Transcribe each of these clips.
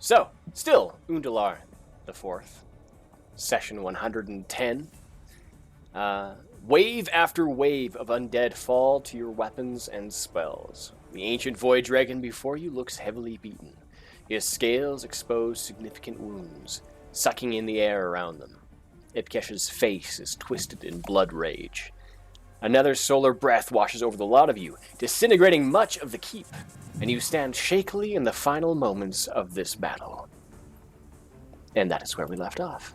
So, still, Undalar the Fourth, session 110. Wave after wave of undead fall to your weapons and spells. The ancient void dragon before you looks heavily beaten. His scales expose significant wounds, sucking in the air around them. Ipkesh's face is twisted in blood rage. Another solar breath washes over the lot of you, disintegrating much of the keep, and you stand shakily in the final moments of this battle. And that is where we left off.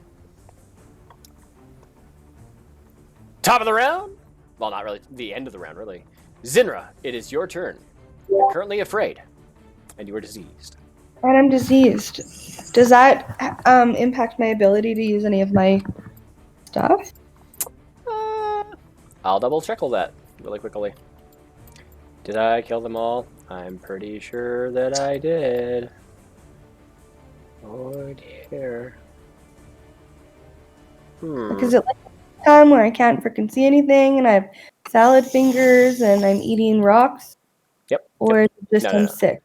Top of the round? Well, not really. The end of the round, really. Zinra, it is your turn. You're currently afraid, and you are diseased. And I'm diseased. Does that impact my ability to use any of my stuff? I'll double check all that really quickly. Did I kill them all? I'm pretty sure that I did. Oh dear. Because it like a time where I can't freaking see anything and I have salad fingers and I'm eating rocks? Yep. Or is it just I'm sick?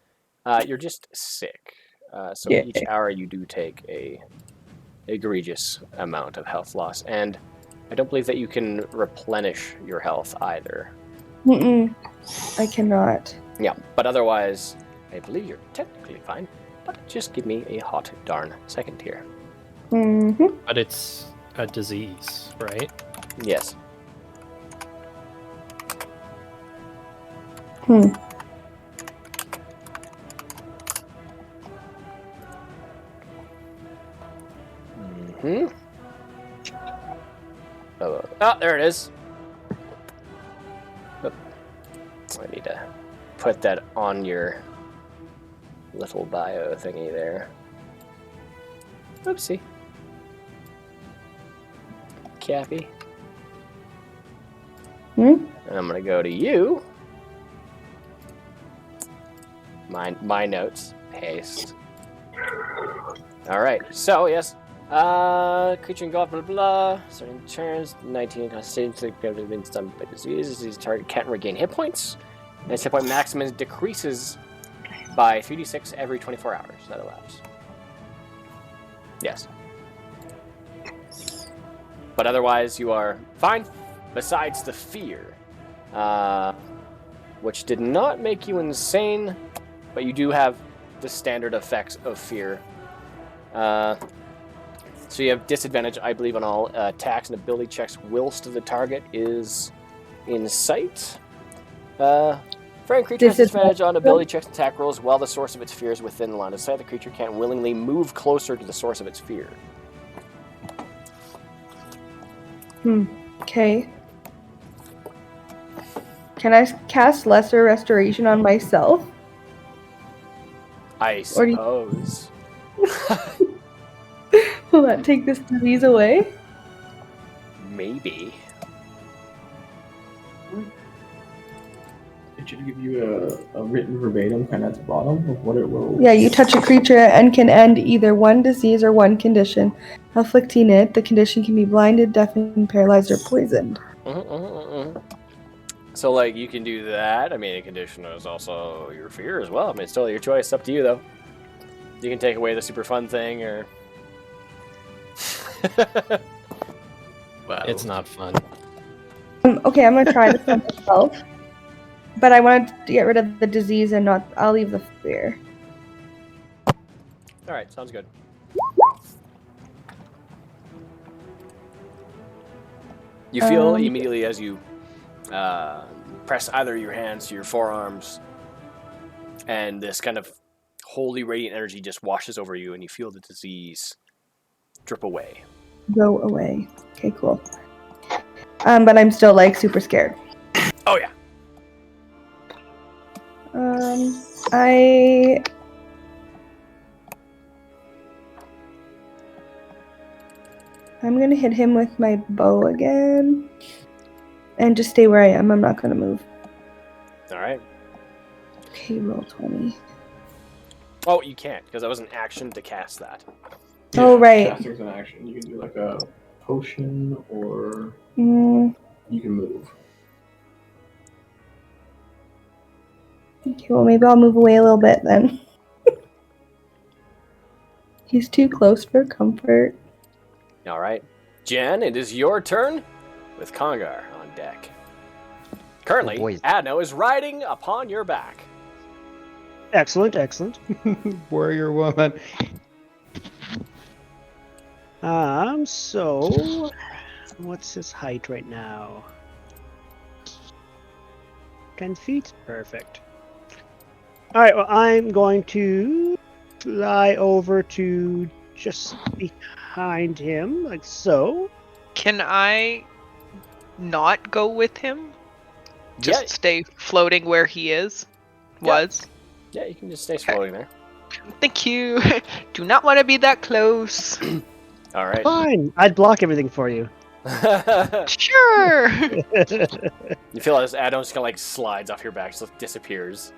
You're just sick. So each hour you do take a egregious amount of health loss. And I don't believe that you can replenish your health either. I cannot. Yeah, but otherwise, I believe you're technically fine. But just give me a hot darn second here. But it's a disease, right? Yes. Oh, there it is. Oh, I need to put that on your little bio thingy there. Oopsie. Cappy. And I'm gonna go to you. My notes. Paste. Alright, so yes. Creature engulfed, blah blah. Starting turns, 19 constitution, have been stunned by disease. This target can't regain hit points. And its hit point maximum decreases by 3d6 every 24 hours. That allows. Yes. But otherwise, you are fine. Besides the fear, which did not make you insane, but you do have the standard effects of fear. So you have disadvantage, I believe, on all attacks and ability checks whilst the target is in sight. Friend creature has disadvantage on ability checks and attack rolls while the source of its fear is within the line of sight. The creature can't willingly move closer to the source of its fear. Okay. Can I cast Lesser Restoration on myself? I suppose. Will that take this disease away? Maybe. It should give you a written verbatim kind of at the bottom of what it will... Yeah, you touch a creature and can end either one disease or one condition. Afflicting it, the condition can be blinded, deafened, paralyzed, or poisoned. So, like, you can do that. I mean, a condition is also your fear as well. I mean, it's totally your choice. It's up to you, though. You can take away the super fun thing, or... Wow. It's not fun. Okay, I'm gonna try this on myself. But I wanted to get rid of the disease and not... I'll leave the fear. Alright, sounds good. You feel immediately as you press either your hands to your forearms, and this kind of holy radiant energy just washes over you, and you feel the disease drip away. Go away. Okay, cool. But I'm still, like, super scared. Oh, yeah. I'm gonna hit him with my bow again. And just stay where I am. I'm not gonna move. Alright. Okay, roll 20. Oh, you can't, because that was an action to cast that. Yeah, oh, right. Casting's an action. You can do like a potion, or you can move. Okay, well, maybe I'll move away a little bit then. He's too close for comfort. All right. Jen, it is your turn with Congar on deck. Currently, Adno is riding upon your back. Excellent, excellent. Warrior woman. So what's his height right now? 10 feet? Perfect. Alright, well, I'm going to fly over to just behind him, like so. Can I not go with him? Just stay floating where he was? Yeah, you can just stay floating there. Thank you. Do not want to be that close. All right. Fine, I'd block everything for you. Sure. You feel as Adno just kind of like slides off your back, just disappears.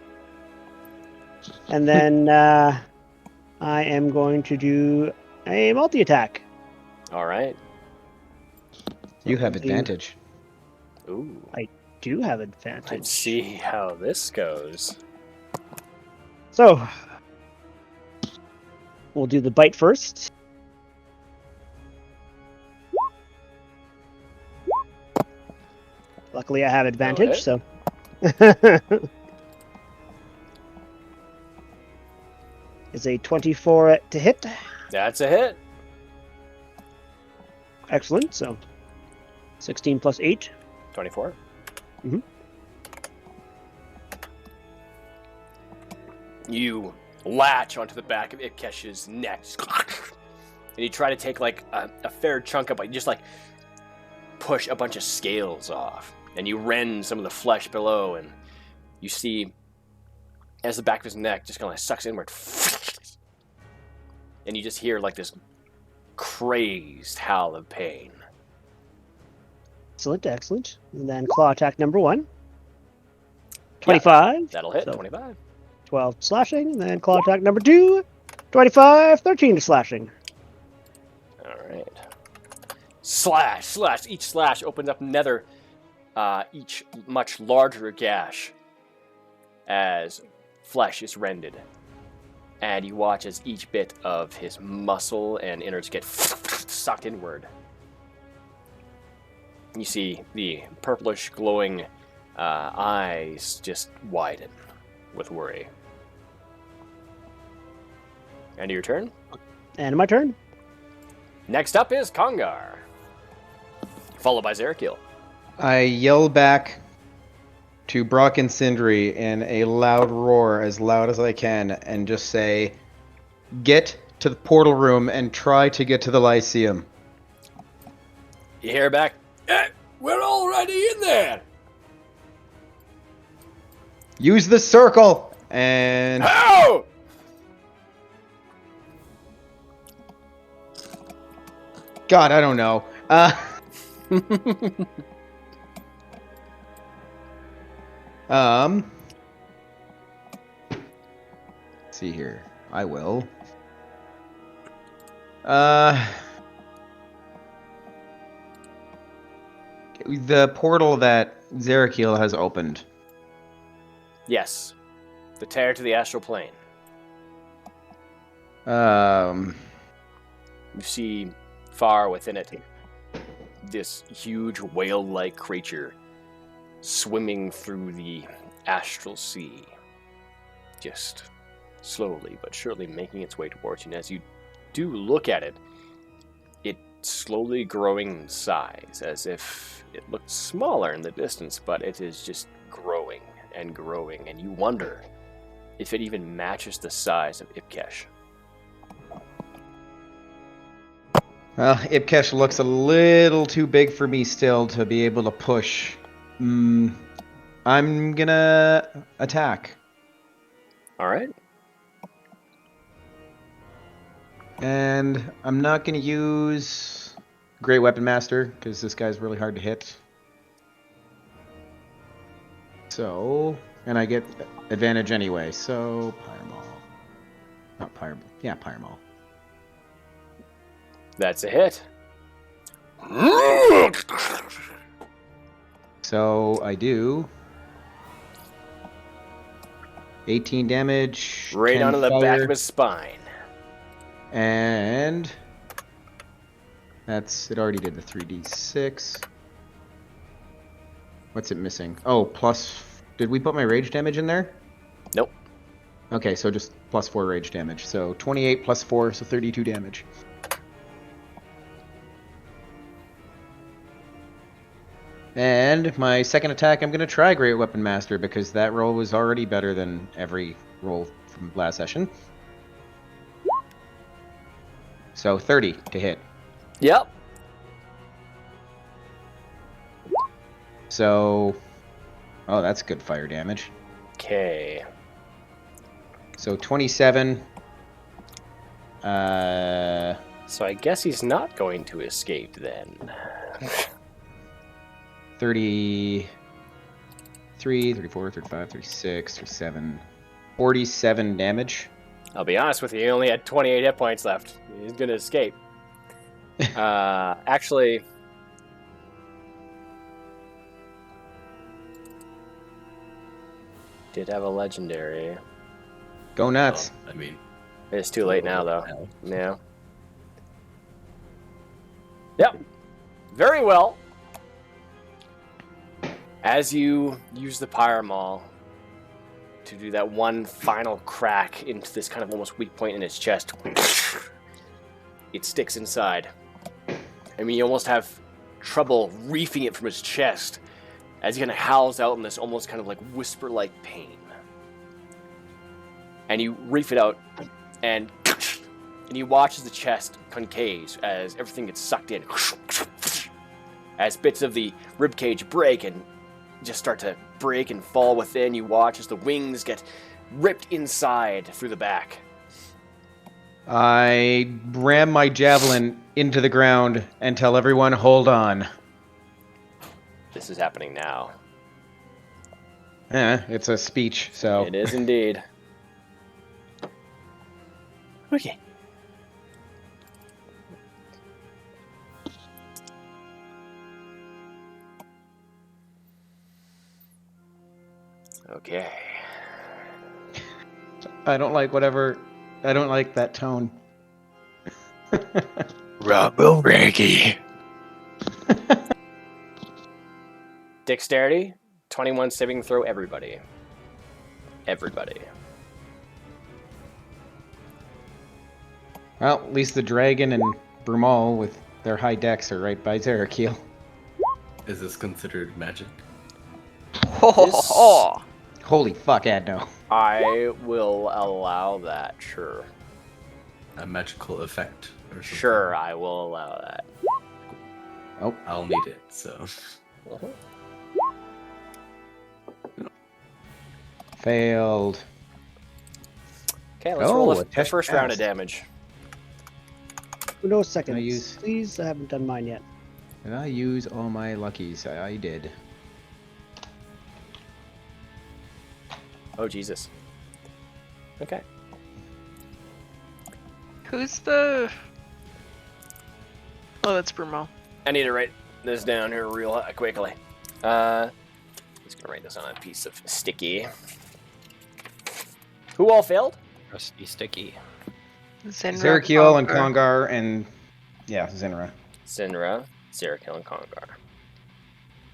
And then I am going to do a multi-attack. All right. You have advantage. Ooh. I do have advantage. Let's see how this goes. So, we'll do the bite first. Luckily, I have advantage, so. It's a 24 to hit. That's a hit. Excellent, so 16 plus 8. 24. Mm-hmm. You latch onto the back of Ipkesh's neck, and you try to take like a fair chunk of it. You just like push a bunch of scales off, and you rend some of the flesh below, and you see as the back of his neck just kind of sucks inward, and you just hear like this crazed howl of pain. Excellent, excellent. And then claw attack number 1. 25. Yeah, that'll hit, so 25. 12 slashing, and then claw attack number 2. 25, 13 to slashing. All right. Slash, slash. Each slash opens up another, each much larger gash as flesh is rended. And you watch as each bit of his muscle and innards get sucked inward. You see the purplish glowing eyes just widen with worry. End of your turn? And my turn. Next up is Congar, followed by Zerakil. I yell back to Brock and Sindri in a loud roar, as loud as I can, and just say, "Get to the portal room and try to get to the Lyceum." You hear back, we're already in there! Use the circle! And... How? God, I don't know. Let's see here. I will. The portal that Zerakil has opened. Yes. The tear to the astral plane. Um... You see far within it this huge whale-like creature swimming through the astral sea. Just slowly but surely making its way towards you. And as you do look at it, it's slowly growing in size, as if it looked smaller in the distance, but it is just growing and growing, and you wonder if it even matches the size of Ipkesh. Well, Ipkesh looks a little too big for me still to be able to push. I'm gonna attack. Alright. And I'm not gonna use Great Weapon Master, because this guy's really hard to hit. So, and I get advantage anyway, so Pyreball. Not Pyreball. Yeah, Pyreball. That's a hit. So I do 18 damage. Right 10 onto the fire. back of his spine. And it already did the 3d6. What's it missing? Oh, plus... Did we put my rage damage in there? Nope. Okay, so just plus 4 rage damage. So 28 plus 4, so 32 damage. And my second attack, I'm going to try Great Weapon Master, because that roll was already better than every roll from last session. So 30 to hit. Yep. So... Oh, that's good fire damage. Okay. So 27. So I guess he's not going to escape then. 33, 34, 35, 36, 37, 47 damage. I'll be honest with you, he only had 28 hit points left. He's going to escape. Actually... Did have a legendary. Go nuts. I mean, It's too late now, though. Yeah. Yep. Very well. As you use the Pyre Maul to do that one final crack into this kind of almost weak point in its chest, it sticks inside. I mean, you almost have trouble reefing it from his chest as he kind of howls out in this almost kind of like whisper-like pain. And you reef it out, and you watch as the chest concaves as everything gets sucked in. As bits of the ribcage break and just start to break and fall within, you watch as the wings get ripped inside through the back. I ram my javelin into the ground and tell everyone, hold on. This is happening now. It's a speech, so... It is indeed. Okay. Okay. I don't like that tone. Robo Reggie. Dexterity, 21 saving throw, everybody. Everybody. Well, at least the dragon and Brumal with their high dex are right by Zerakeel. is this considered magic? Holy fuck, Adno. I will allow that, sure. A magical effect or something? Sure, I will allow that. Oh. I'll need it, so... Failed. Okay, let's roll the test first round of pass. damage. No seconds. use- Please, I haven't done mine yet. Did I use all my luckies? I did. Oh, Jesus. Okay. Who's the... Oh, that's Brumal. I need to write this down here real quickly. Just gonna write this on a piece of sticky. Who all failed? Rusty Sticky. Zerakeel and Kongar and... Yeah, Zinra. Sinra, Zerakil, and Kongar.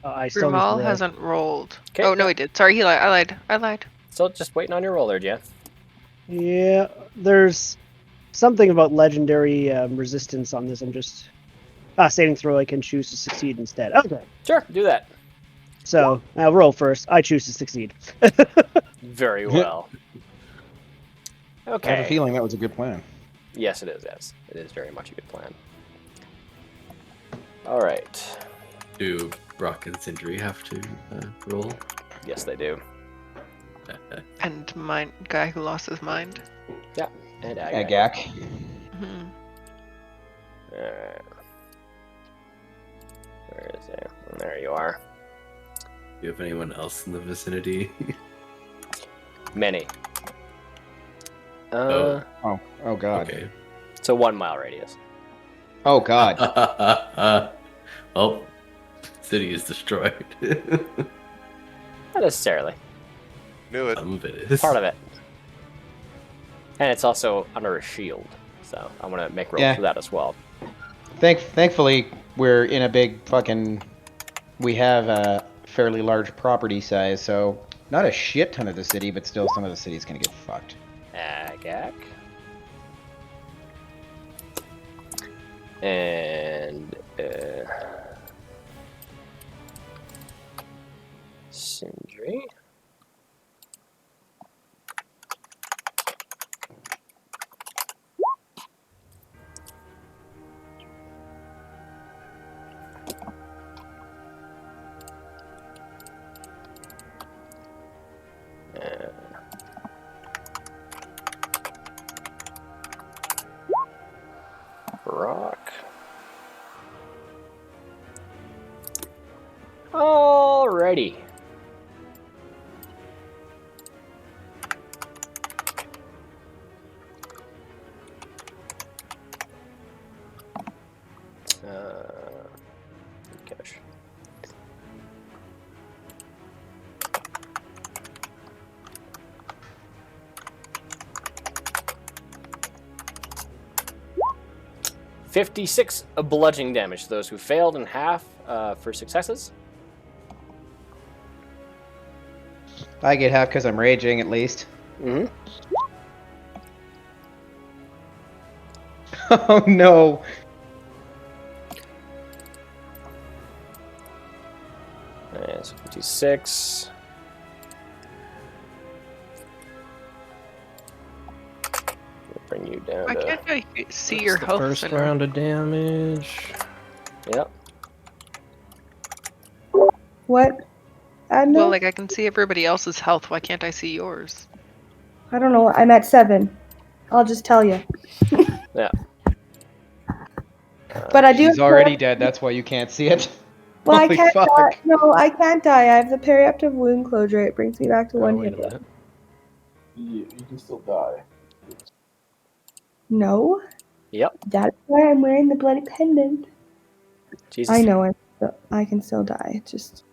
I still need to Brumal roll. hasn't rolled. Okay. Oh, no, he did. Sorry, he lied. I lied. Still just waiting on your roll there, Jeff. Yeah, there's something about legendary resistance on this. I'm just... saving throw, I can choose to succeed instead. Okay. Sure, do that. So, I'll roll first. I choose to succeed. Very well. I have a Okay. feeling that was a good plan. Yes, it is. Yes, it is very much a good plan. All right. Do Brock and Sindri have to roll? Yes, they do. And my guy who lost his mind. And Agak. Mhm. Alright. Where is it? There you are. Do you have anyone else in the vicinity? Many. Oh. Oh god. Okay. It's a 1 mile radius. Oh god. Oh, city is destroyed. Not necessarily. Knew it. Some of it is. Part of it. And it's also under a shield, So I want to make roll Yeah. for that as well. Thankfully, we're in a big fucking. We have a fairly large property size, so not a shit ton of the city, but still some of the city's gonna get fucked. Agak. And Sindri. Rock. Alrighty. Ipkesh. $56 of bludgeoning damage to those who failed, and half for successes. I get half because I'm raging, at least. Mm-hmm. Oh no! So 56. Bring you down Why to... can't I see That's your the health? first center? round of damage. Yep. What? Adno? Well, like I can see everybody else's health. Why can't I see yours? I don't know. I'm at 7. I'll just tell you. Yeah. But I do. She's have already periaptic- dead, that's why you can't see it. Well, I Holy can't fuck. die. No, I can't die. I have the periaptic wound closure. It brings me back to Oh, one wait hit a point. minute. You can still die. No, Yep. that's why I'm wearing the bloody pendant. Jesus. I know I can still die. It's just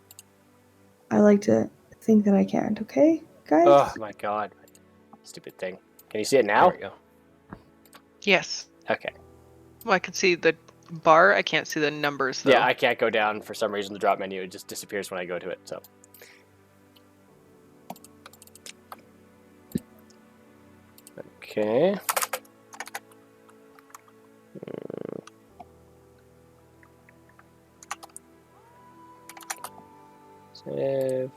I like to think that I can't. Okay, guys. Oh my god. Stupid thing. Can you see it now? There we go. Yes. Okay. Well, I can see the bar. I can't see the numbers though. Yeah, I can't go down for some reason. The drop menu, it just disappears when I go to it. So. Okay. Save.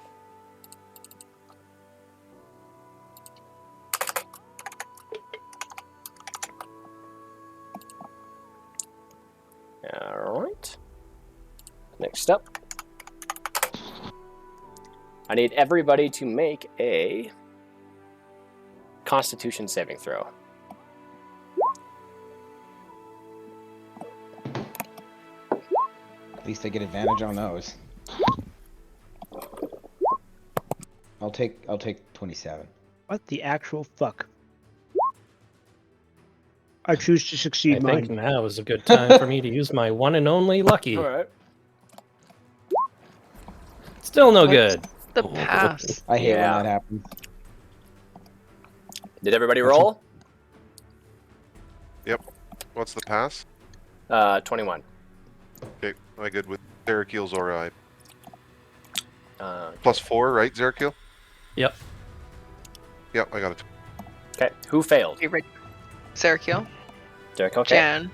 Alright. Next up. I need everybody to make a Constitution saving throw. At least I get advantage on those. I'll take 27. What the actual fuck? I choose to I succeed think mine. now is a good time for me to use my one and only lucky. Alright. Still no What's good. the pass? I hate Yeah. when that happens. Did everybody roll? What's the pass? 21. Okay, am I good with Zerakiel's aura? Uh, +4, right, Zerakiel? Yep. Yep, I got it. okay. Who failed? Okay, right. Sarakiel, Derek, okay. Jan,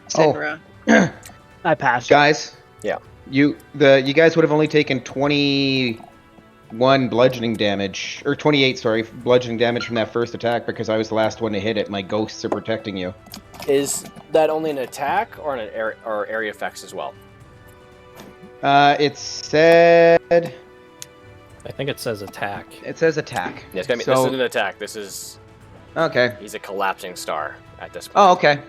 Sinra. I passed. Guys. Yeah. You guys would have only taken 21 bludgeoning damage, or 28, sorry, bludgeoning damage from that first attack because I was the last one to hit it. My ghosts are protecting you. Is that only an attack or an area effects as well? It said I think it says attack. it says attack. Yeah, it's gonna be, So- this isn't an attack. This is... Okay. He's a collapsing star at this point. Oh, okay.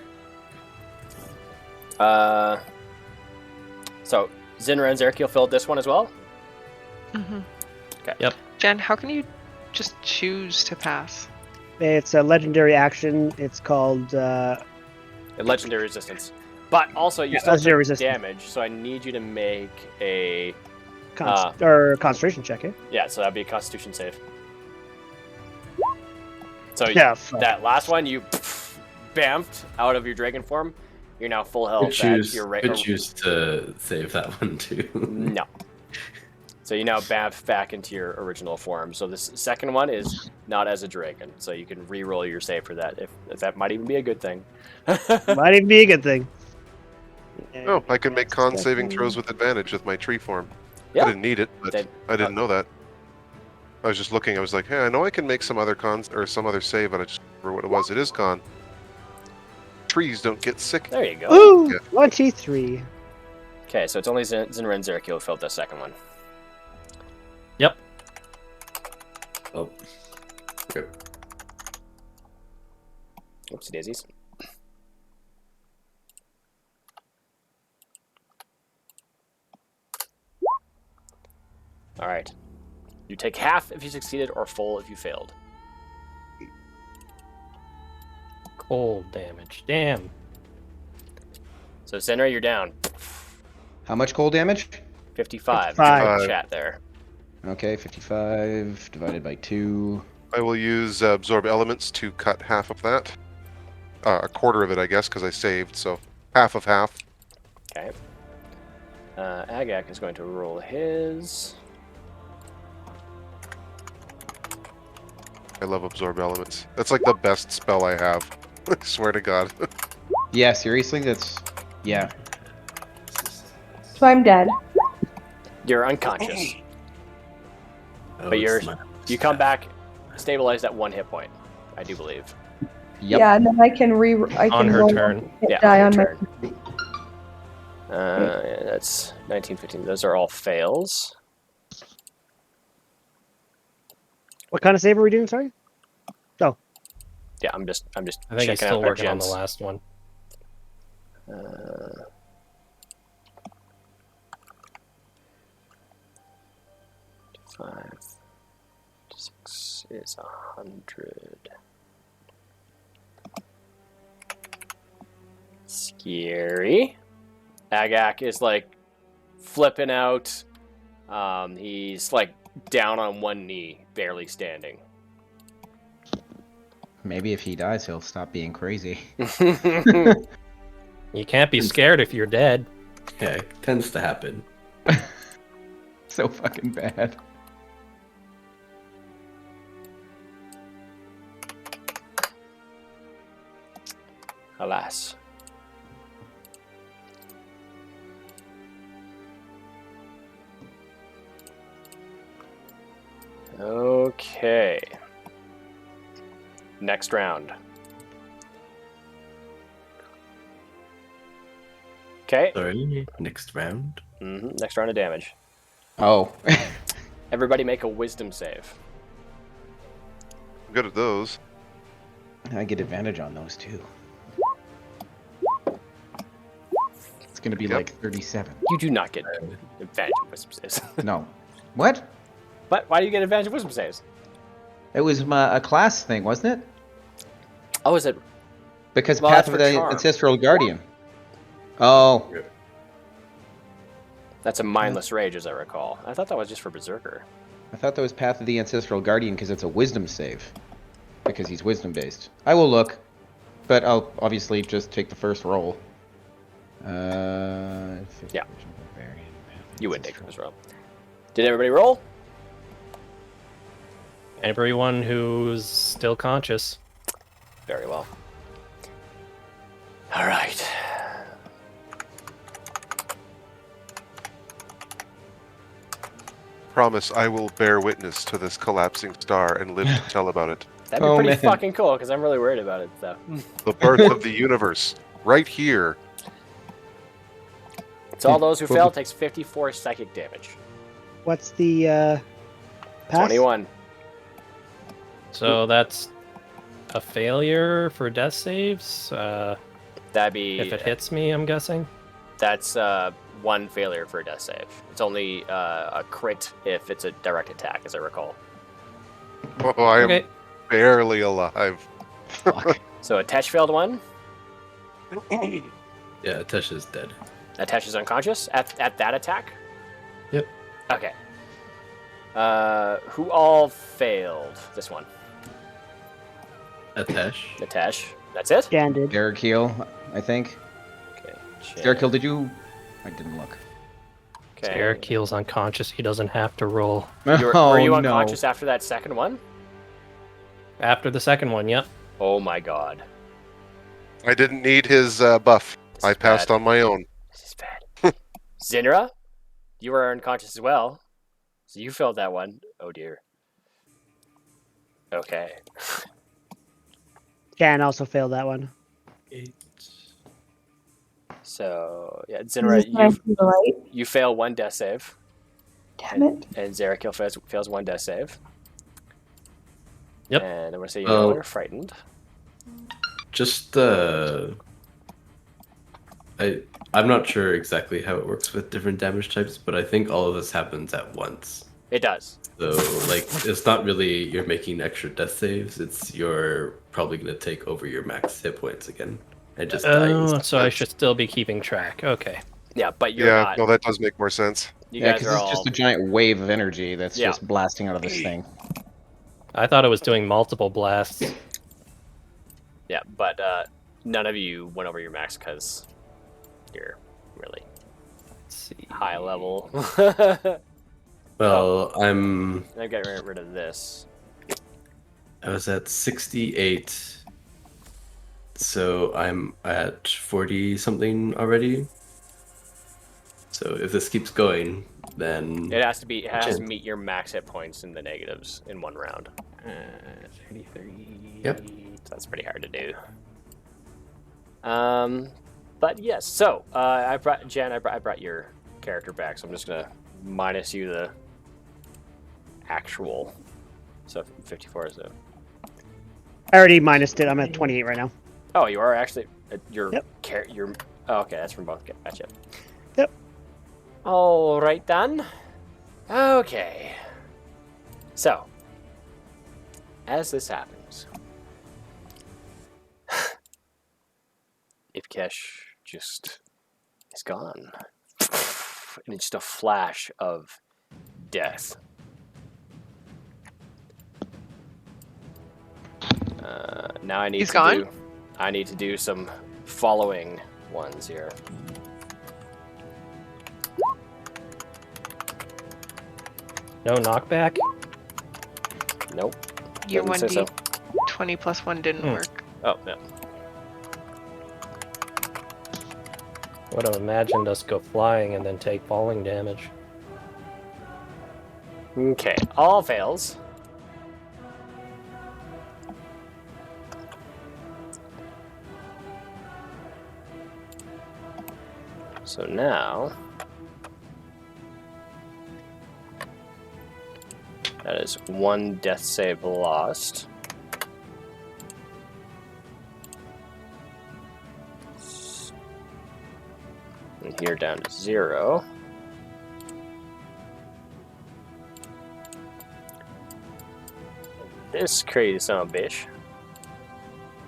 So, Zinra and Zerakiel filled this one as well? Mm-hmm. Okay. Yep. Jan, how can you just choose to pass? It's a legendary action. It's called A legendary resistance. But also, you Yeah, still legendary took resistance. damage, so I need you to make a... or concentration check. Yeah, so that'd be a Constitution save. So Yeah. Fuck. that last one, you bamfed out of your dragon form. You're now full health. Could choose to save that one too. No. So you now bamf back into your original form. So this second one is not as a dragon. So you can re-roll your save for that. If that might even be a good thing. Might even be a good thing. Oh, I can make con saving throws with advantage with my tree form. Yeah. I didn't need it, but I didn't know that. I was just looking. I was like, hey, I know I can make some other cons or some other save, but I just remember what it was. It is con. Trees don't get sick. There you go. Ooh, Yeah. 23. Okay, so it's only Zinra and Zerkiel who filled the second one. Yep. Oh. Okay. Oopsie daisies. All right. You take half if you succeeded or full if you failed. Cold damage. Damn. So Zinra, you're down. How much cold damage? 55. 55. Chat there. Okay, 55 divided by 2. I will use absorb elements to cut half of that. A quarter of it, I guess, because I saved. So half of half. Okay. Agak is going to roll his. I love absorb elements. That's like the best spell I have. I swear to God. Yeah, seriously, that's... Yeah. So I'm dead. You're unconscious. Oh, But it's you come back stabilized at 1 hit point, I do believe. Yep. Yeah, and then I can On her roll turn. hit Yeah, die on on your my. turn. That's 19, 15. Those are all fails. What kind of save are we doing, sorry? Yeah, I'm just I think checking he's still out our working on the gems. last one. 5, 6 is 100. Scary. Agak is like flipping out. He's like down on one knee, barely standing. Maybe if he dies, he'll stop being crazy. You can't be scared if you're dead. Yeah, it tends to happen. So fucking bad. Alas. Okay. Next round. Okay. Sorry, next round. Next round of damage. Oh. Everybody make a wisdom save. I'm good at those. I get advantage on those too. It's gonna be like 37. You do not get advantage of wisdom saves. No. What? But why do you get advantage of wisdom saves? It was a class thing, wasn't it? Oh, is it? Because Well, Path that's of for the charm. Ancestral Guardian. Oh. That's a mindless rage, as I recall. I thought that was just for Berserker. I thought that was Path of the Ancestral Guardian because it's a wisdom save. Because he's wisdom based. I will look. But I'll obviously just take the first roll. Yeah. You would take this roll. Did everybody roll? Everyone who's still conscious. Very well. All right. Promise I will bear witness to this collapsing star and live to tell about it. That'd be Oh, pretty man. fucking cool, because I'm really worried about it, so. The birth of the universe. Right here. So all those who fail takes 54 psychic damage. What's the pass? 21. So that's a failure for death saves. That'd be... If it hits me, I'm guessing. That's one failure for a death save. It's only a crit if it's a direct attack, as I recall. Oh, I am Okay. barely alive. Fuck. So Atesh failed one. Yeah, Tesha's dead. Atesh is unconscious at that attack? Yep. Okay. Who all failed this one? Atesh. Atesh. That's it? Jan did. JerryGeeVO, I think. Okay. JerryGeeVO, did you? I didn't look. Okay. Eric Keel's unconscious. He doesn't have to roll. Were you no. unconscious after that second one? After the second one, yep. Oh my god. I didn't need his buff. This I is passed bad. on my own. This is bad. Zinra, you were unconscious as well. So you failed that one. Oh dear. Okay. Jan also failed that one. 8. So yeah, Is Zinra, this time for the light? you fail one death save, Damn it. and JerryGeeVO fails one death save. Yep. And I'm gonna say you're no longer frightened. Just I'm not sure exactly how it works with different damage types, but I think all of this happens at once. It does. So like it's not really you're making extra death saves, it's you're probably gonna take over your max hit points again and just die. Oh, so I should still be keeping track. Okay. Yeah, but you're Yeah, not. no, that does make more sense. You Yeah, guys because are it's all. just a giant wave of energy that's Yeah. just blasting out of this thing. I thought it was doing multiple blasts. Yeah, but none of you went over your max because you're really Let's see. high level. Well, I'm I got rid of this. I was at 68. So I'm at 40 something already. So if this keeps going, then It has to meet your max hit points in the negatives in one round. 33. Yep. So that's pretty hard to do. But yes. So I brought Jen. I brought your character back. So I'm just gonna minus you the actual. So 54 is a. I already minused it. I'm at 28 right now. Oh, you are actually your Yep. your. Oh, okay, that's from both. Gotcha. Yep. All right then. Okay. So, as this happens, Ipkesh just is gone, and it's just a flash of death. Now I need He's to gone? do. I need to do some following ones here. No knockback? Nope. Your Didn't say 1d 20 plus 1 didn't work. Oh no. Would have imagined us go flying and then take falling damage. Okay, all fails. So now that is one death save lost. And here down to 0. This crazy son of a bitch.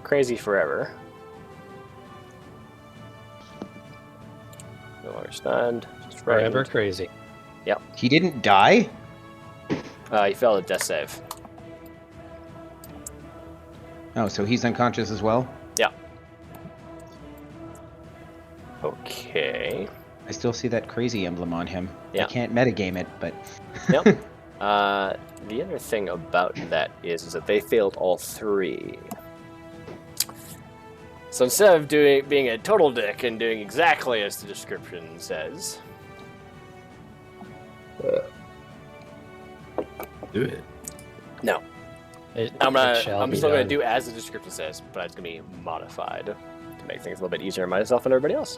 Crazy forever. No longer stunned. Just Forever frightened. crazy. He didn't die? He failed a death save. Oh, so he's unconscious as well? Yeah. Okay. I still see that crazy emblem on him. Yeah. I can't metagame it, but... Yep. The other thing about that is that they failed all 3. So instead of being a total dick and doing exactly as the description says, do it. no, It I'm shall be still gonna done. do as the description says, but it's gonna be modified to make things a little bit easier on myself and everybody else.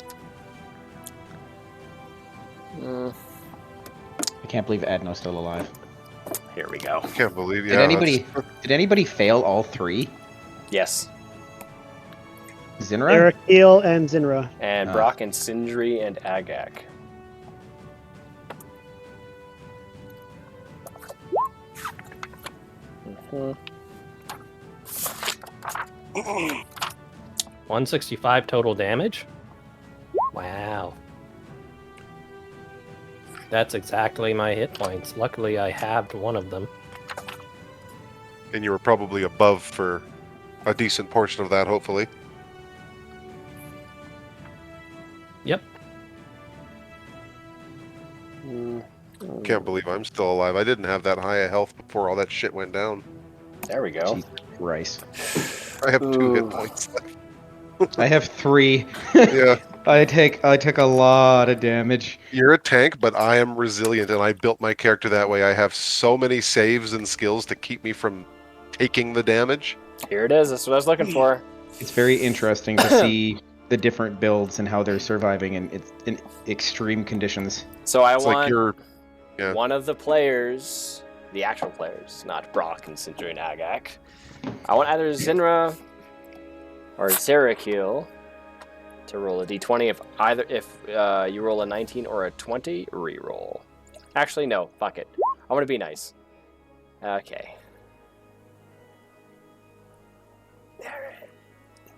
I can't believe Adno's still alive. Here we go. I can't believe Did anybody fail all 3? Yes, Zinra? Erekil and Zinra. and Ah. Brock and Sindri and Agak. Mhm. 165 total damage? Wow. That's exactly my hit points. Luckily, I halved one of them. And you were probably above for a decent portion of that, hopefully. Yep. Can't believe I'm still alive. I didn't have that high a health before all that shit went down. There we go. Jesus Christ. I have 2 hit points left. I have 3. Yeah. I take a lot of damage. You're a tank, but I am resilient, and I built my character that way. I have so many saves and skills to keep me from taking the damage. Here it is. That's what I was looking for. It's very interesting to see the different builds and how they're surviving in extreme conditions. So I It's want like you're... Yeah. one of the players, the actual players, not Brock and Sindri and Agak. I want either Zinra or JerryGeeVO to roll a d20. If you roll a 19 or a 20, re-roll. Actually, no. Fuck it. I want to be nice. Okay. Alright.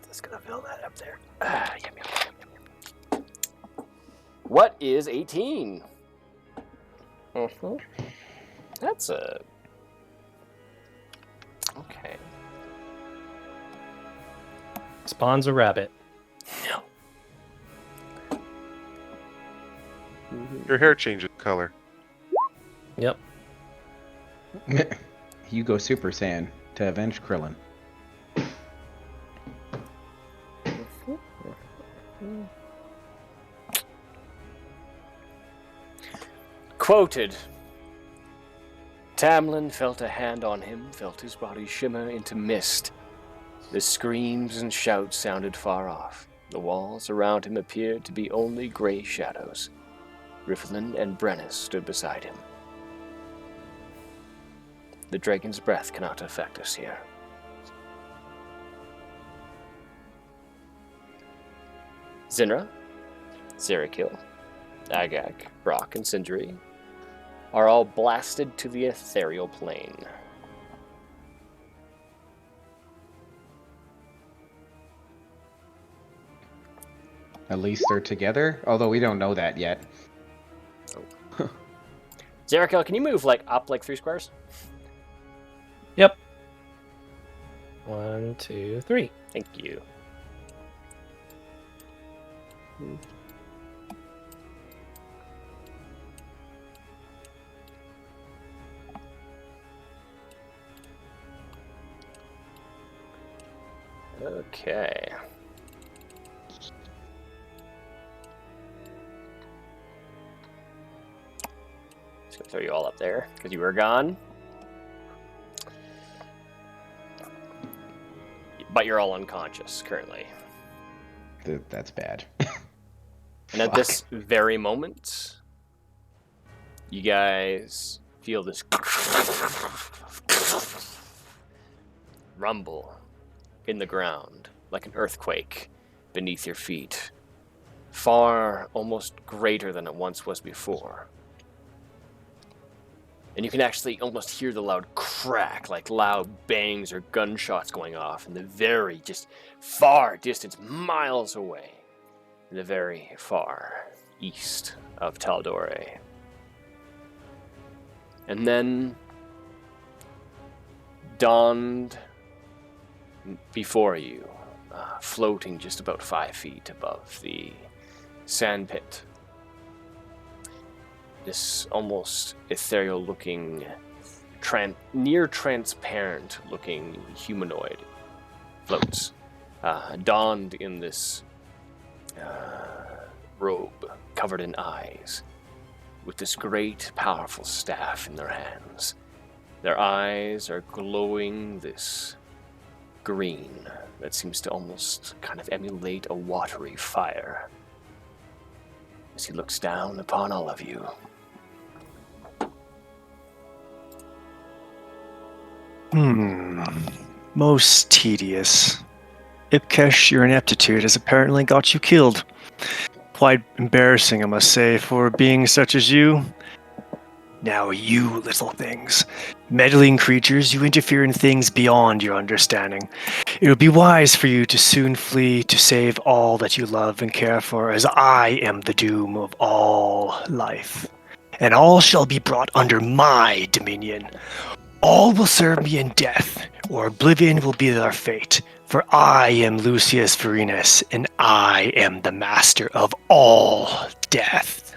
Just gonna fill that up there. Yum. What is 18? Mm-hmm. That's a... Okay. Spawns a rabbit. No. Your hair changes color. Yep. You go Super Saiyan to avenge Krillin. Quoted. Tamlin felt a hand on him, felt his body shimmer into mist. The screams and shouts sounded far off. The walls around him appeared to be only gray shadows. Rifflin and Brennus stood beside him. The dragon's breath cannot affect us here. Zinra, JerryGeeVO, Agak, Brock, and Sindri are all blasted to the ethereal plane. At least they're together, although we don't know that yet. JerryGeeVO, can you move up 3 squares? Yep. 1, 2, 3. Thank you. Okay. Just gonna throw you all up there because you were gone. But you're all unconscious currently. That's bad. And at this very moment, you guys feel this rumble in the ground, like an earthquake beneath your feet, far, almost greater than it once was before. And you can actually almost hear the loud crack, like loud bangs or gunshots going off in the very, just far distance, miles away, in the very far east of Taldore. And then, dawned before you, floating just about 5 feet above the sandpit. This almost ethereal-looking, near transparent-looking humanoid floats, donned in this robe covered in eyes, with this great, powerful staff in their hands. Their eyes are glowing this green that seems to almost kind of emulate a watery fire as he looks down upon all of you. Most tedious. Ipkesh, your ineptitude has apparently got you killed. Quite embarrassing, I must say, for being such as you. Now you little things. Meddling creatures, you interfere in things beyond your understanding. It would be wise for you to soon flee to save all that you love and care for, as I am the doom of all life. And all shall be brought under my dominion. All will serve me in death, or oblivion will be their fate. For I am Lucius Varinus, and I am the master of all death.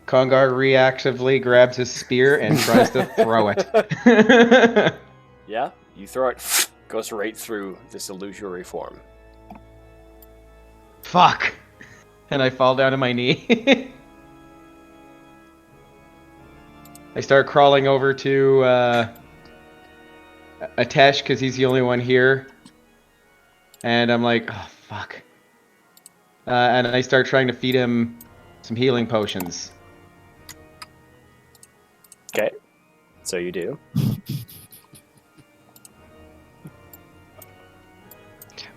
Congar reactively grabs his spear and tries to throw it. Yeah, you throw it, goes right through this illusory form. Fuck! And I fall down to my knee. I start crawling over to Ipkesh because he's the only one here. And I'm like, oh, fuck. And I start trying to feed him some healing potions. Okay, so you do.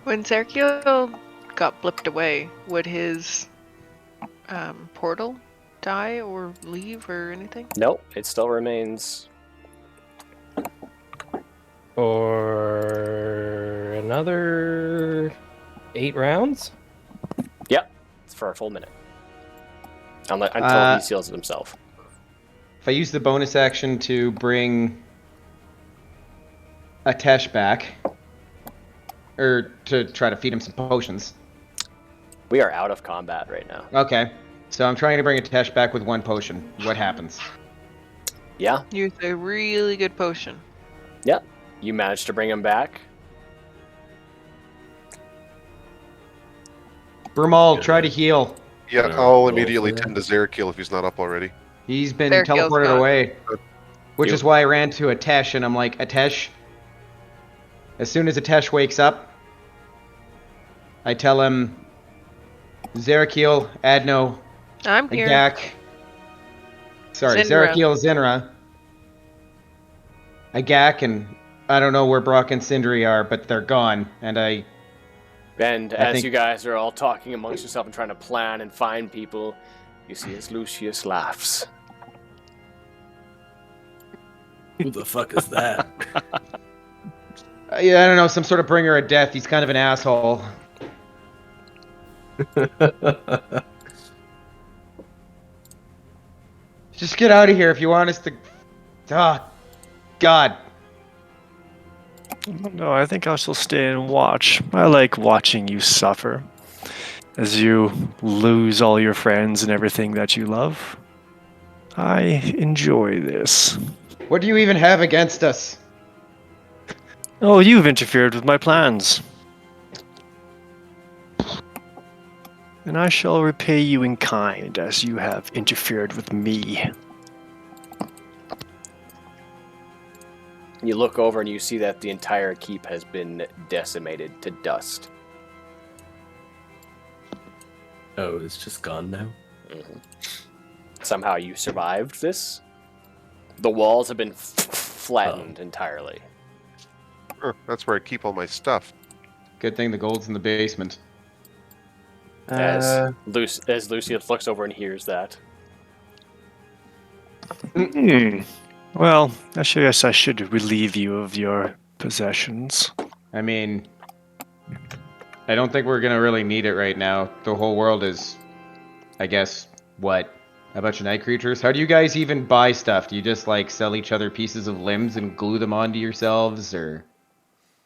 When Zerkiel got blipped away, would his portal die or leave or anything? Nope, it still remains. For another 8 rounds? Yep, it's for a full minute. Until he seals it himself. If I use the bonus action to bring Ipkesh back, or to try to feed him some potions. We are out of combat right now. Okay, so I'm trying to bring Ipkesh back with 1 potion. What happens? Yeah? Use a really good potion. Yep. You managed to bring him back. Brumal, try to heal. Yeah, I'll immediately tend to Zerkiel if he's not up already. He's been Zerkiel's teleported gone. away. Which is why I ran to Ipkesh and I'm like, Ipkesh, as soon as Ipkesh wakes up, I tell him, Zerkiel, Adno, I'm here. Agak. Sorry, Zinra. Zerkiel, Zinra, Agak, and I don't know where Brock and Sindri are, but they're gone. And And I as think- you guys are all talking amongst yourself and trying to plan and find people, you see as Lucius laughs. Who the fuck is that? yeah, I don't know, some sort of bringer of death. He's kind of an asshole. Just get out of here if you want us to. Oh, God. No, I think I shall stay and watch. I like watching you suffer. As you lose all your friends and everything that you love. I enjoy this. What do you even have against us? Oh, you've interfered with my plans. And I shall repay you in kind as you have interfered with me. You look over and you see that the entire keep has been decimated to dust. Oh, it's just gone now? Mm-hmm. Somehow you survived this. The walls have been flattened entirely. That's where I keep all my stuff. Good thing the gold's in the basement. As Lucius looks over and hears that. Well, I guess I should relieve you of your possessions. I mean, I don't think we're gonna really need it right now. The whole world is, I guess, what? A bunch of night creatures? How do you guys even buy stuff? Do you just, like, sell each other pieces of limbs and glue them onto yourselves, or...?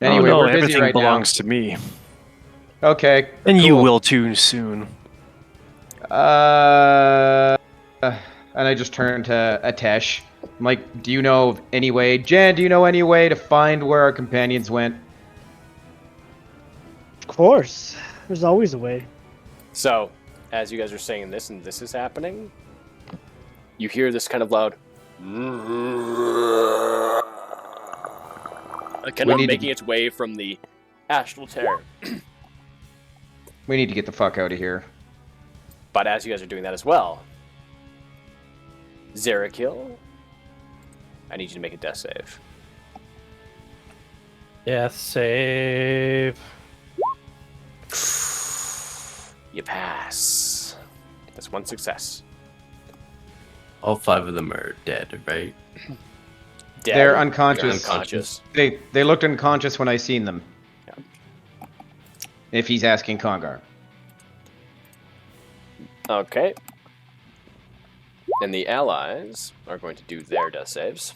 Anyway, no, we're busy everything right belongs to me. now. Okay, And you cool. will too soon. And I just turn to Ipkesh. I'm like, do you know of any way... Jan, do you know any way to find where our companions went? Of course. There's always a way. So, as you guys are saying this and this is happening, you hear this kind of loud... kind of making its way from the astral terror. We need to get the fuck out of here. But as you guys are doing that as well, Zerkiel, I need you to make a death save. Death save. You pass. That's 1 success. All 5 of them are dead, right? Dead. They're unconscious. You're unconscious. They looked unconscious when I seen them. Yeah. If he's asking Congar. Okay. And the allies are going to do their death saves.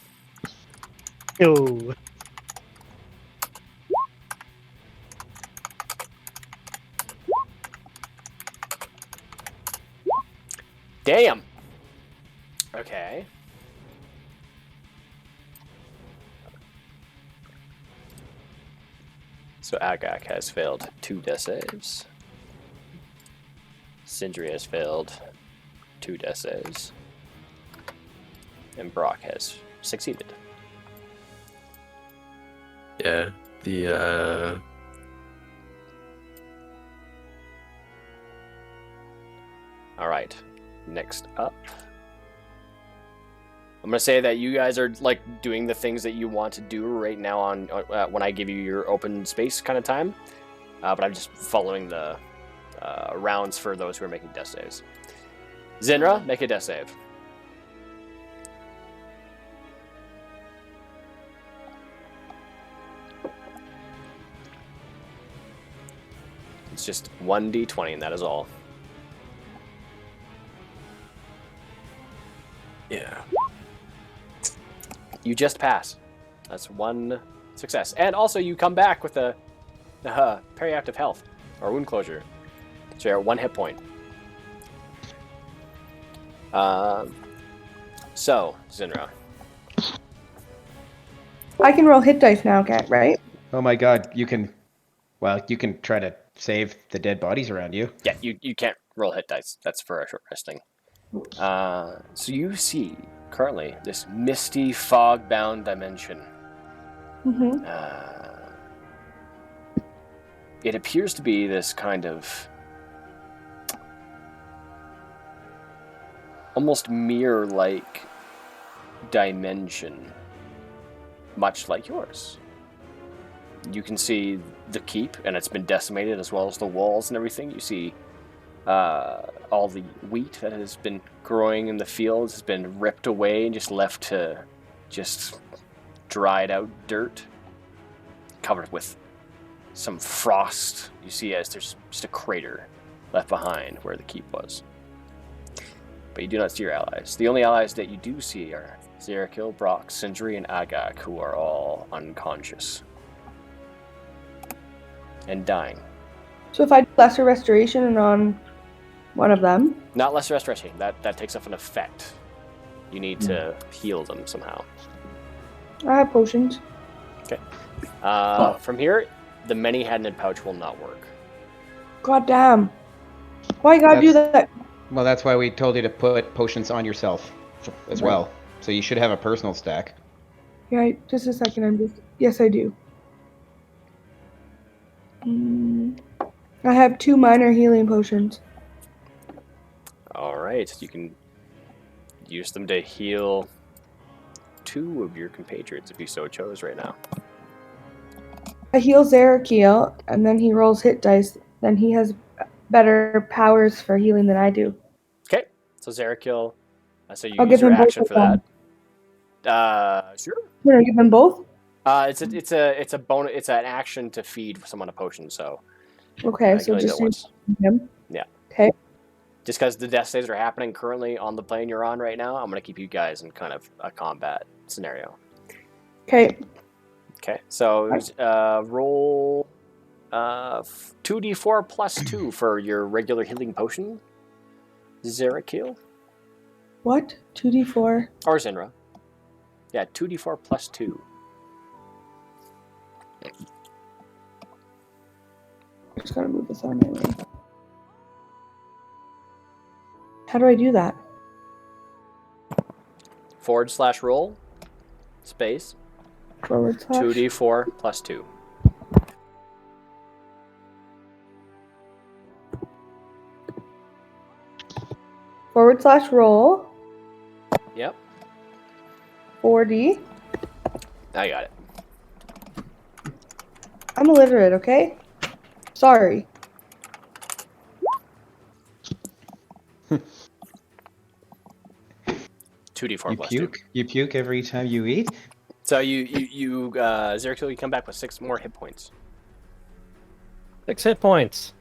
Oh. Damn. Okay. So Agak has failed 2 death saves. Sindri has failed 2 death saves. And Brock has succeeded. Yeah. The Alright. Next up. I'm gonna say that you guys are like doing the things that you want to do right now on when I give you your open space kind of time, but I'm just following the rounds for those who are making death saves. Zinra, make a death save. It's just 1d20, and that is all. yeah. You just pass. That's 1 success. And also, you come back with a periactive health, or wound closure. So you're at 1 hit point. So, Zinra. I can roll hit dice now, right? Oh my god, you can try to save the dead bodies around you. Yeah, you can't roll hit dice. That's for a short resting. So you see, currently, this misty, fog-bound dimension. Mm-hmm. It appears to be this kind of almost mirror-like dimension, much like yours. You can see the keep, and it's been decimated, as well as the walls and everything. You see all the wheat that has been growing in the fields has been ripped away and just left to just dried out dirt, covered with some frost. You see as there's just a crater left behind where the keep was. But you do not see your allies. The only allies that you do see are Zerakil, Brock, Sindri, and Agak, who are all unconscious and dying. So if I do lesser restoration and on one of them, Not lesser restoration. That takes off an effect. You need to heal them somehow. I have potions. Okay. From here, the many-handed pouch will not work. God damn. Why you gotta do that? Well, that's why we told you to put potions on yourself as well. So you should have a personal stack. Yeah, just a second. Yes, I do. I have 2 minor healing potions. All right. You can use them to heal 2 of your compatriots if you so chose right now. I heal Zerakil, and then he rolls hit dice. Then he has better powers for healing than I do. Okay. So Zerakil, so you I'll use give your him both action of for them. that. Sure. Can I give them both? It's a bonus. It's an action to feed someone a potion. So Okay, so can only do just it once. him. Yeah. Okay. Just because the death saves are happening currently on the plane you're on right now, I'm going to keep you guys in kind of a combat scenario. Okay. Okay, so roll 2d4 plus 2 for your regular healing potion, Zerakil. What? 2d4? Or Zinra. Yeah, 2d4 plus 2. I just gotta move this on my way. How do I do that? /roll, space, / 2d4 plus 2. /roll. Yep. 4d. I got it. I'm illiterate, okay? Sorry. $2d4 plus 2. You puke every time you eat? So you Zerakil, you come back with 6 more hit points. 6 hit points.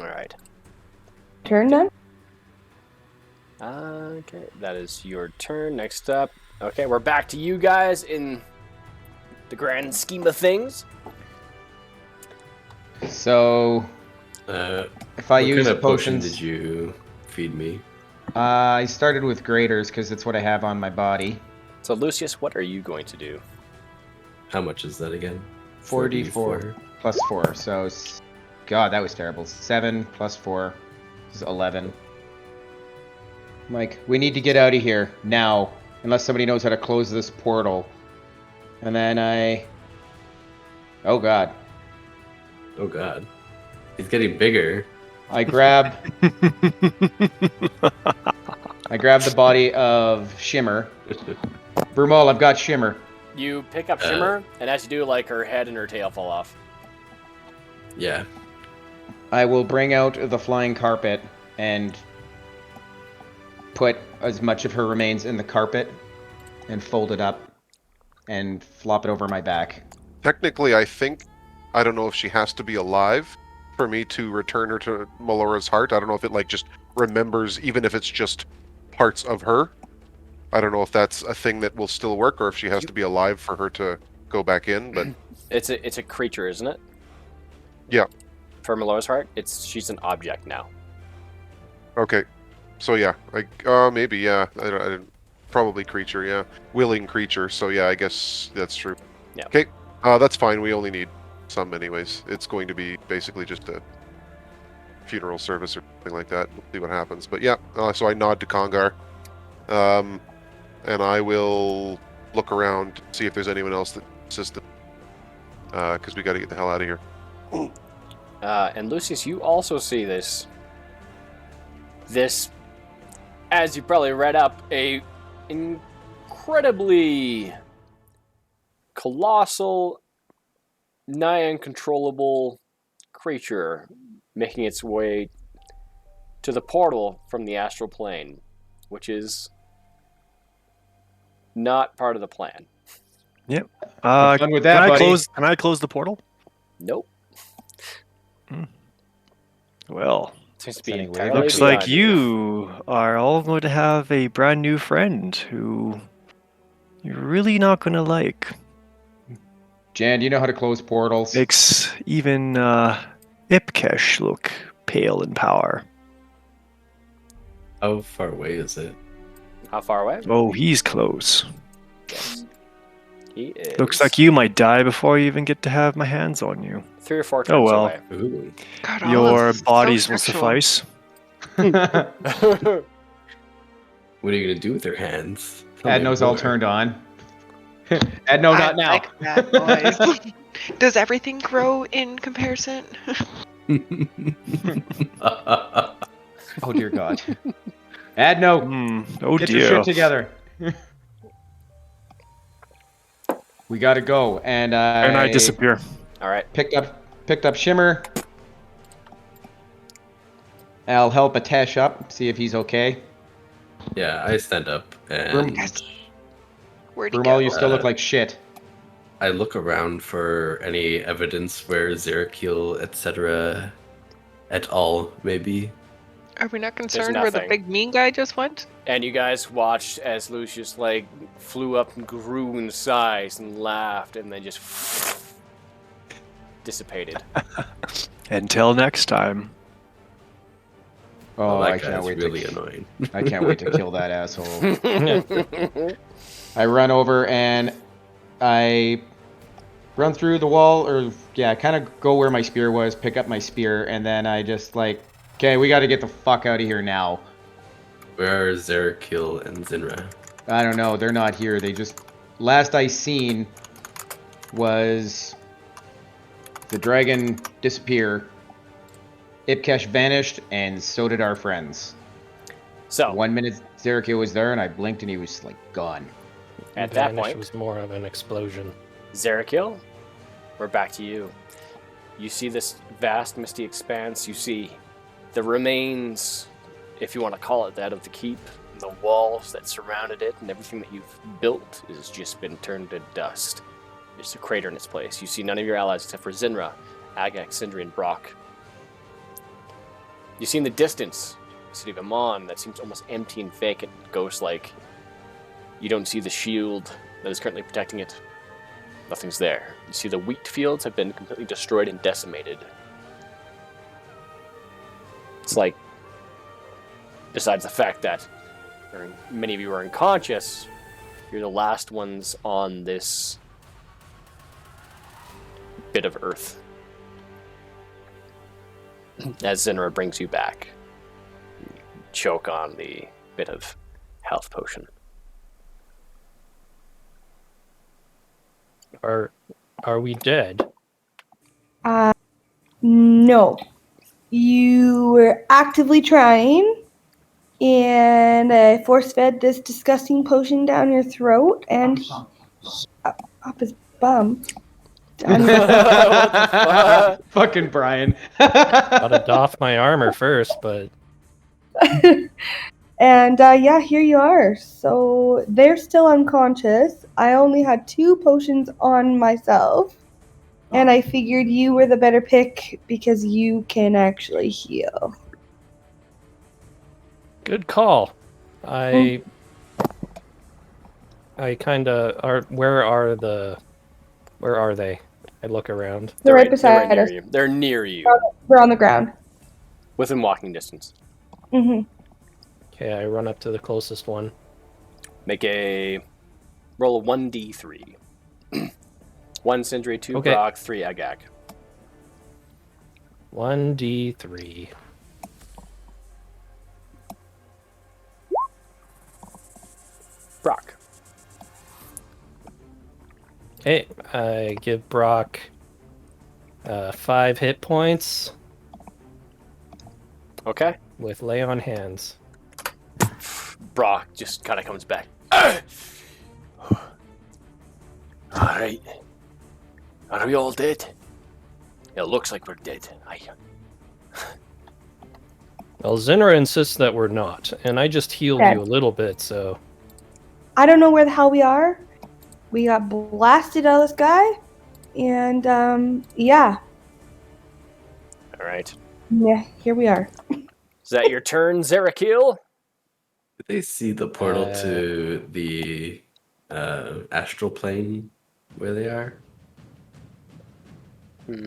All right. Turn then? Okay, that is your turn. Next up. Okay, we're back to you guys in the grand scheme of things. So if I what use kind of potion potions, did you feed me? I started with graders because it's what I have on my body. So, Lucius, what are you going to do? How much is that again? 4d4 plus 4. So, God, that was terrible. 7 plus 4 is 11. Mike, we need to get out of here now, unless somebody knows how to close this portal. And then oh God. Oh God. He's getting bigger. I grab the body of Shimmer. Brumal, I've got Shimmer. You pick up Shimmer, and as you do, like, her head and her tail fall off. Yeah. I will bring out the flying carpet and put as much of her remains in the carpet and fold it up and flop it over my back. Technically, I don't know if she has to be alive for me to return her to Melora's heart. I don't know if it, like, just remembers, even if it's just parts of her. I don't know if that's a thing that will still work, or if she has to be alive for her to go back in, but... It's a creature, isn't it? Yeah. For Melora's heart, she's an object now. Okay. So, yeah. Maybe, yeah. I didn't... Probably creature, yeah. Willing creature, so yeah, I guess that's true. Yeah. Okay, that's fine. We only need some anyways. It's going to be basically just a funeral service or something like that. We'll see what happens. But yeah, so I nod to Congar. And I will look around, see if there's anyone else that assisted. Because we got to get the hell out of here. And Lucius, you also see this, as you probably read up, a incredibly colossal, nigh uncontrollable creature making its way to the portal from the astral plane, which is not part of the plan. Yep. Done with that, buddy. Can I close the portal? Nope. Well, Seems to be Sounding weird. entirely looks like beyond you are all going to have a brand new friend who you're really not going to like. Jan, do you know how to close portals? Makes even Ipkesh look pale in power. How far away is it? How far away? Oh, he's close. Yes. He is. Looks like you might die before you even get to have my hands on you. 3 or 4 turns well. away. Ooh. God, all Your of this is bodies so will sexual. suffice. What are you gonna do with your hands? Tell me Adno's all more. turned on. Adno, I not now. like that noise. Does everything grow in comparison? Oh dear God. Adno, Oh get your dear. shit together. We gotta go, and I disappear. All right. picked up Shimmer. I'll help Atesh up, see if he's okay. Yeah, I stand up and Yes. Where'd he go? Brumal, you still look like shit. I look around for any evidence where Zerakiel, etc. et al. maybe. Are we not concerned where the nothing. big mean guy just went? And you guys watched as Lucius flew up and grew in size and laughed and then just dissipated. Until next time. Oh, that I can't guy's wait really to annoying. I can't wait to kill that asshole. I run over and I run through the wall, or kind of go where my spear was, pick up my spear, and then I just okay, we got to get the fuck out of here now. Where are Zerakiel and Zinra? I don't know, they're not here. They just last I seen was the dragon disappear. Ipkesh vanished, and so did our friends. So 1 minute Zerakiel was there, and I blinked, and he was gone. at that Vanish point, was more of an explosion. Zerakiel, we're back to you. You see this vast, misty expanse. You see the remains, if you want to call it that, of the keep. The walls that surrounded it and everything that you've built has just been turned to dust. There's a crater in its place. You see none of your allies except for Zinra, Agak, Sindri, and Brock. You see in the distance the city of Amon that seems almost empty and vacant, ghost-like. You don't see the shield that is currently protecting it. Nothing's there. You see the wheat fields have been completely destroyed and decimated. It's like, besides the fact that many of you are unconscious, you're the last ones on this bit of earth. As Zinra brings you back, you choke on the bit of health potion. Are we dead? No. You were actively trying, and I force-fed this disgusting potion down your throat, and up his bum. What the fuck? Fucking Brian. Gotta doff my armor first, but And yeah, here you are. So they're still unconscious. I only had 2 potions on myself. And I figured you were the better pick because you can actually heal. good call. I kinda are. Where are they? I look around. They're right beside us. near you. They're near you, We're on the ground. within walking distance. Mm-hmm. Okay, I run up to the closest one. Make a roll a 1d3. 1 Sindri, 2 Okay. Brock, 3 Agak. 1d3. Brock. Okay, I give Brock 5 hit points Okay. with lay on hands. Brock just kind of comes back. Alright. Are we all dead? It looks like we're dead. Well, Zinra insists that we're not, and I just healed Dead. you a little bit, so I don't know where the hell we are. We got blasted out of the sky. And yeah. Alright. Yeah, here we are. Is that your turn, Zerakil? Did they see the portal to the astral plane where they are? That's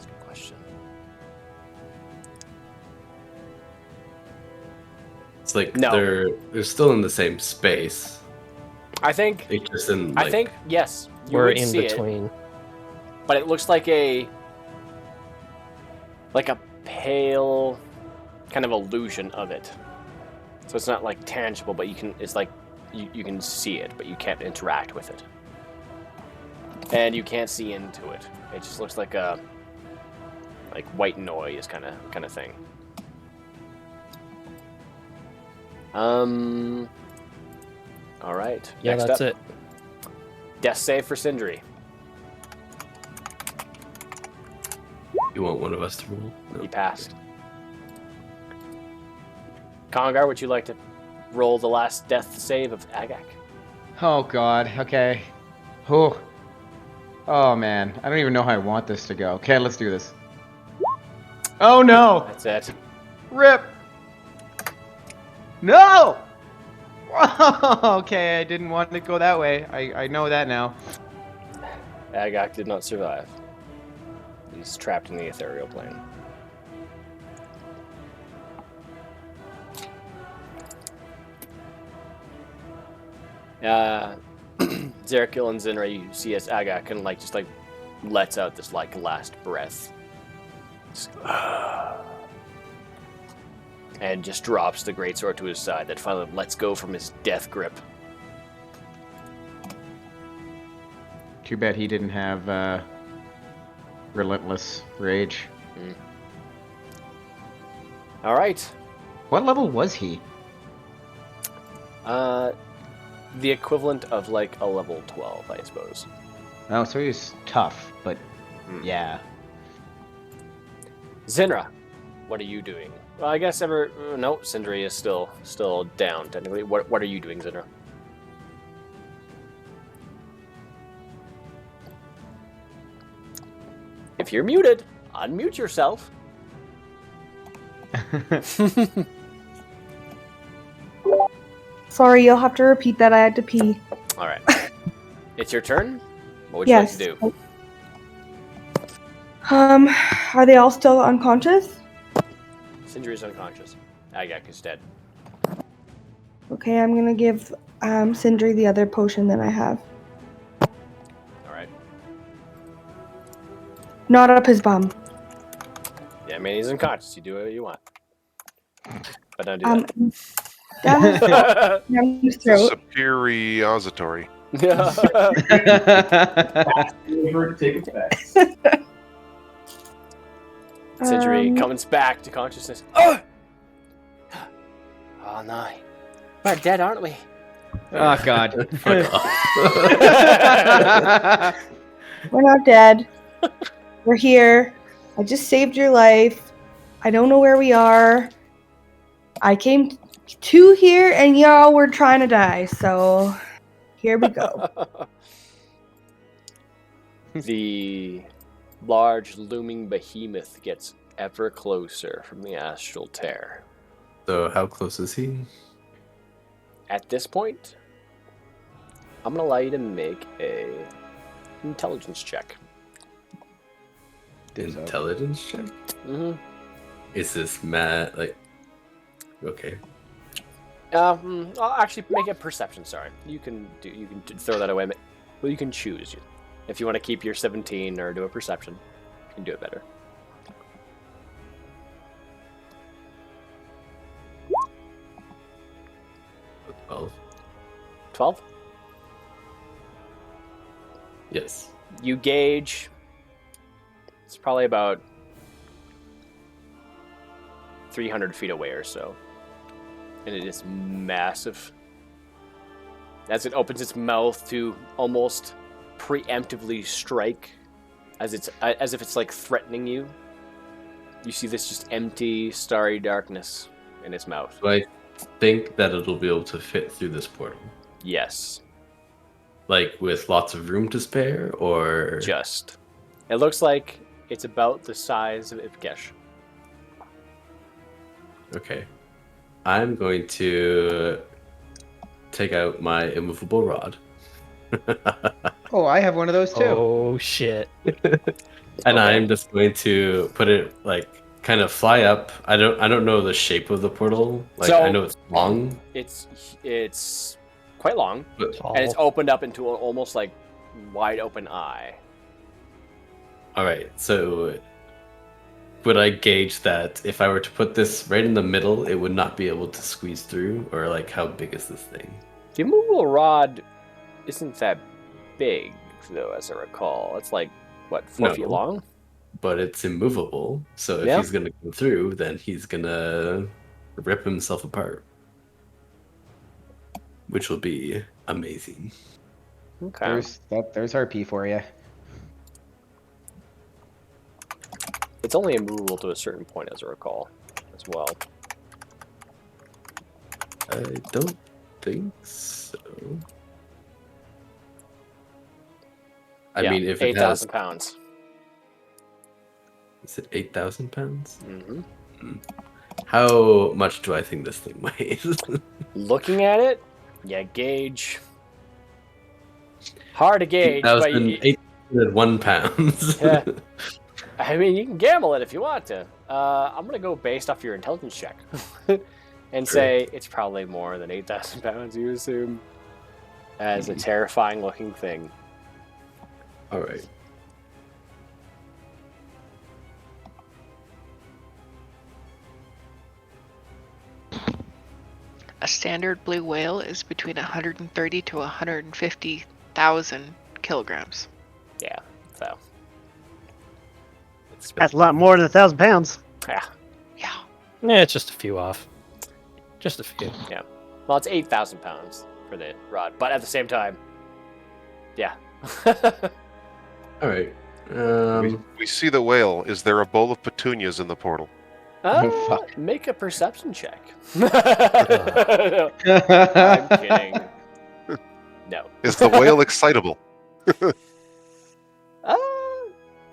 a good question. It's like No. they're still in the same space. I think. It's just in I think yes. You we're would in see between. it, but it looks like a pale kind of illusion of it. So it's not like tangible, but you can. It's like you can see it, but you can't interact with it, and you can't see into it. It just looks like a white noise kind of thing. All right. Yeah, Next that's up, it. Death save for Sindri. You want one of us to roll? No. He passed. Congar, would you like to roll the last death save of Agak? Oh god, okay. Oh man, I don't even know how I want this to go. Okay, let's do this. Oh no! That's it. Rip! No! Okay, I didn't want to go that way. I know that now. Agak did not survive. He's trapped in the ethereal plane. Zerakil and Zinra, you see as Agak kind of just lets out this last breath. And just drops the greatsword to his side that finally lets go from his death grip. Too bad he didn't have relentless rage. All right. What level was he? The equivalent of a level 12, I suppose. Oh, so he was tough, but yeah. Zinra, what are you doing? Well, I guess no, Sindri is still down technically. What are you doing, Zinra? If you're muted, unmute yourself. Sorry, you'll have to repeat that. I had to pee. All right. It's your turn. What would you like to Yes. do? Are they all still unconscious? Sindri is unconscious. Agak is dead. Okay, I'm gonna give Sindri the other potion that I have. Alright. Not up his bum. Yeah, I mean, he's unconscious. You do what you want. But don't do that. Down his, down his throat. Superiority. Over to take effect. Sindri comes back to consciousness. Oh! Oh no. We're dead, aren't we? Oh God. Fuck off. We're not dead. We're here. I just saved your life. I don't know where we are. I came to here and y'all were trying to die, so here we go. The large looming behemoth gets ever closer from the astral tear. So how close is he? At this point, I'm gonna allow you to make a intelligence check. Intelligence check? Mm-hmm. Is this mad? Like, okay. I'll actually make a perception. Sorry, you can throw that away. Well, you can choose if you want to keep your 17 or do a perception. You can do it better. 12. 12. Yes. You gauge. It's probably about 300 feet away or so. And it is massive. As it opens its mouth to almost preemptively strike, as if it's like threatening you. You see this just empty, starry darkness in its mouth. Do I think that it'll be able to fit through this portal? Yes. Like with lots of room to spare, or just? It looks like it's about the size of Ipkesh. Okay. I'm going to take out my immovable rod. Oh, I have one of those too. Oh shit. And I'm just going to put it like kind of fly up. I don't know the shape of the portal. Like So- I know it's long. It's quite long, But, and it's opened up into an almost like wide open eye. all right. So would I gauge that if I were to put this right in the middle, it would not be able to squeeze through, or like how big is this thing? The immovable rod isn't that big, though, as I recall. It's like, what, 4 feet No. long? But it's immovable. So if Yeah. he's gonna come through, then he's gonna rip himself apart, which will be amazing. Okay. There's RP for you. It's only immovable to a certain point, as I recall, as well. I don't think so. I Yeah, mean, if it 8,000 has, pounds. is it 8,000 pounds? Mm-hmm. How much do I think this thing weighs? Looking at it, yeah, gauge. Hard to gauge, but 801 pounds. Yeah. I mean, you can gamble it if you want to. I'm gonna go based off your intelligence check, and say it's probably more than 8,000 pounds. You assume, as a terrifying-looking thing. All right. A standard blue whale is between 130 to 150,000 kilograms. Yeah. So. That's a lot more than 1,000 pounds. Yeah. Yeah. Yeah, it's just a few off. Just a few. Yeah. Well, it's 8,000 pounds for the rod, but at the same time, yeah. All right. We see the whale. Is there a bowl of petunias in the portal? Fuck. Make a perception check. No, I'm kidding. No. Is the whale excitable?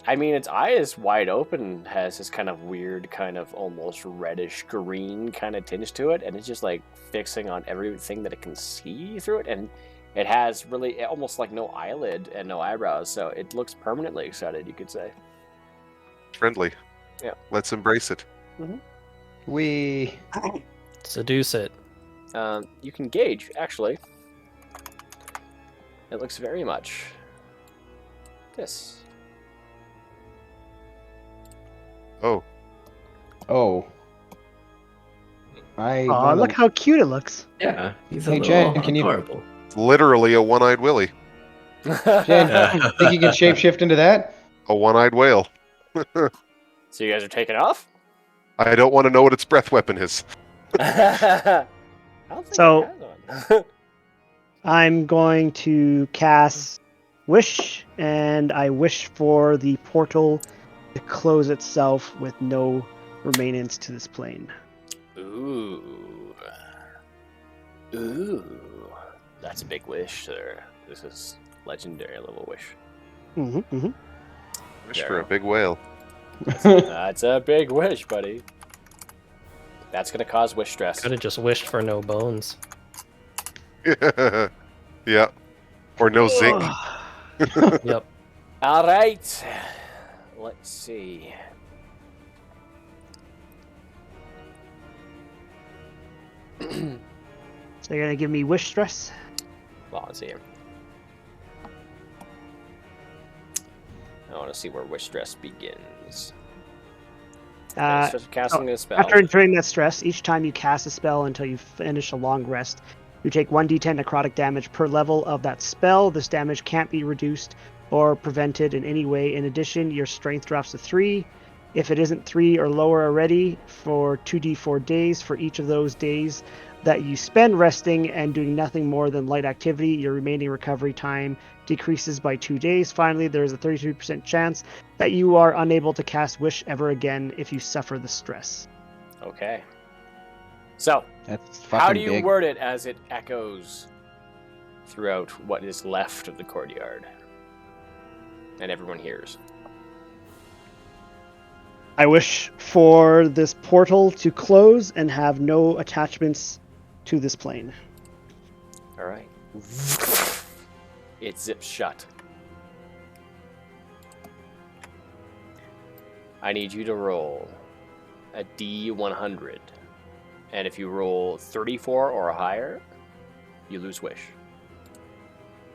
I mean, its eye is wide open, has this kind of weird, kind of almost reddish green kind of tinge to it, and it's just like fixing on everything that it can see through it, and It has really almost like no eyelid and no eyebrows, so it looks permanently excited, you could say. Friendly. Yeah. Let's embrace it. We. Seduce it. You can gauge, actually. It looks very much this. Oh, Oh. I. Oh, wanna- look how cute it looks. Yeah, he's Hey, a Jen, little can you- adorable. literally a one-eyed Willy. Jen, think you can shapeshift into that? A one-eyed whale. So you guys are taking off? I don't want to know what its breath weapon is. I don't think So- it has one. I'm going to cast Wish, and I wish for the portal to close itself with no remainance to this plane. Ooh. Ooh. That's a big wish, sir. This is legendary level wish. Mm-hmm. Wish for a big whale. That's a big wish, buddy. That's gonna cause wish stress. Could have just wished for no bones. Yeah. Or no zinc. Yep. All right. Let's see. So you're gonna give me wish stress? Well, let's see here. I want to see where wish stress begins. Starts casting a spell. After entering that stress, each time you cast a spell until you finish a long rest, you take 1d10 necrotic damage per level of that spell. This damage can't be reduced or prevented in any way. In addition, your strength drops to 3. If it isn't 3 or lower already, for 2d4 days. For each of those days that you spend resting and doing nothing more than light activity, your remaining recovery time decreases by 2 days. Finally, there is a 33% chance that you are unable to cast Wish ever again if you suffer the stress. Okay. So, That's fucking how do you big. word it as it echoes throughout what is left of the courtyard? And everyone hears. I wish for this portal to close and have no attachments to this plane. All right. It zips shut. I need you to roll a D100. And if you roll 34 or higher, you lose wish.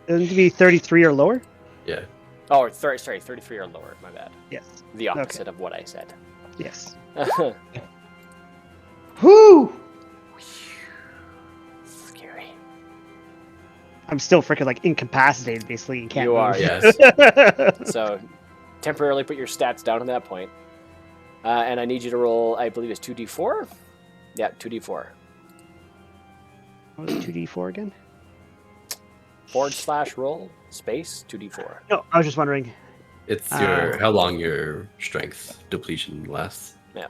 Doesn't it be 33 or lower? Yeah. Oh, sorry, 33 or lower. My bad. Yes. The opposite of what I said. Yes. Whoo! Scary. I'm still freaking like incapacitated basically and can't You are, move. Yes. So, temporarily put your stats down at that point. And I need you to roll, I believe it's 2d4? Yeah, 2d4. What was 2d4 again? /roll space 2d4. No, I was just wondering. It's your how long your strength depletion lasts. Yeah.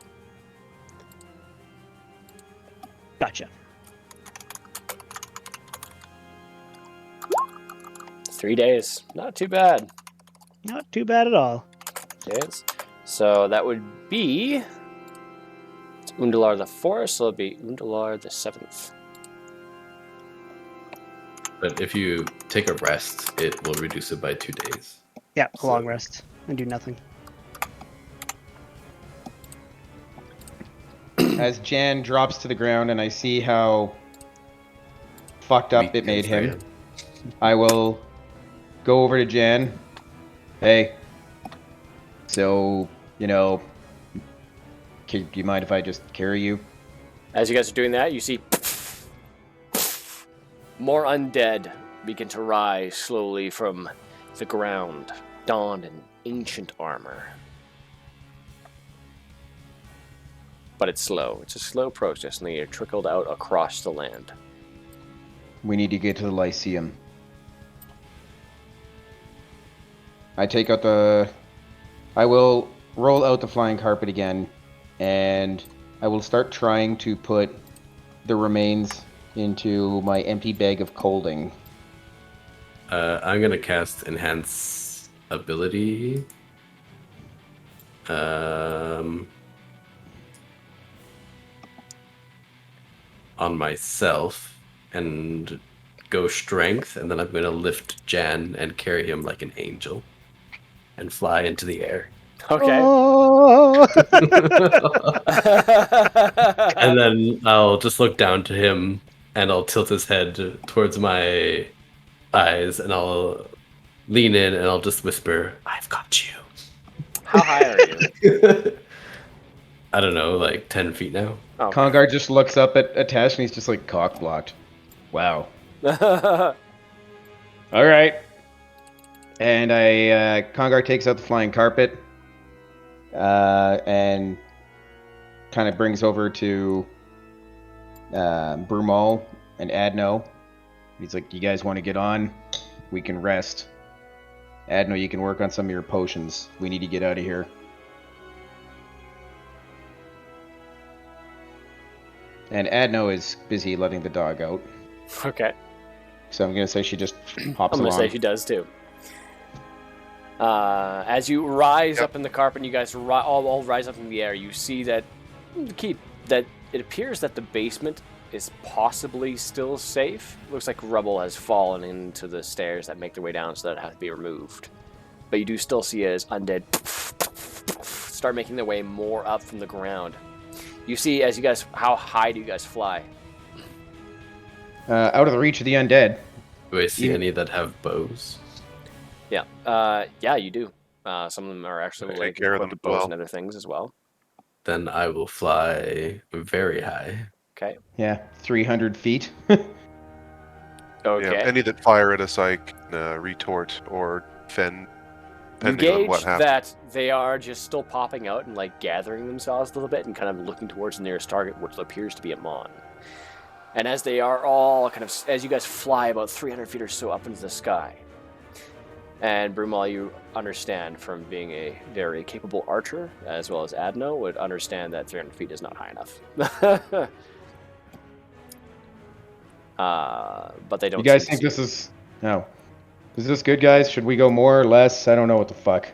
Gotcha. 3 days. Not too bad. Not too bad at all. Yes. So that would be it's Undalar the 4th, so it'll be Undalar the 7th. But if you take a rest, it will reduce it by 2 days. Yeah, a long rest and do nothing. As Jan drops to the ground and I see how fucked up Weak it made him, against I will go over to Jan. Hey. So, do you mind if I just carry you? As you guys are doing that, you see more undead begin to rise slowly from the ground, donned in ancient armor. But it's slow. It's a slow process, and they are trickled out across the land. We need to get to the Lyceum. I will roll out the flying carpet again, and I will start trying to put the remains into my empty bag of colding. I'm gonna cast Enhance Ability. On myself, and go strength, and then I'm going to lift Jan and carry him like an angel and fly into the air. Okay. And then I'll just look down to him, and I'll tilt his head towards my eyes, and I'll lean in, and I'll just whisper, "I've got you." How high are you? I don't know, like 10 feet now. Oh, Congar just looks up at Tash and he's just like cock blocked. Wow. All right. And Congar takes out the flying carpet and kind of brings over to Brumal and Adno. He's like, "You guys want to get on? We can rest. Adno, you can work on some of your potions. We need to get out of here." And Adno is busy letting the dog out. Okay. So I'm going to say she just hops I'm along. going to say she does too. As you rise up in the carpet and you guys all rise up in the air, you see that it appears that the basement is possibly still safe. Looks like rubble has fallen into the stairs that make their way down, so that it has to be removed. But you do still see it as undead start making their way more up from the ground. You see, as you guys, how high do you guys fly? Out of the reach of the undead. Do I see any that have bows? Yeah, you do. Some of them are actually Take like care of equipped them with bows well. and other things as well. Then I will fly very high. Okay. Yeah, 300 feet. Okay. Yeah, any that fire at us, I can retort or fend, You depending on gauge what happens. that they are just still popping out and like gathering themselves a little bit and kind of looking towards the nearest target, which appears to be a Mon. And as they are all kind of, as you guys fly about 300 feet or so up into the sky, and Brumal, you understand from being a very capable archer, as well as Adno, would understand that 300 feet is not high enough. But they don't. You guys seem think to- this is... No. Is this good, guys? Should we go more or less? I don't know what the fuck.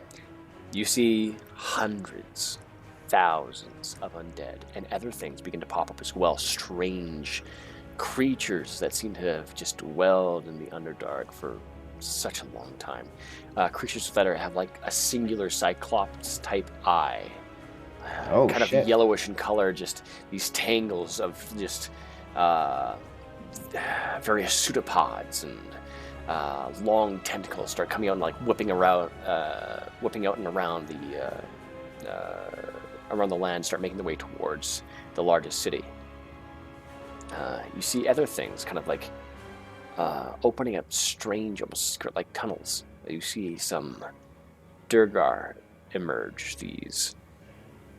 You see hundreds, thousands of undead and other things begin to pop up as well. Strange creatures that seem to have just dwelled in the Underdark for such a long time. Creatures that have like a singular Cyclops type eye. Oh, kind shit. of yellowish in color, just these tangles of just various pseudopods and long tentacles start coming out and like whipping out and around the land, start making their way towards the largest city. You see other things kind of like opening up strange, almost like tunnels. You see some Durgar emerge, these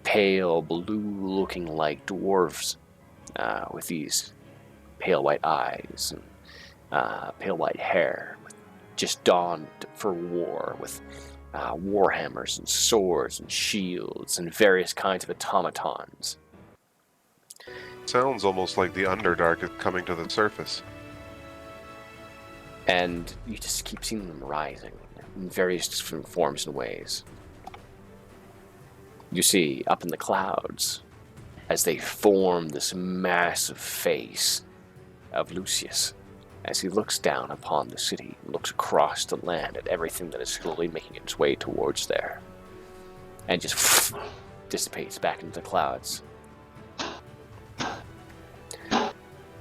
pale blue-looking like dwarves with these pale white eyes and pale white hair, just donned for war with warhammers and swords and shields and various kinds of automatons. Sounds almost like the Underdark is coming to the surface. And you just keep seeing them rising in various different forms and ways. You see up in the clouds as they form this massive face of Lucius as he looks down upon the city, looks across the land at everything that is slowly making its way towards there, and just dissipates back into the clouds.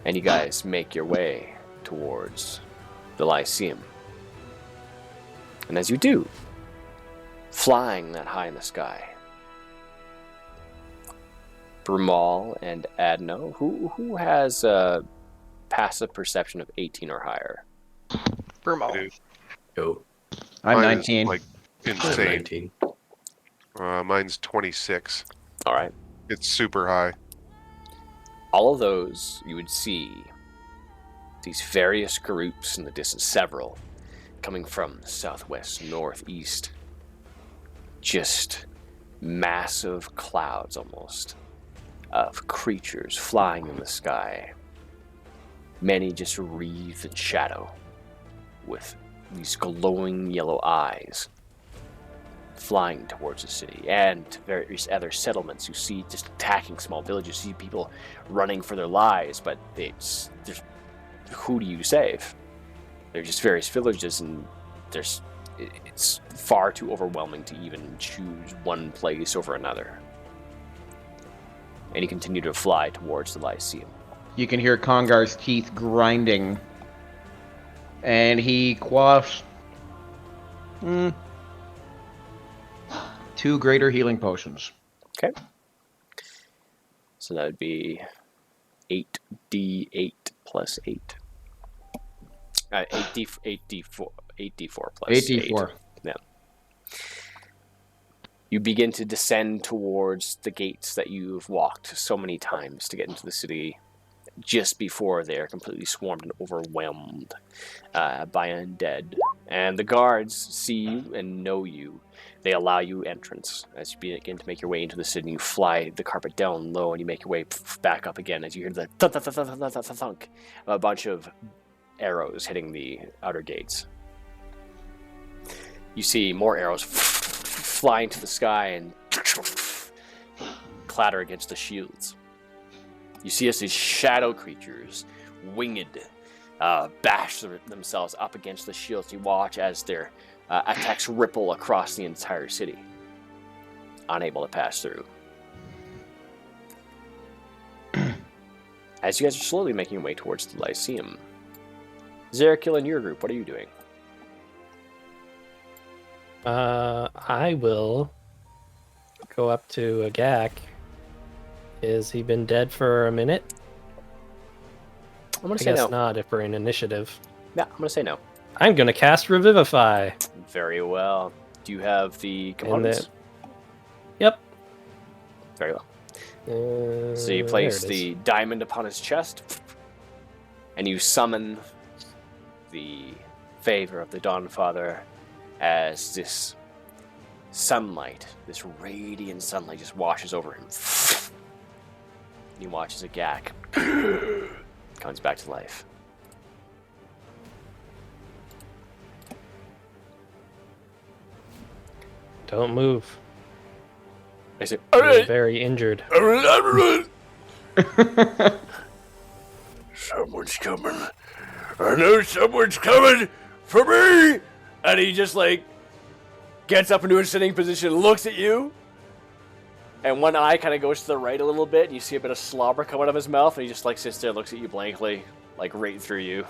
And you guys make your way towards the Lyceum. And as you do, flying that high in the sky, Brumal and Adno, who has a passive perception of 18 or higher? Brumal. Go. I'm Mine is, 19. like insane. 19. Mine's 26. All right. It's super high. All of those, you would see these various groups in the distance, several, coming from the southwest, northeast. Just massive clouds, almost, of creatures flying in the sky. Many just wreathed in shadow, with these glowing yellow eyes, flying towards the city, and various other settlements. You see just attacking small villages. You see people running for their lives, but who do you save? There's just various villages, and it's far too overwhelming to even choose one place over another. And you continue to fly towards the Lyceum. You can hear Kongar's teeth grinding. And he quaffs 2 greater healing potions. Okay. So that would be 8d8 plus 8. 8d4 plus 8d4. 8. Yeah. You begin to descend towards the gates that you've walked so many times to get into the city just before they're completely swarmed and overwhelmed by undead. And the guards see you and know you. They allow you entrance as you begin to make your way into the city. You fly the carpet down low and you make your way back up again as you hear the thunk of a bunch of arrows hitting the outer gates. You see more arrows fly into the sky and clatter against the shields. You see as these shadow creatures, winged, bash themselves up against the shields. You watch as their attacks ripple across the entire city, unable to pass through. As you guys are slowly making your way towards the Lyceum, Zerakil and your group, what are you doing? I will go up to Agak. Has he been dead for a minute? I'm gonna I say guess no. not if we're in initiative. Yeah, I'm gonna say no. I'm gonna cast Revivify. Very well. Do you have the components? Yep. Very well. So you place the diamond upon his chest, and you summon the favor of the Dawnfather as this sunlight, this radiant sunlight, just washes over him. He watches a Gak comes back to life. Don't move. I say, You're very injured. Someone's coming. I know someone's coming for me. And he just gets up into a sitting position, looks at you, and one eye kind of goes to the right a little bit, and you see a bit of slobber come out of his mouth, and he just sits there, looks at you blankly, right through you.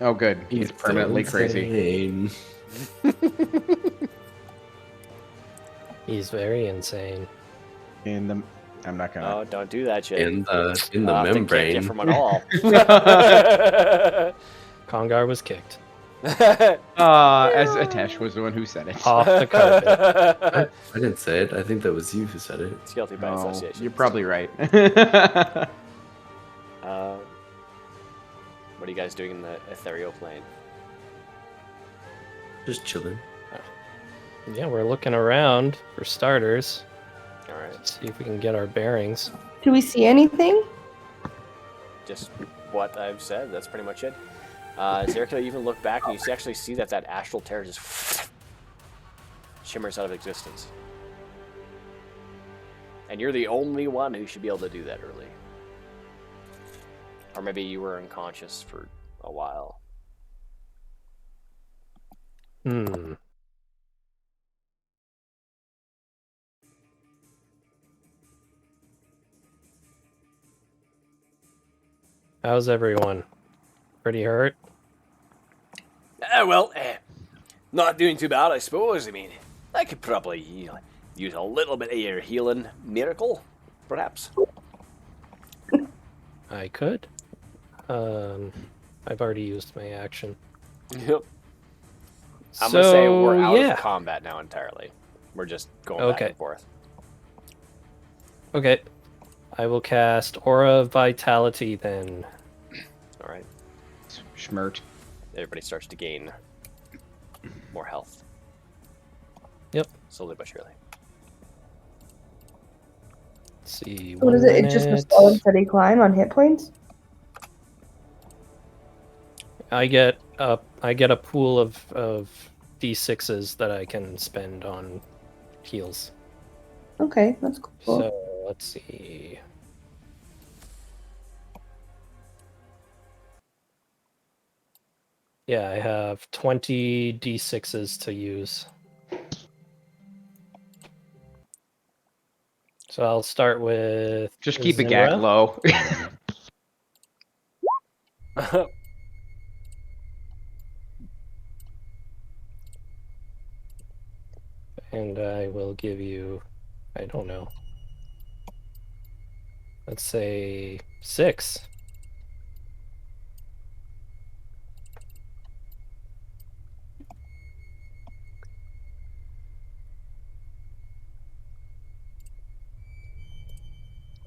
Oh, good. He's permanently crazy. He's very insane. I'm not gonna. Oh, don't do that shit. In the membrane. Can't get from it all. Kongar was kicked. As Atesh was the one who said it. Off the carpet. I didn't say it. I think that was you who said it. It's guilty by association. You're probably right. What are you guys doing in the ethereal plane? Just chilling. Yeah, we're looking around for starters. Alright. See if we can get our bearings. Do we see anything? Just what I've said. That's pretty much it. Zerakil, you even look back and you actually see that astral tear just shimmers out of existence. And you're the only one who should be able to do that early. Or maybe you were unconscious for a while. How's everyone? Pretty hurt? Not doing too bad, I suppose. I mean, I could probably use a little bit of your healing miracle, perhaps. I could. I've already used my action. Yep. I'm gonna say we're out yeah. of combat now entirely. We're just going back and forth. Okay. I will cast Aura of Vitality then. Alright. Schmert. Everybody starts to gain more health. Yep. Slowly but surely. Let's see. What is it? It's just a slow and steady climb on hit points? I get a pool of D6s that I can spend on heals. Okay, that's cool. So let's see. Yeah, I have 20 d6s to use. So I'll start with Just keep a Zinra. gag low. And I will give you, I don't know, let's say 6.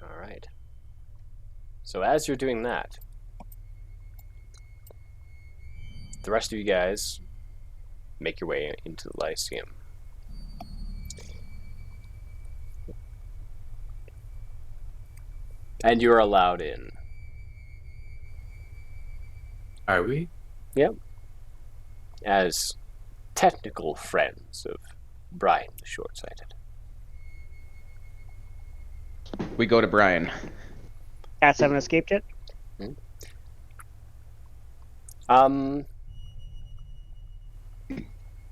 All right. So as you're doing that, the rest of you guys make your way into the Lyceum. And you're allowed in. Are we? Yep. As technical friends of Brian the Short-Sighted. We go to Brian. Cats haven't escaped yet?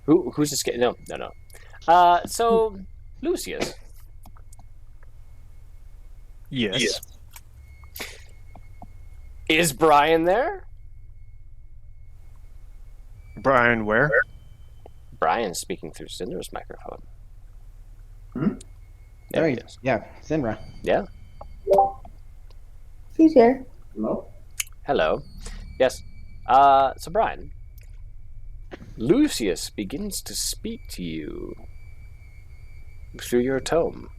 Who's escaped? No. So Lucius. Yes. Is Brian there? Brian, where? Brian's speaking through Cinder's microphone. There he is. is. Yeah, Zinra. Yeah. He's here. Hello? Hello. Yes. So Brian, Lucius begins to speak to you through your tome,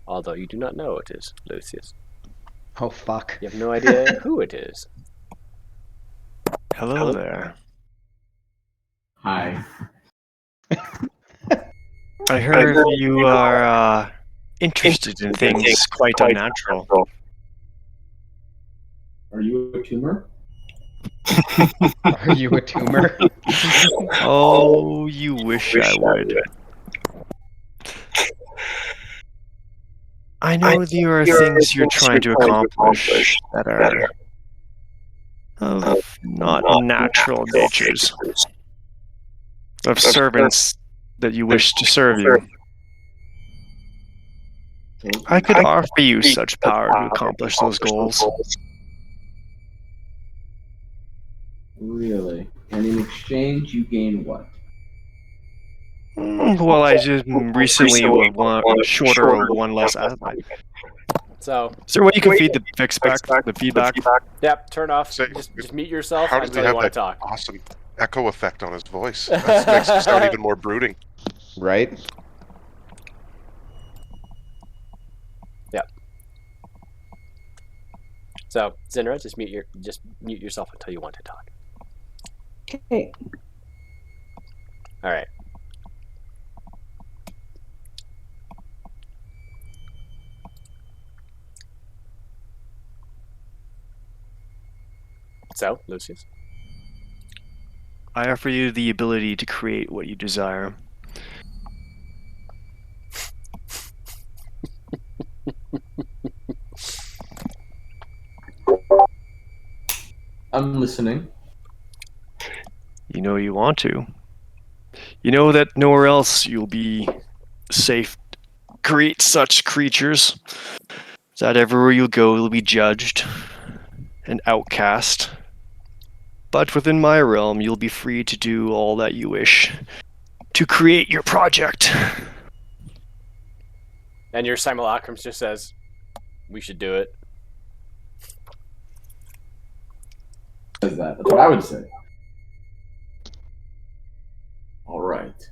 although you do not know it is Lucius. Oh, fuck. You have no idea who it is. Hello there. Hi. I heard you are interested in things quite unnatural. Are you a tumor? Are you a tumor? Oh, you wish I would. I know there are things you're trying to accomplish that are of not natural natures. Of servants that you wish to serve you. I could offer you such power to accomplish those goals. Really? And in exchange, you gain what? Well, I just recently want shorter or one less ally. So, Is there a way you can feed the feedback? yep, turn off. So, just mute yourself How does he until you have want that to talk. awesome echo effect on his voice? That makes him sound even more brooding. Right? Yep. So, Zinra, just mute yourself until you want to talk. Okay. All right. So, Lucius? I offer you the ability to create what you desire. I'm listening. You know you want to. You know that nowhere else you'll be safe to create such creatures. That everywhere you go you'll be judged and outcast. But within my realm you'll be free to do all that you wish to create your project. And your simulacrum just says, we should do it. Says that. That's what I would say. All right.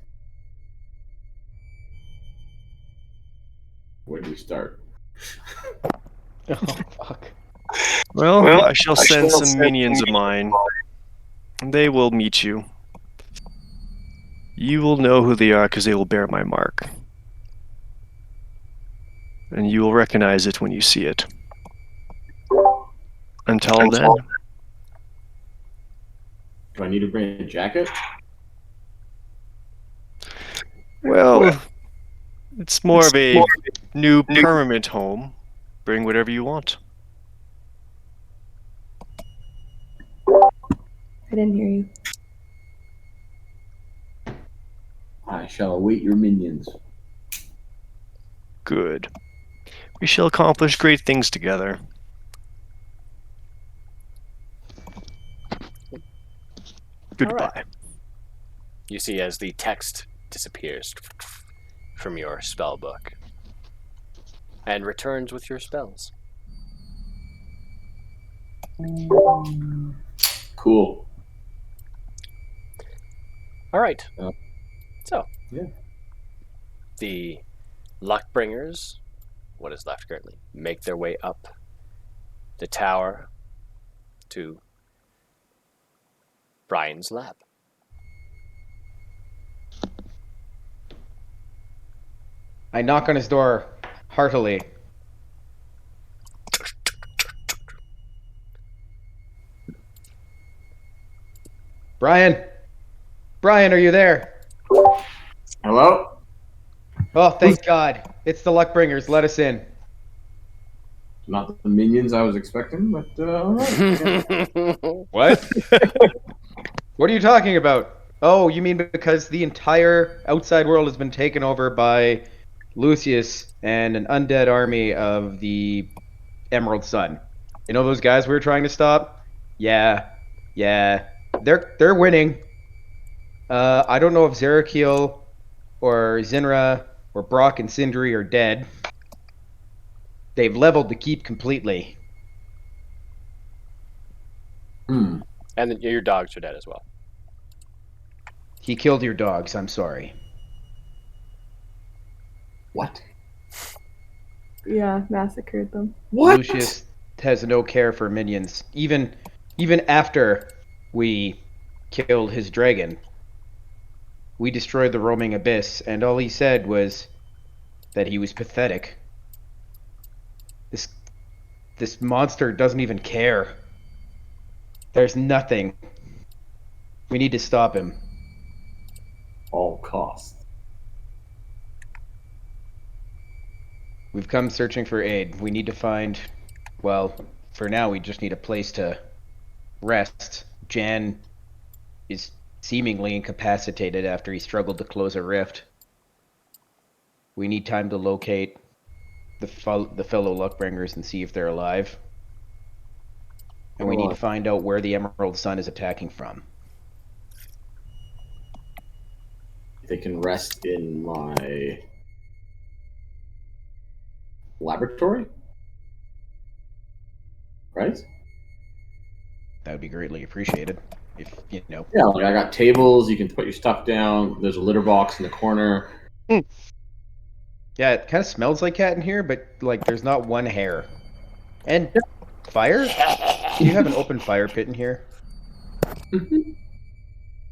Where do we start? Oh, fuck. Well, I shall send some minions of mine. They will meet you. You will know who they are because they will bear my mark. And you will recognize it when you see it. Until then, Do I need to bring a jacket? well, it's more of a new permanent home. Bring whatever you want. I didn't hear you. shall await your minions. Good. We shall accomplish great things together. Goodbye. Alright. You see as the text disappears from your spell book and returns with your spells. Cool. Alright. So. Yeah. The Luckbringers, what is left currently, make their way up the tower to Brian's lab. I knock on his door heartily. Brian! Brian, are you there? Hello? Oh, thank God. It's the Luckbringers. Let us in. Not the minions I was expecting, but alright. What? What are you talking about? Oh, you mean because the entire outside world has been taken over by Lucius and an undead army of the Emerald Sun. You know those guys we were trying to stop? Yeah. They're winning. I don't know if Zerakiel or Zinra or Brock and Sindri are dead. They've leveled the keep completely. And your dogs are dead as well. He killed your dogs, I'm sorry. What? Yeah, massacred them. What? Lucius has no care for minions. Even after we killed his dragon, we destroyed the roaming abyss, and all he said was that he was pathetic. This monster doesn't even care. There's nothing. We need to stop him. All costs. We've come searching for aid. We need to find... Well, for now we just need a place to rest. Jan is seemingly incapacitated after he struggled to close a rift. We need time to locate the fellow Luckbringers and see if they're alive. And we need to find out where the Emerald Sun is attacking from. They can rest in my laboratory? Right? That would be greatly appreciated. If, you know. Yeah, like I got tables, you can put your stuff down, there's a litter box in the corner. Yeah, it kind of smells like cat in here, but like there's not one hair. And fire? Do you have an open fire pit in here?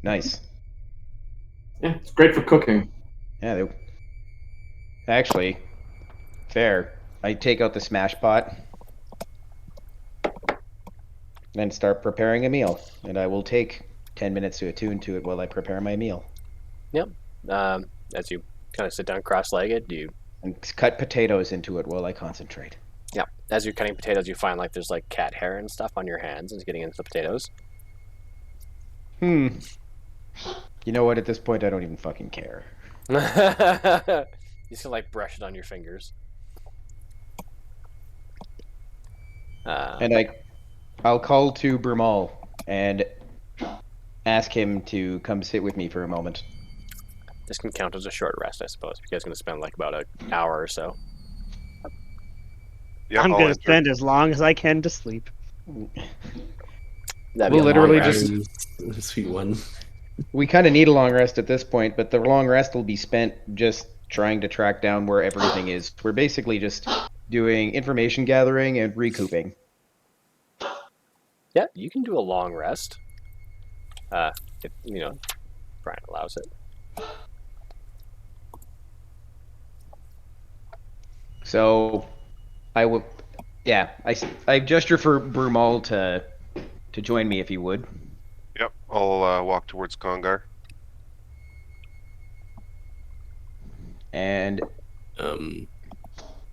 Nice. Yeah, it's great for cooking. Yeah, actually, fair. I take out the smash pot, then start preparing a meal, and I will take 10 minutes to attune to it while I prepare my meal. Yep. As you kind of sit down cross-legged, you... And cut potatoes into it while I concentrate. Yeah. As you're cutting potatoes, you find like there's like cat hair and stuff on your hands and it's getting into the potatoes. You know what? At this point, I don't even fucking care. You just like brush it on your fingers. And I'll call to Brumal and ask him to come sit with me for a moment. This can count as a short rest, I suppose. You guys are going to spend like about an hour or so. Yeah, I'm I'll going to enter. spend as long as I can to sleep. That'd We'll be a literally long rest. just... Sweet one. We kind of need a long rest at this point, but the long rest will be spent just trying to track down where everything is. We're basically just doing information gathering and recouping. Yeah, you can do a long rest. If, you know, Brian allows it. So, I will... Yeah, I gesture for Brumal to join me if he would. Yep, I'll walk towards Congar. And...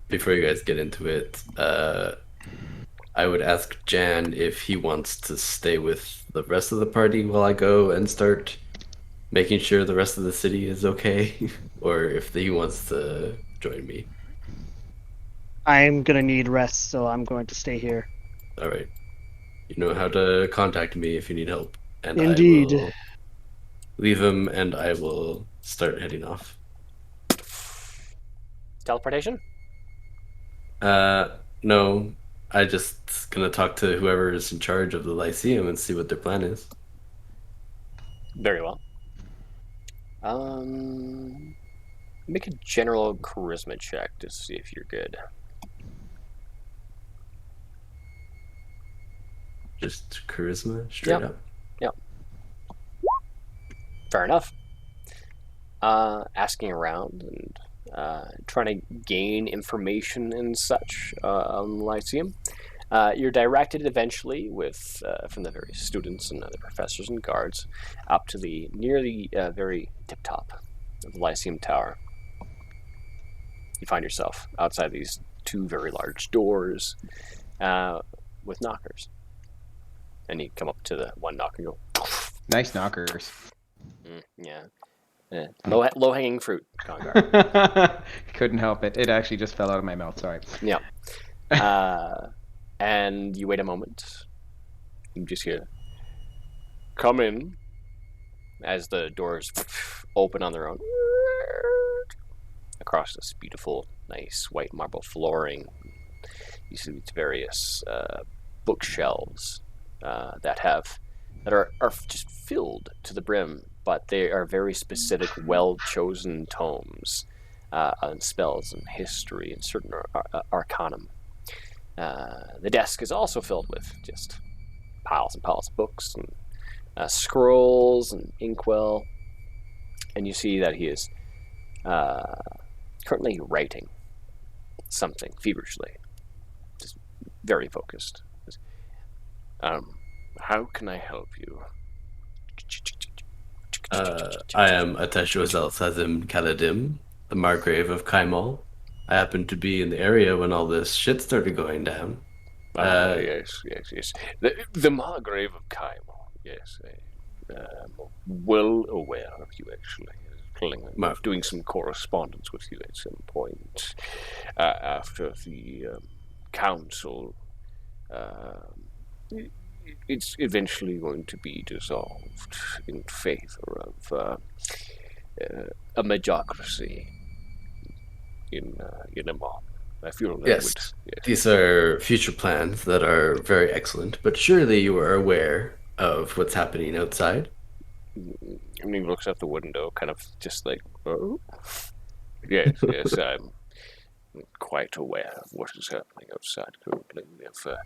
Before you guys get into it, I would ask Jan if he wants to stay with the rest of the party while I go and start making sure the rest of the city is okay, or if he wants to join me. I'm gonna need rest, so I'm going to stay here. All right. You know how to contact me if you need help, and Indeed. I will leave him, and I will start heading off. Teleportation? No, I just gonna talk to whoever is in charge of the Lyceum and see what their plan is. Very well. Make a general charisma check to see if you're good. Just charisma, straight up. Yep. Fair enough. Asking around and trying to gain information and such on the Lyceum. You're directed eventually with from the various students and other professors and guards up to the near the very tip top of the Lyceum Tower. You find yourself outside these two very large doors with knockers. And you come up to the one knocker and go, Nice knockers. yeah. Low-hanging fruit, Tankard. Couldn't help it. It actually just fell out of my mouth. Sorry. Yeah. And you wait a moment. You just hear, come in, as the doors open on their own. Across this beautiful, nice white marble flooring, you see these various bookshelves that are just filled to the brim, but they are very specific, well-chosen tomes on spells and history and certain arcanum. The desk is also filled with just piles and piles of books and scrolls and inkwell, and you see that he is currently writing something feverishly, just very focused. How can I help you? I am Ateshua Zelsazim Kaladim, the Margrave of Kaimal. I happened to be in the area when all this shit started going down. Yes. The Margrave of Kaimal. Yes, I'm well aware of you, actually. Doing some correspondence with you at some point after the council. It's eventually going to be dissolved in favor of a magocracy in Amon. I feel that Yes, these are future plans that are very excellent, but surely you are aware of what's happening outside? And he looks out the window, kind of just like, oh? Yes, I'm quite aware of what is happening outside currently. We have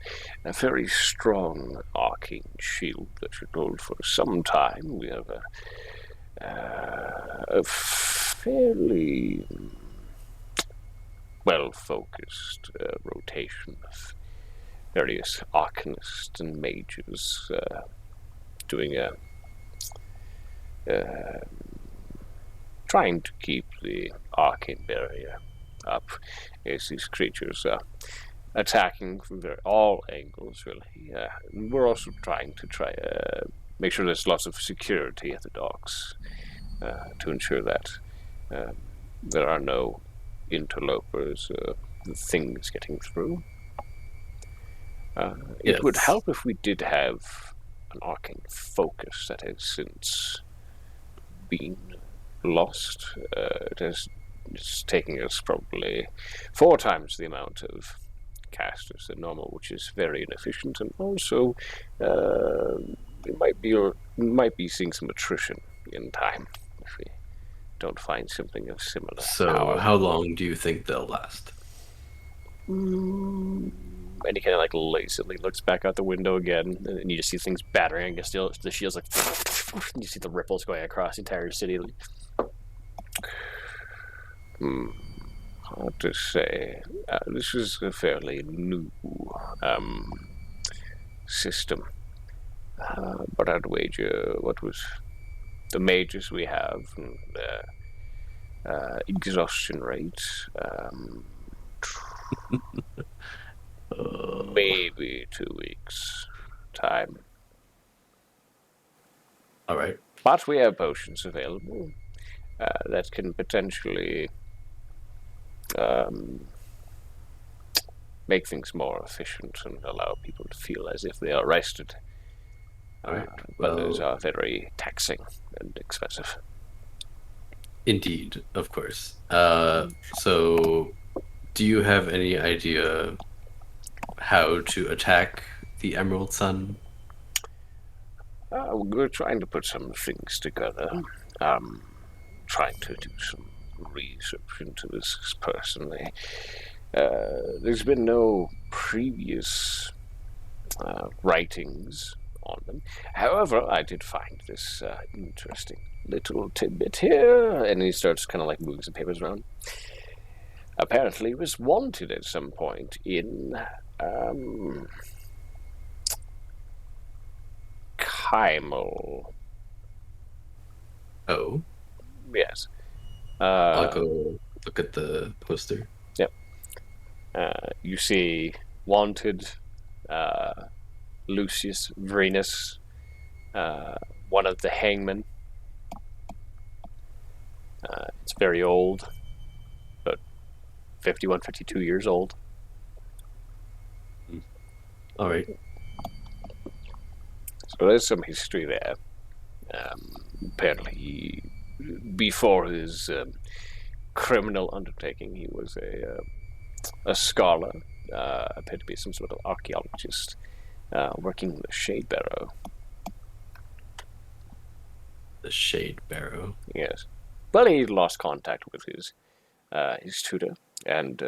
a very strong arcane shield that should hold for some time. We have a fairly well-focused rotation of various arcanists and mages doing trying to keep the arcane barrier up as these creatures are attacking from all angles, really. We're also trying to make sure there's lots of security at the docks to ensure that there are no interlopers, things getting through. It would help if we did have an arcane focus that has since been lost. It's taking us probably 4 times the amount of casters than normal, which is very inefficient, and also we might be seeing some attrition in time if we don't find something of similar power. How long do you think they'll last? And he kind of like lazily looks back out the window again, and you just see things battering against the shields, like, and you see the ripples going across the entire city. Hard to say. This is a fairly new system, but I'd wager what was the mages we have and the exhaustion rate. Maybe 2 weeks time. All right. But we have potions available that can potentially make things more efficient and allow people to feel as if they are rested. All right. But those Well, are very taxing and expensive. indeed, of course. So, do you have any idea how to attack the Emerald Sun? We're trying to put some things together. Trying to do some research into this personally. There's been no previous writings on them. However, I did find this interesting little tidbit here, and he starts kind of like moving some papers around. Apparently, he was wanted at some point in Kymel. Oh, Yes. I'll go look at the poster. Yep. You see wanted Lucius Vrenus, one of the hangmen. It's very old, but 51, 52 years old. All right. So there's some history there. Apparently, before his criminal undertaking, he was a scholar, appeared to be some sort of archaeologist, working in the Shade Barrow. The Shade Barrow. Yes, but he lost contact with his tutor, and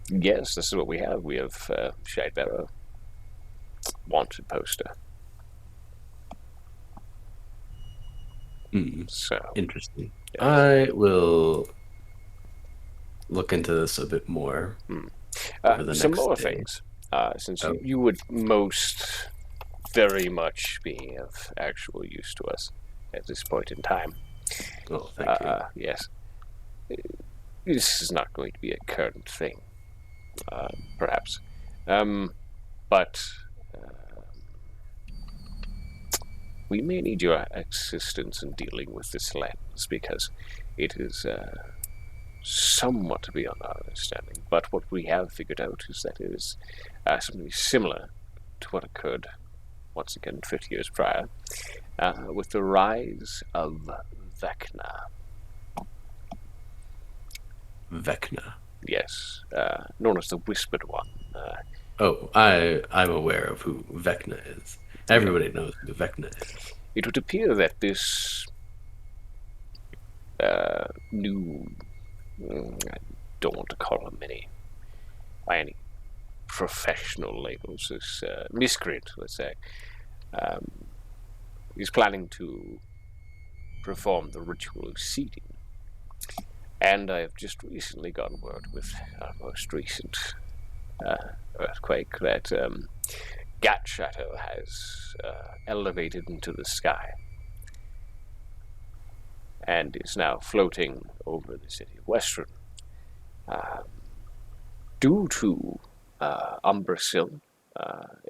yes, this is what we have. We have Shade Barrow wanted poster. So Interesting. yes. I will look into this a bit more. Over the Some next more day. things, since you would most very much be of actual use to us at this point in time. Oh, thank you. Yes. This is not going to be a current thing, perhaps. But we may need your assistance in dealing with this lens because it is somewhat beyond our understanding. But what we have figured out is that it is something similar to what occurred once again 50 years prior with the rise of Vecna. Vecna. Yes, known as the Whispered One. I'm aware of who Vecna is. Everybody knows who Vecna is. It would appear that this new, I don't want to call him by any professional labels, this miscreant, let's say, is planning to perform the ritual of seeding. And I have just recently gotten word with our most recent earthquake that Gat Shadow has elevated into the sky and is now floating over the city of Western. Due to Umbrasil,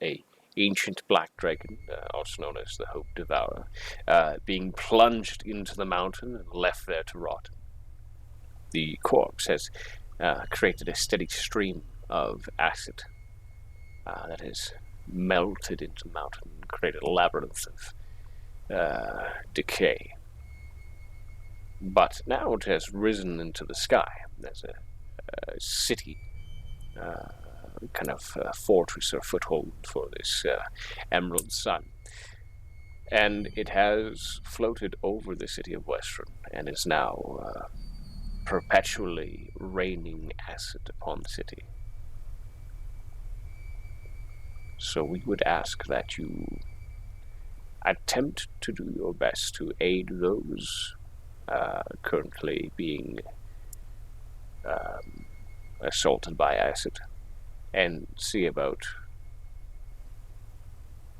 a ancient black dragon, also known as the Hope Devourer, being plunged into the mountain and left there to rot. The corpse has created a steady stream of acid that has melted into the mountain and created a labyrinth of decay. But now it has risen into the sky. There's a city, kind of fortress or foothold for this Emerald Sun. And it has floated over the city of Western and is now perpetually raining acid upon the city. So we would ask that you attempt to do your best to aid those currently being assaulted by acid and see about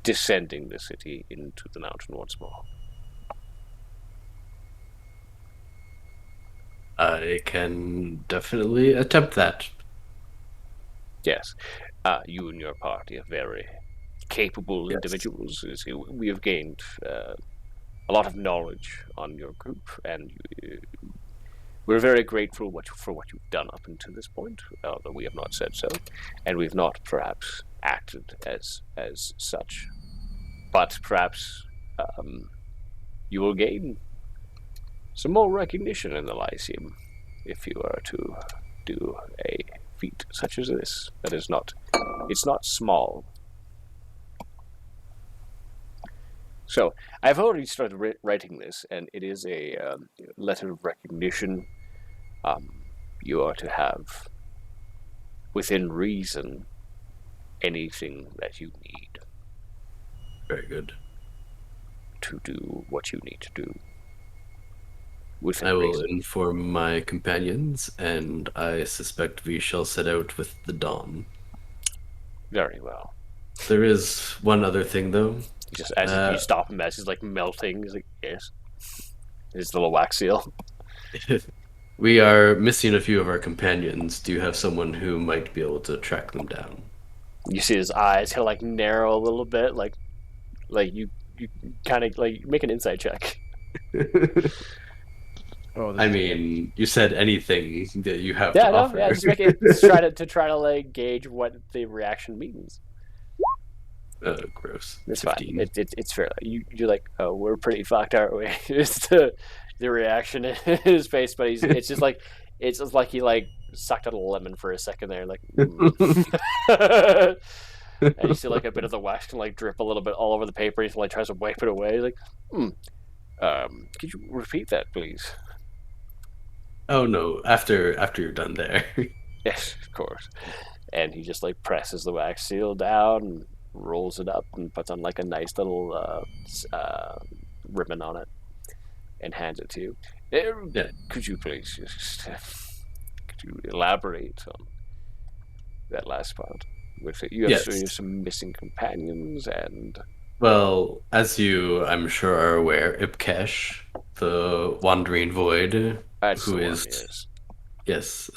descending the city into the mountain once more. I can definitely attempt that. Yes, you and your party are very capable individuals. We have gained a lot of knowledge on your group, and we're very grateful for what you've done up until this point, although we have not said so, and we've not perhaps acted as such. But perhaps you will gain some more recognition in the Lyceum if you are to do a feat such as this. It's not small. So, I've already started writing this, and it is a letter of recognition. You are to have, within reason, anything that you need. Very good. To do what you need to do. I will inform my companions, and I suspect we shall set out with the dawn. Very well. There is one other thing, though. Just as you stop him, as he's like melting, he's like, yes. His little wax seal. We are missing a few of our companions. Do you have someone who might be able to track them down? You see his eyes kind of like narrow a little bit, like you kind of like make an insight check. I mean, you said anything that you have to offer. Yeah, just make it to try to like gauge what the reaction means. Gross. It's 15. fine. It's fair. You're like, oh, we're pretty fucked, aren't we? It's the reaction in his face, but it's just like he like sucked out a lemon for a second there, like. And you see like a bit of the wax can like drip a little bit all over the paper. He like tries to wipe it away. He's like, could you repeat that, please? Oh no! After you're done there. Yes, of course. And he just like presses the wax seal down, and rolls it up, and puts on like a nice little ribbon on it, and hands it to you. Yeah. Could you please just could you elaborate on that last part? You have some missing companions, and well, as you I'm sure are aware, Ipkesh, the Wandering Void, who is yes,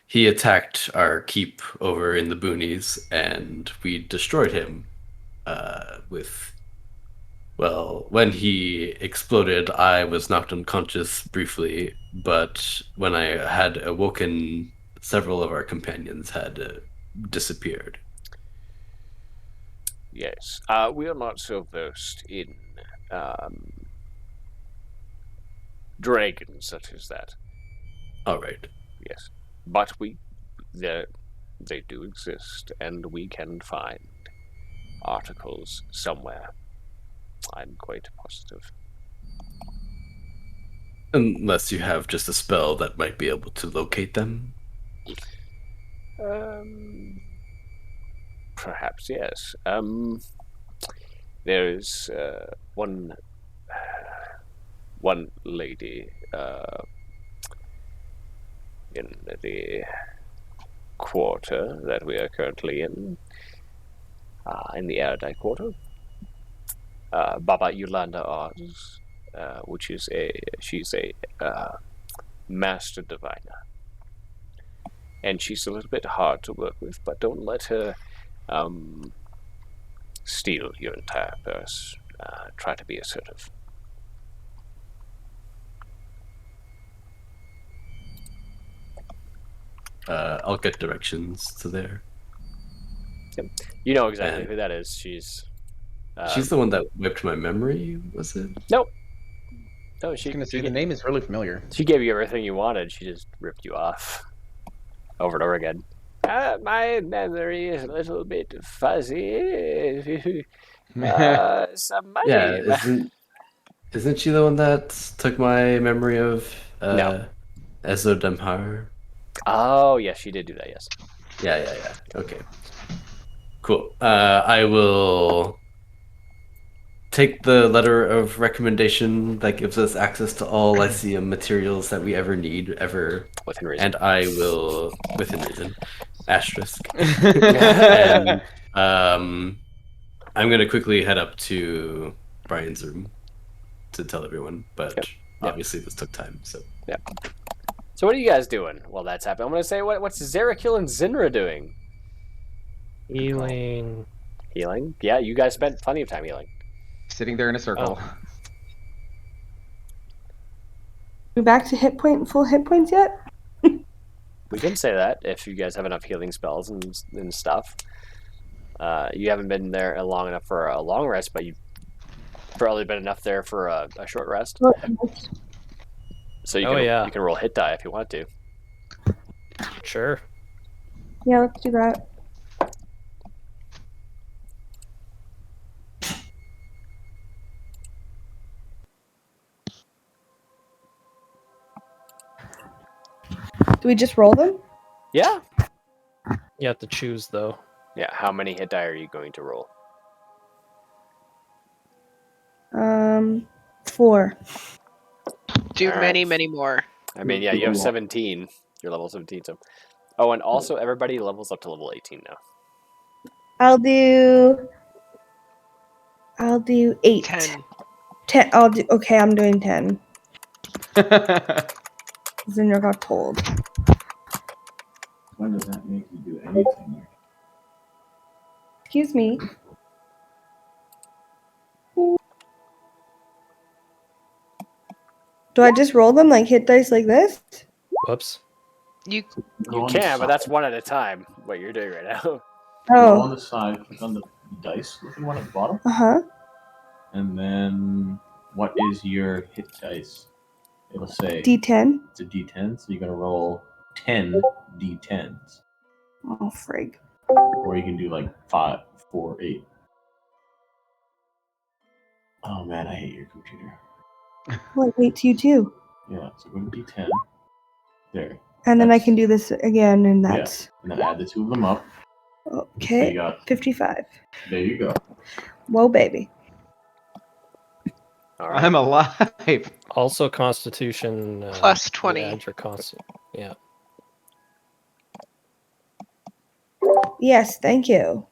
he attacked our keep over in the boonies, and we destroyed him. When he exploded, I was knocked unconscious briefly, but when I had awoken, several of our companions had disappeared. Yes, we are not so versed in dragons such as that. All right. Yes, but they do exist, and we can find articles somewhere. I'm quite positive. Unless you have just a spell that might be able to locate them. Perhaps yes. There is one lady in the quarter that we are currently in the Erudite Quarter. Baba Yolanda Oz, which is she's a master diviner. And she's a little bit hard to work with, but don't let her steal your entire purse. Try to be assertive. I'll get directions to there. Yep. You know exactly who that is. She's the one that wiped my memory, was it? Nope. No, I was going to say, the name is really familiar. She gave you everything you wanted. She just ripped you off over and over again. My memory is a little bit fuzzy. Some money. Yeah, isn't she the one that took my memory of No. Ezo Demhar? Oh, yes, she did do that, yes. Yeah. Okay. Cool. I will take the letter of recommendation that gives us access to all Lyceum materials that we ever need, within reason. And I will, within reason, asterisk. And I'm going to quickly head up to Brian's room to tell everyone, but obviously this took time, so. Yeah. So what are you guys doing while that's happening? I'm going to say, what's Zarakil and Zinra doing? Healing. Healing? Yeah, you guys spent plenty of time healing. Sitting there in a circle. Oh. We back to full hit points yet? We can say that if you guys have enough healing spells and stuff. You haven't been there long enough for a long rest, but you've probably been enough there for a short rest. So you can roll hit die if you want to. Sure. Yeah, let's do that. Do we just roll them? Yeah. You have to choose, though. Yeah, how many hit die are you going to roll? 4. Do All many, right. many more. I mean, yeah, you have 17. You're level 17, so... Oh, and also everybody levels up to level 18 now. I'll do 8. 10. 10. Okay, I'm doing 10. Zinner got told. Why does that make you do anything? Excuse me. Do I just roll them like hit dice like this? Whoops. You can, but that's one at a time, what you're doing right now. Go on the side, click on the dice looking one at the bottom. Uh-huh. And then what is your hit dice? It'll say D10. It's a D10, so you're gonna roll 10 D10s. Oh, frig. Or you can do like 5, 4, 8. Oh man, I hate your computer. Well, it hates you too. Yeah, so go to D10. There. And then I can do this again, and Yeah, that's... and then add the two of them up. Okay, So you got 55. There you go. Whoa, baby. All right. I'm alive. Also, Constitution Plus 20. Add your yeah. Yes, thank you.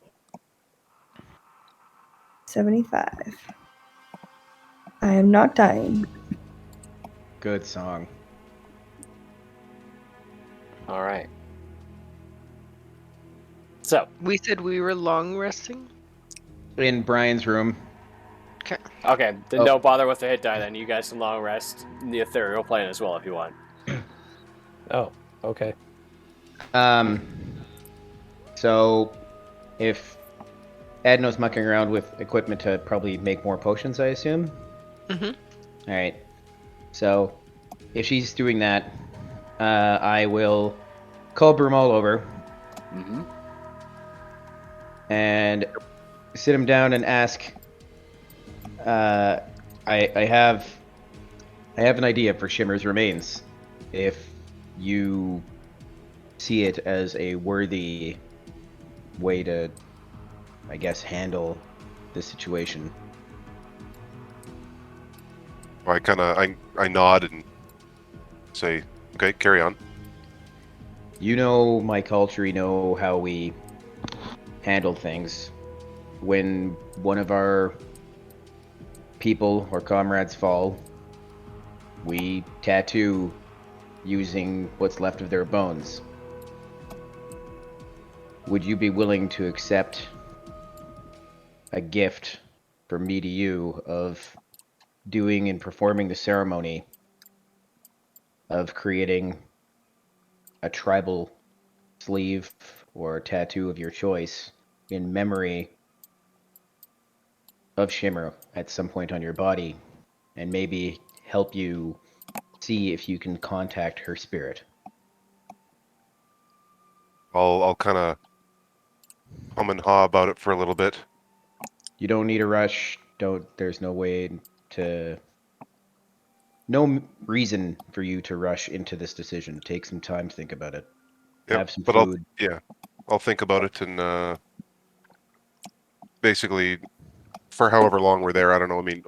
75. I am not dying. Good song. All right. So We said we were long resting? In Brian's room. Okay, then don't bother with the hit die then. You guys can long rest in the ethereal plane as well if you want. Oh, okay. So if Adno's mucking around with equipment to probably make more potions, I assume? Mm-hmm. Alright. So if she's doing that, I will call Brumal over. Mm-hmm. And sit him down and ask, I have an idea for Shimmer's remains. If you see it as a worthy way to, I guess, handle the situation. I nod and say, okay, carry on. You know my culture, you know how we handle things. When one of our people or comrades fall, we tattoo using what's left of their bones. Would you be willing to accept a gift from me to you of doing and performing the ceremony of creating a tribal sleeve or tattoo of your choice in memory of Shimmer at some point on your body, and maybe help you see if you can contact her spirit? I'll kind of hum and haw about it for a little bit. You don't need a rush. There's no reason for you to rush into this decision. Take some time to think about it. Yep, Have some but food. I'll think about it, and basically, for however long we're there, I don't know. I mean,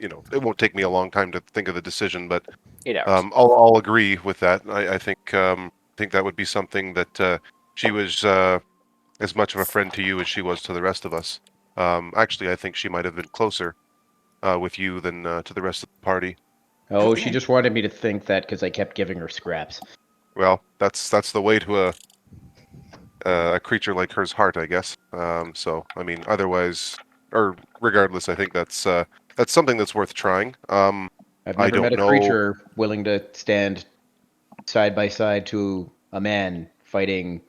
it won't take me a long time to think of the decision, but 8 hours. I'll agree with that. I think that would be something that she was as much of a friend to you as she was to the rest of us. Actually, I think she might have been closer with you than to the rest of the party. Oh, she just wanted me to think that because I kept giving her scraps. Well, that's the way to a creature like her's heart, I guess. So, I mean, otherwise, or regardless, I think that's something that's worth trying. I've I never don't met a know. creature willing to stand side by side to a man fighting,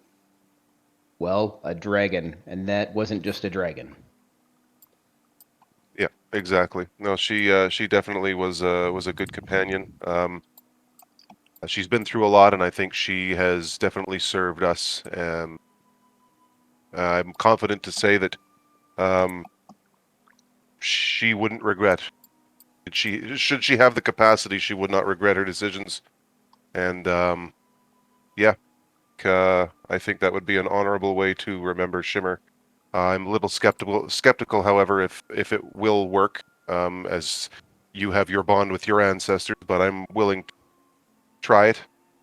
well, a dragon, and that wasn't just a dragon. Yeah, exactly. No, she definitely was a good companion. She's been through a lot, and I think she has definitely served us. I'm confident to say that she wouldn't regret. Should she have the capacity, she would not regret her decisions. And yeah, I think that would be an honorable way to remember Shimmer. I'm a little skeptical, however, if it will work, as you have your bond with your ancestors. But I'm willing to try it.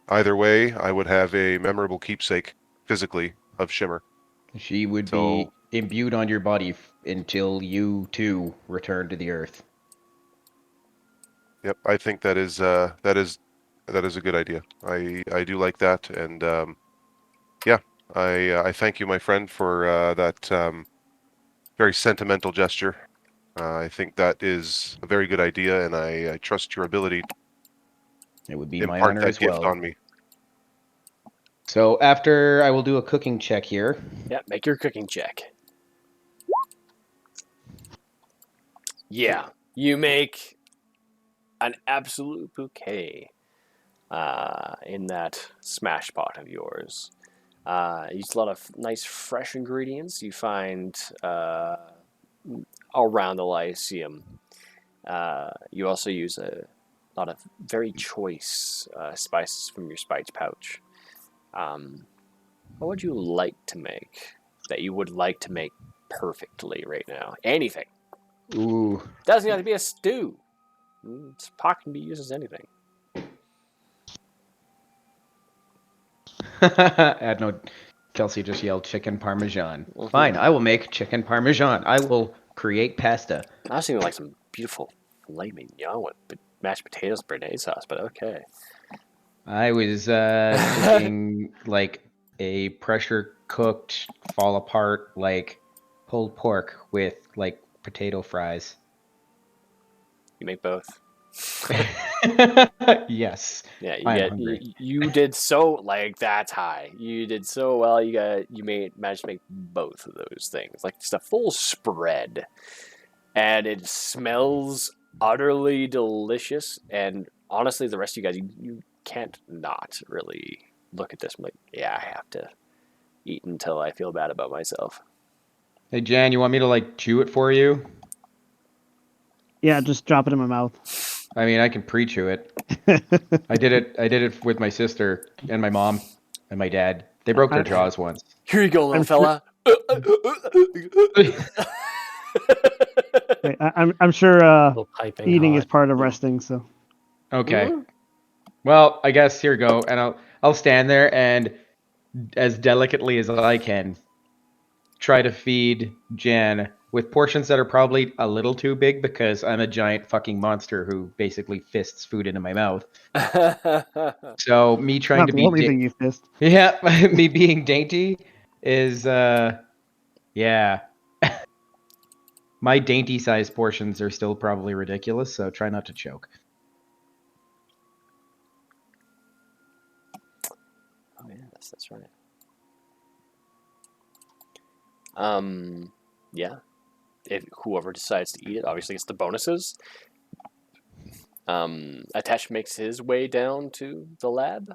Either way, I would have a memorable keepsake, physically, of Shimmer. She would be imbued on your body until you, too, return to the earth. Yep, I think that is a good idea. I do like that, and yeah, I thank you, my friend, for that very sentimental gesture. I think that is a very good idea, and I trust your ability to It would be my impart honor that as gift well. on me. So after I will do a cooking check here. Yeah, make your cooking check. Yeah, you make an absolute bouquet in that smash pot of yours. Use a lot of nice fresh ingredients you find around the Lyceum. You also use a lot of very choice spices from your spice pouch. What would you like to make that you would like to make perfectly right now? Anything. Ooh. Doesn't have to be a stew. Pot can be used as anything. Kelsey just yelled chicken parmesan. Mm-hmm. Fine, I will make chicken parmesan. I will create pasta. I was thinking like some beautiful filet mignon with mashed potatoes, béarnaise sauce, but okay. I was thinking like a pressure cooked, fall apart, like pulled pork with like potato fries. You make both. Yes. Yeah, you did so like that's high. You did so well. You managed to make both of those things, like just a full spread, and it smells utterly delicious. And honestly, the rest of you guys, you can't not really look at this and be like, yeah, I have to eat until I feel bad about myself. Hey Jan, you want me to like chew it for you? Yeah, just drop it in my mouth. I mean, I can pre-chew it. I did it with my sister and my mom and my dad. They broke their jaws once. Here you go, little fella. I'm sure eating is part of resting. So. Okay. Mm-hmm. Well, I guess here you go, and I'll stand there and, as delicately as I can, try to feed Jan with portions that are probably a little too big because I'm a giant fucking monster who basically fists food into my mouth. So me trying to be the only thing you fist. Yeah, me being dainty is yeah. My dainty sized portions are still probably ridiculous, so try not to choke. Oh yes, that's right. Yeah. If whoever decides to eat it, obviously gets the bonuses. Atesh makes his way down to the lab.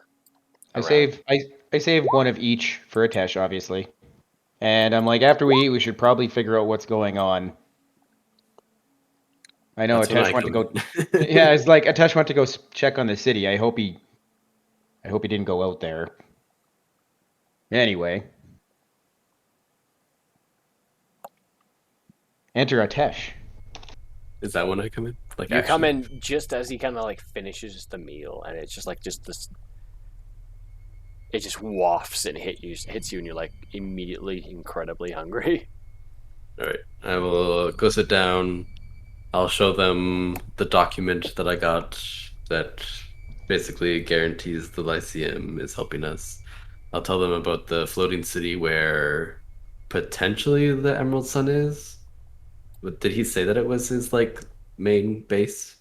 I save one of each for Atesh, obviously. And I'm like, after we eat, we should probably figure out what's going on. I know Atesh went to go. Yeah, it's like Atesh went to go check on the city. I hope he didn't go out there. Anyway. Enter Atesh. Is that when I come in? Like you come in just as he kind of like finishes the meal, and it's just like this. It just wafts and hits you, and you're like immediately incredibly hungry. All right, I will go sit down. I'll show them the document that I got that basically guarantees the Lyceum is helping us. I'll tell them about the floating city where potentially the Emerald Sun is. But did he say that it was his like main base?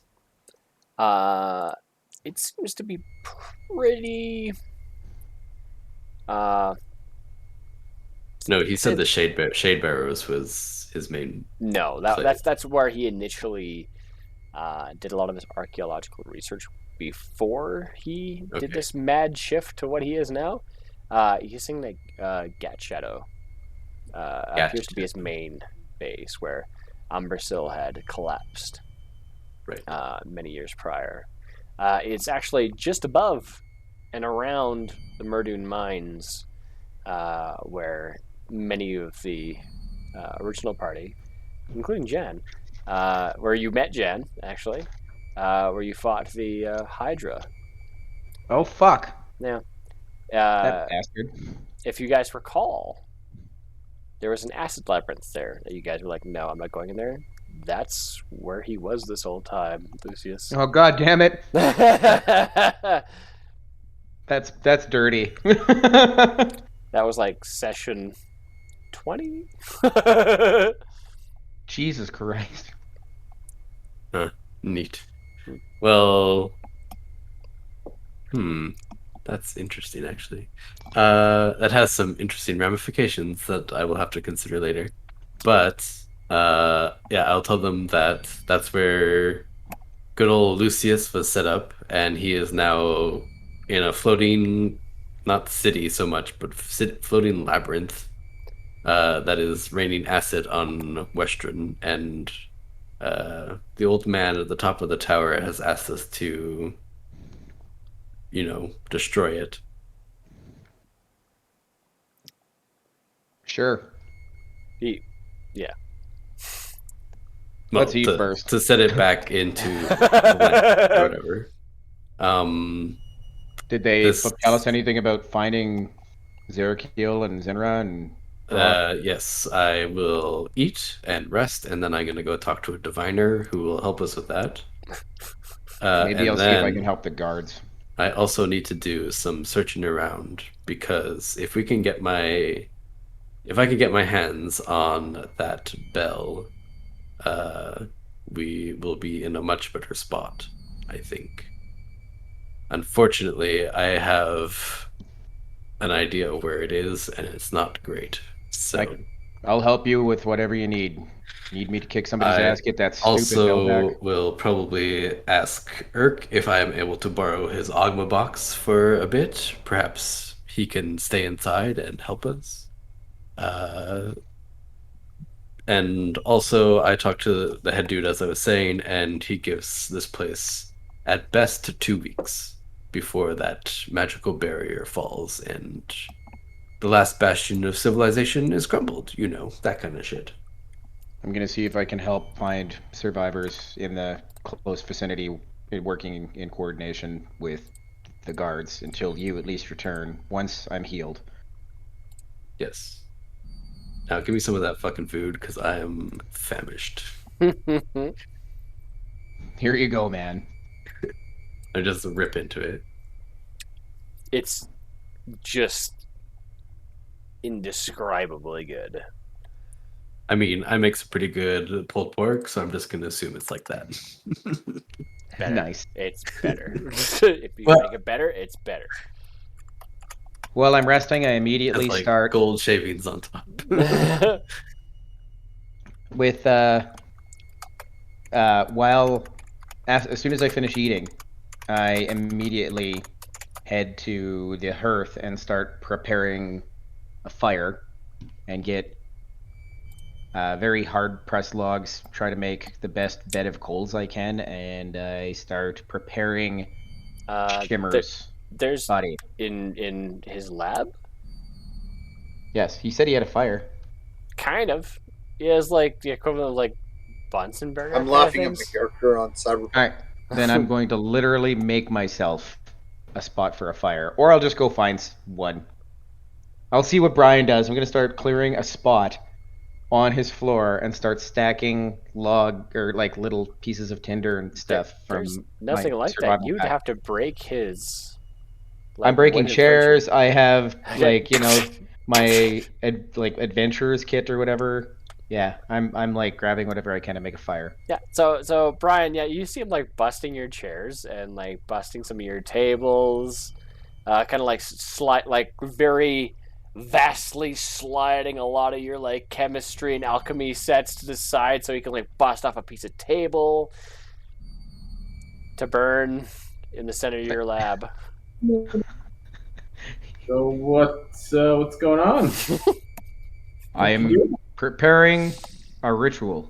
It seems to be pretty. No, he said the Shade Barrows was his main. No, that's where he initially did a lot of his archaeological research before he did this mad shift to what he is now. He's saying that Gat Shadow appears to be his main base, where Umbersil had collapsed many years prior. It's actually just above and around the Murdoon mines, where many of the original party, including Jan, where you met Jan, actually, where you fought the Hydra. Oh, fuck. Yeah. That bastard. If you guys recall, there was an acid labyrinth there that you guys were like, no, I'm not going in there. That's where he was this whole time, Lucius. Oh, god damn it. That's dirty. That was like session 20? Jesus Christ. Huh. Neat. Well, that's interesting, actually. That has some interesting ramifications that I will have to consider later. But, yeah, I'll tell them that that's where good old Lucius was set up, and he is now in a floating, not city so much, but floating labyrinth that is raining acid on Western, and the old man at the top of the tower has asked us to, destroy it. Sure. Yeah. Well, let's eat first. To set it back into whatever. Did they tell us anything about finding Zerakiel and Zinra and... yes, I will eat and rest, and then I'm going to go talk to a diviner who will help us with that. Maybe I'll see if I can help the guards. I also need to do some searching around, because if I can get my hands on that bell, we will be in a much better spot, I think. Unfortunately, I have an idea of where it is, and it's not great. So I'll help you with whatever you need. Need me to kick somebody's ass? Get that stupid bell back? Also, will probably ask Urk if I am able to borrow his Ogma box for a bit. Perhaps he can stay inside and help us. And also, I talked to the head dude, as I was saying, and he gives this place at best 2 weeks before that magical barrier falls and the last bastion of civilization is crumbled. That kind of shit. I'm going to see if I can help find survivors in the close vicinity, working in coordination with the guards until you at least return once I'm healed. Yes. Now give me some of that fucking food, because I am famished. Here you go, man. I just rip into it. It's just indescribably good. I mean, I make some pretty good pulled pork, so I'm just going to assume it's like that. Better. Nice. It's better. If you make it better, it's better. While I'm resting, I immediately start gold shavings on top. With as soon as I finish eating, I immediately head to the hearth and start preparing a fire and get very hard pressed logs, try to make the best bed of coals I can, and I start preparing Shimmer's there's body. In his lab? Yes, he said he had a fire. Kind of. He has like the equivalent of like Bunsen burner. I'm laughing at my character on Cyberpunk. Alright, then I'm going to literally make myself a spot for a fire. Or I'll just go find one. I'll see what Brian does. I'm going to start clearing a spot on his floor and start stacking little pieces of tinder and stuff. There's nothing like that. You'd have to break his I'm breaking chairs. I have like my adventurers kit or whatever. Yeah, I'm like grabbing whatever I can to make a fire. Yeah. So Brian, yeah, you see him like busting your chairs and like busting some of your tables, kind of like very vastly sliding a lot of your like chemistry and alchemy sets to the side so he can like bust off a piece of table to burn in the center of your lab. So what's going on? I am preparing a ritual.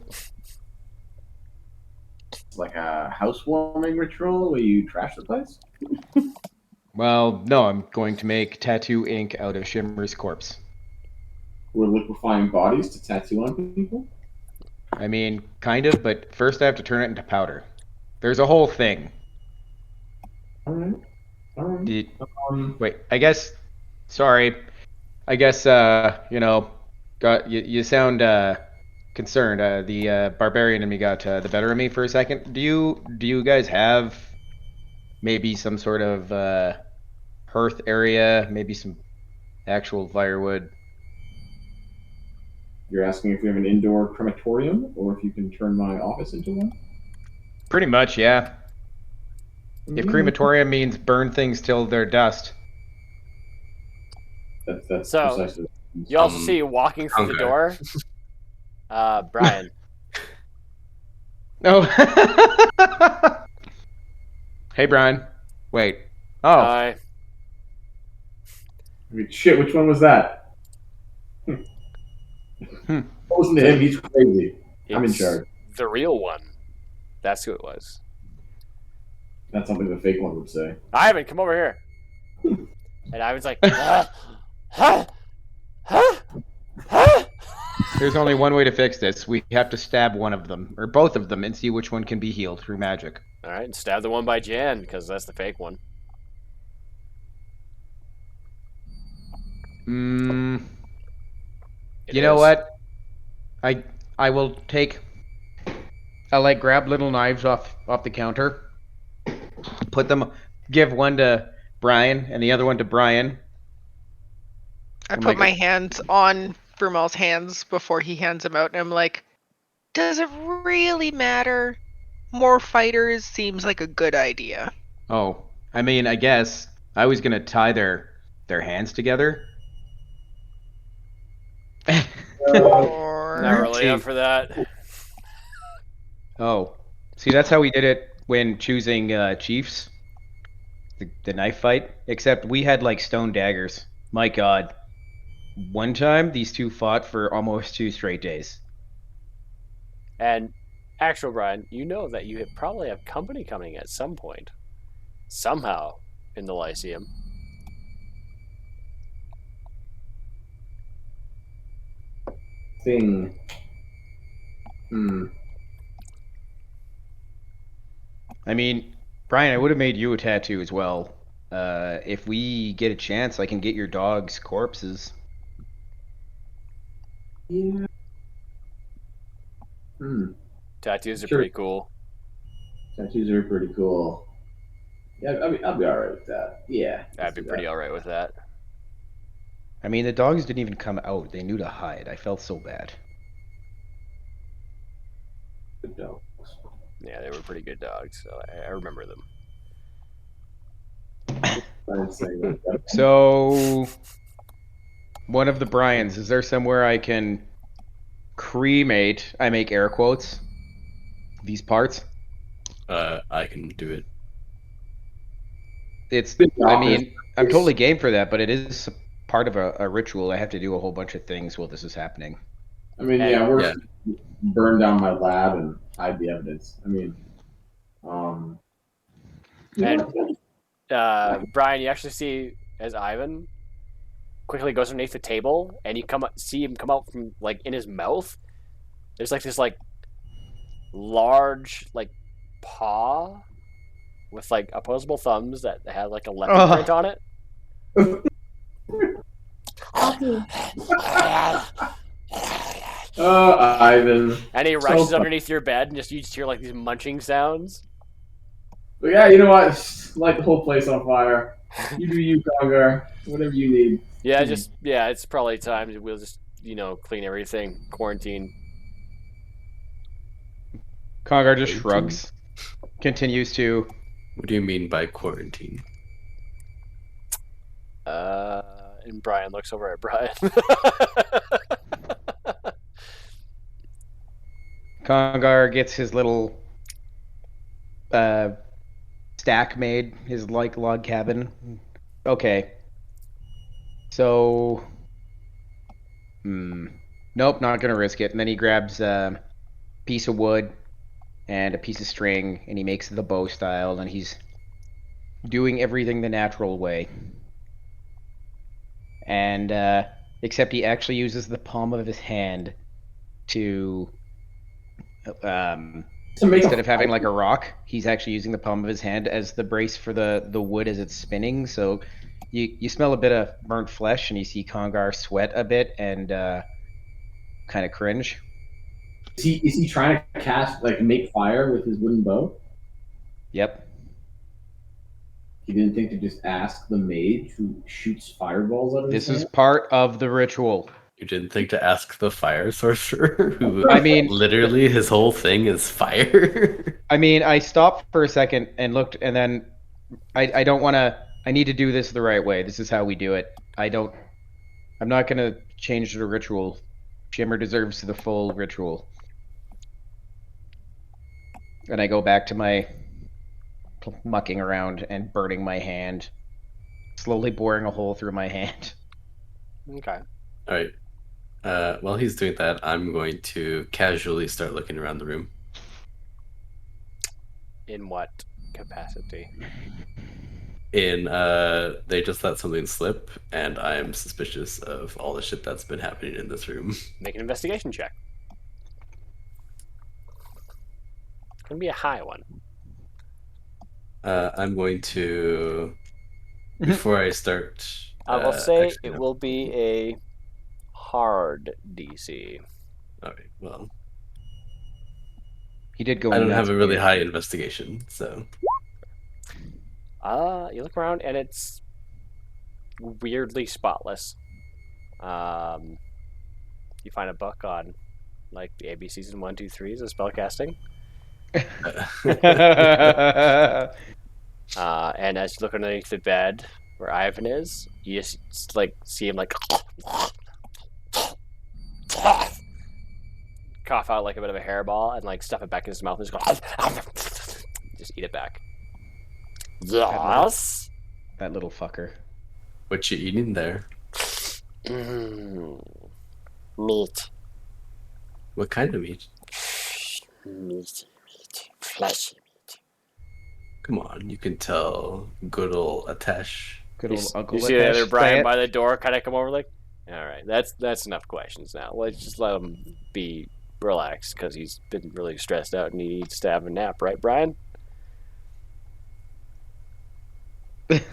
It's like a housewarming ritual where you trash the place? Well, no, I'm going to make tattoo ink out of Shimmer's corpse. We're liquefying bodies to tattoo on people? I mean, kind of, but first I have to turn it into powder. There's a whole thing. Alright. Wait, I guess... Sorry. I guess, you sound concerned. The barbarian in me got the better of me for a second. Do you guys have maybe some sort of hearth area, maybe some actual firewood? You're asking if we have an indoor crematorium, or if you can turn my office into one? Pretty much, yeah. If crematorium means burn things till they're dust. That's so, precisely. You also see walking through the door, Brian. Oh. Hey, Brian. Wait. Oh. Hi. I mean, shit, which one was that? Listen to him, he's crazy. I'm in charge. The real one. That's who it was. That's something the fake one would say. Ivan, come over here. And Ivan's like, There's only one way to fix this. We have to stab one of them, or both of them, and see which one can be healed through magic. Alright, and stab the one by Jan, because that's the fake one. You know what? I will take... I'll like grab little knives off the counter. Put them... Give one to Brian, and the other one to Brian. I put my hands on Brumal's hands before he hands them out, and I'm like, does it really matter? More fighters seems like a good idea. Oh, I mean, I guess I was gonna tie their hands together. Not really up for that. Oh, see, that's how we did it when choosing chiefs. The knife fight. Except we had like stone daggers. My God. One time, these two fought for almost 2 straight days. And, actual Brian, you know that you probably have company coming at some point. Somehow, in the Lyceum. Thing. I mean, Brian, I would have made you a tattoo as well. If we get a chance, I can get your dog's corpses. Yeah. Tattoos are pretty cool. Tattoos are pretty cool. Yeah, I mean, I'll be alright with that. Yeah. I'd be pretty alright with that. I mean, the dogs didn't even come out. They knew to hide. I felt so bad. Good dogs. Yeah, they were pretty good dogs, so I remember them. So, one of the Bryans, is there somewhere I can cremate, I make air quotes, these parts? I can do it. I mean, I'm totally game for that, but it is part of a ritual. I have to do a whole bunch of things while this is happening. I mean, we're burn down my lab and hide the evidence. I mean, Brian, you actually see as Ivan quickly goes underneath the table, and you see him come out from like in his mouth. There's like this like large like paw with like opposable thumbs that had like a leopard print on it. Ivan. And he rushes underneath your bed, and you just hear like these munching sounds. But yeah, you know what? Light the whole place on fire. You do you, Congar. Whatever you need. Yeah, it's probably time. We'll just, clean everything, quarantine. Congar just shrugs, continues to. What do you mean by quarantine? And Brian looks over at Brian. Congar gets his little stack made, his log cabin. Okay. So, nope, not gonna risk it. And then he grabs a piece of wood and a piece of string, and he makes the bow style, and he's doing everything the natural way. And except he actually uses the palm of his hand to instead of having like a rock, he's actually using the palm of his hand as the brace for the wood as it's spinning. So you smell a bit of burnt flesh, and you see Congar sweat a bit and kind of cringe. Is he trying to cast, make fire with his wooden bow? Yep. He didn't think to just ask the mage who shoots fireballs out of his hand? This is part of the ritual. You didn't think to ask the fire sorcerer, who literally his whole thing is fire? I stopped for a second and looked, and then I don't want to. I need to do this the right way. This is how we do it. I'm not going to change the ritual. Shimmer deserves the full ritual. And I go back to my mucking around and burning my hand, slowly boring a hole through my hand. Okay. All right. While he's doing that, I'm going to casually start looking around the room. In what capacity? They just let something slip, and I'm suspicious of all the shit that's been happening in this room. Make an investigation check. It's gonna be a high one. I'm going to, before I start... I will say it will be a hard DC. Alright, well... He did go. I don't have a really high investigation, so... You look around and it's weirdly spotless. You find a book on, the ABCs and 1, 2, 3s of spellcasting. And as you look underneath the bed where Ivan is, you just see him cough out a bit of a hairball and stuff it back in his mouth and just eat it back. Yes. That little fucker. What you eating there? Meat. What kind of meat? Meat. Fleshy meat. Come on, you can tell good old Atesh. Good old Uncle You see the other Brian by the door kind of come over alright, that's enough questions now. Let's just let him be relaxed because he's been really stressed out and he needs to have a nap, right, Brian?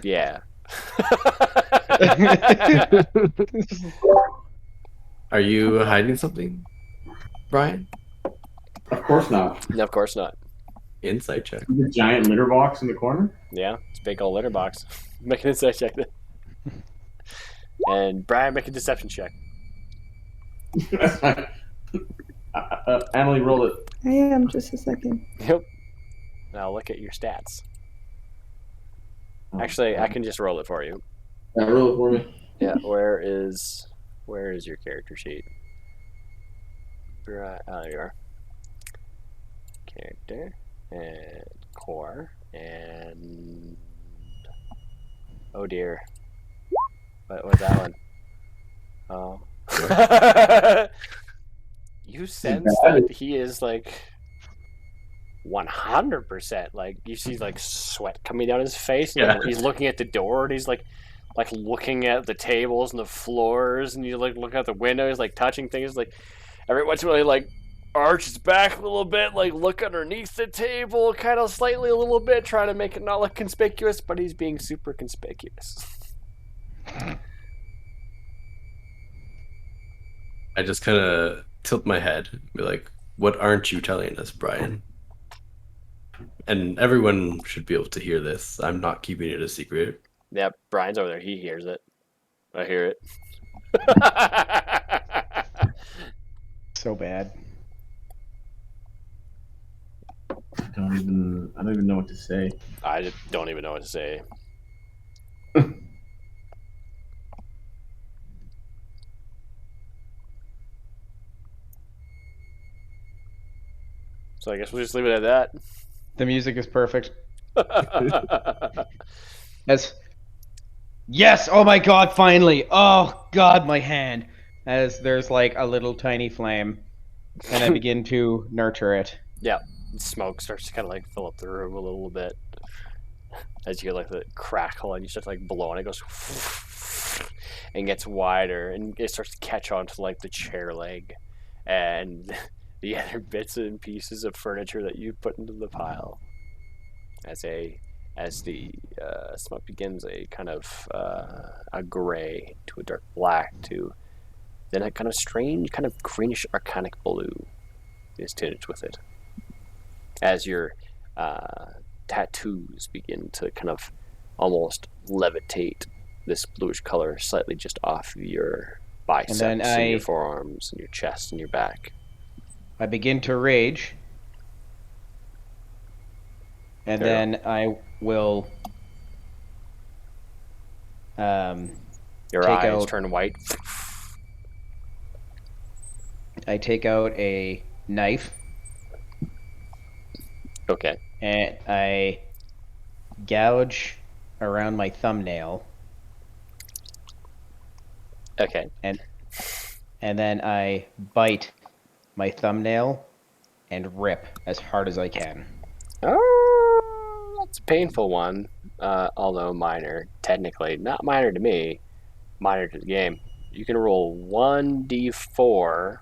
Yeah. Are you hiding something, Brian? Of course not. No, of course not. Insight check. The giant litter box in the corner? Yeah, it's a big old litter box. Make an insight check then. And Brian, make a deception check. That's fine. Emily, roll it. I am, just a second. Yep. Now look at your stats. Actually, I can just roll it for you. Yeah, roll it for me. Yeah, where is your character sheet? Right, oh, there you are. Character and core and oh dear, what was that one? Oh, you sense that he is 100%. You see sweat coming down his face, and he's looking at the door, and he's looking at the tables and the floors, and you look out the window, he's touching things, every once in a while he arches back a little bit, look underneath the table kind of slightly a little bit, trying to make it not look conspicuous, but he's being super conspicuous. I just kind of tilt my head and be like, what aren't you telling us, Brian? And everyone should be able to hear this. I'm not keeping it a secret. Yeah, Brian's over there. He hears it. I hear it. So bad. I don't even know what to say. I don't even know what to say. So I guess we'll just leave it at that. The music is perfect. Yes! Oh my god, finally! Oh god, my hand! As there's like a little tiny flame, and I begin to nurture it. Yeah, smoke starts to kind of like fill up the room a little bit. As you hear like the crackle and you start to like blow and it goes and gets wider and it starts to catch on to like the chair leg and the other bits and pieces of furniture that you put into the pile. As the smoke begins a kind of a gray to a dark black to then a kind of strange kind of greenish arcanic blue is tinged with it. As your tattoos begin to kind of almost levitate this bluish color slightly just off of your biceps and your forearms and your chest and your back. I begin to rage, and then I will your eyes turn white. I take out a knife. Okay. And I gouge around my thumbnail. Okay. And then I bite my thumbnail and rip as hard as I can. Oh, that's a painful one, although minor. Technically, not minor to me, minor to the game. You can roll 1d4,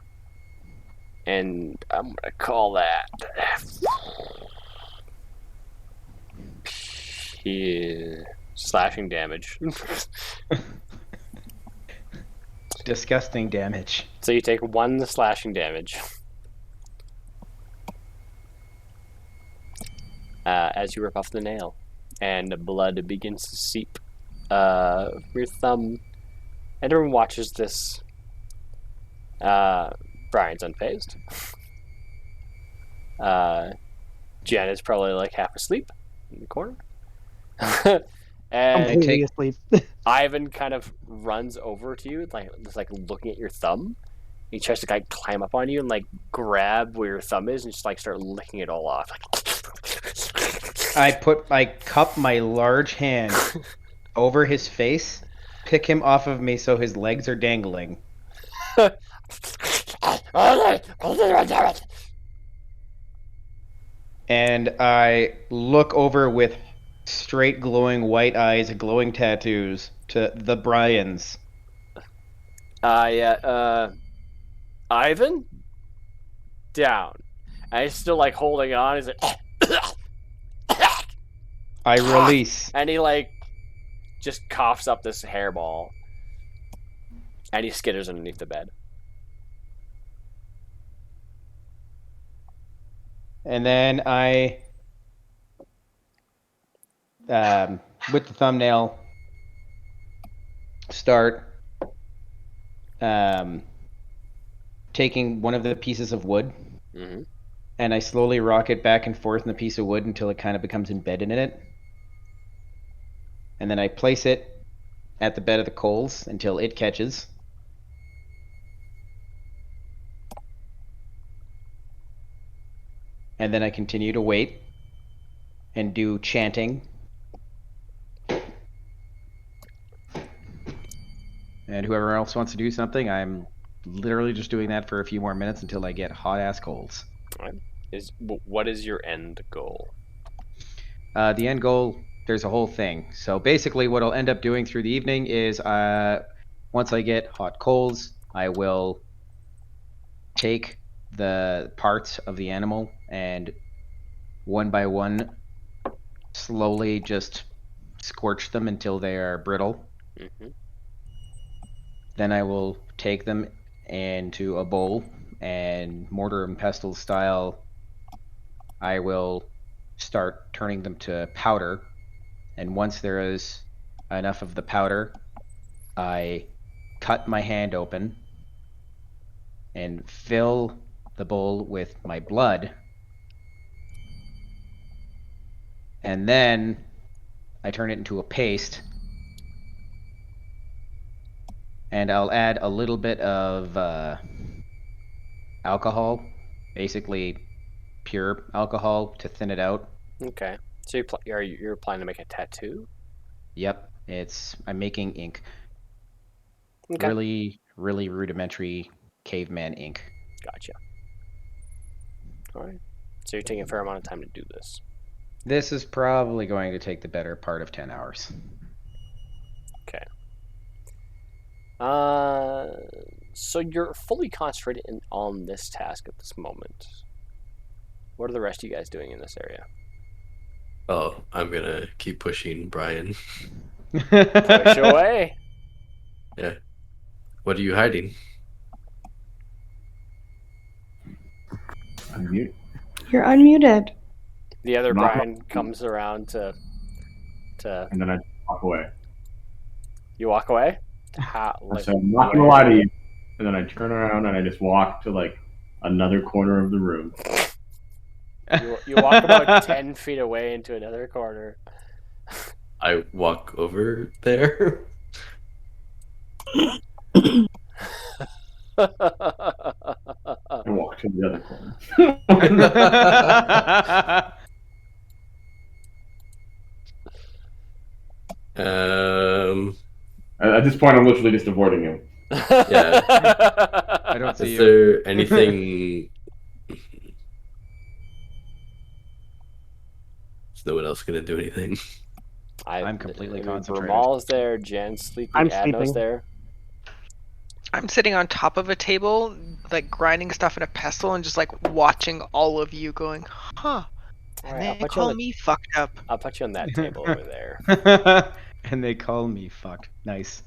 and I'm going to call that... slashing damage. Disgusting damage. So you take 1 slashing damage. As you rip off the nail. And the blood begins to seep from your thumb. And everyone watches this. Brian's unfazed. Jen is probably like half asleep in the corner. And completely asleep. Ivan kind of runs over to you, like just like looking at your thumb. He tries to like climb up on you and like grab where your thumb is and just like start licking it all off. I cup my large hand over his face, pick him off of me so his legs are dangling. And I look over with straight glowing white eyes, glowing tattoos to the Bryans. Ivan? Down. And he's still like holding on. He's like, I release. And he like just coughs up this hairball. And he skitters underneath the bed. And then I, with the thumbnail, start taking one of the pieces of wood, and I slowly rock it back and forth in the piece of wood until it kind of becomes embedded in it. And then I place it at the bed of the coals until it catches. And then I continue to wait and do chanting. And whoever else wants to do something, I'm literally just doing that for a few more minutes until I get hot-ass colds. What is your end goal? The end goal, there's a whole thing. So basically what I'll end up doing through the evening is once I get hot colds, I will take the parts of the animal and one by one slowly just scorch them until they are brittle. Then I will take them into a bowl and mortar and pestle style I will start turning them to powder, and once there is enough of the powder, I cut my hand open and fill the bowl with my blood. And then I turn it into a paste. And I'll add a little bit of alcohol, basically pure alcohol, to thin it out. Okay. So you're planning to make a tattoo? Yep, I'm making ink. Okay. Really, really rudimentary caveman ink. Gotcha. All right. So you're taking a fair amount of time to do this. This is probably going to take the better part of 10 hours. Okay. So you're fully concentrated on this task at this moment. What are the rest of you guys doing in this area? Oh, I'm gonna keep pushing Brian. Push away. Yeah. What are you hiding? Unmute. You're unmuted. The other Brian comes around to. And then I walk away. You walk away? So I'm not gonna lie to you. And then I turn around and I just walk to like another corner of the room. You walk about 10 feet away into another corner. I walk over there. I walk to the other corner. At this point, I'm literally just avoiding him. Yeah. I don't see Is there anything? Is no one else gonna do anything? I'm completely concentrated. Ramal's there, Jen's sleeping, I'm Adno's sleeping. there. I'm sitting on top of a table, like grinding stuff in a pestle and just like watching all of you going, huh. And Alright, they call me fucked up. I'll put you on that table over there. And they call me fucked. Nice.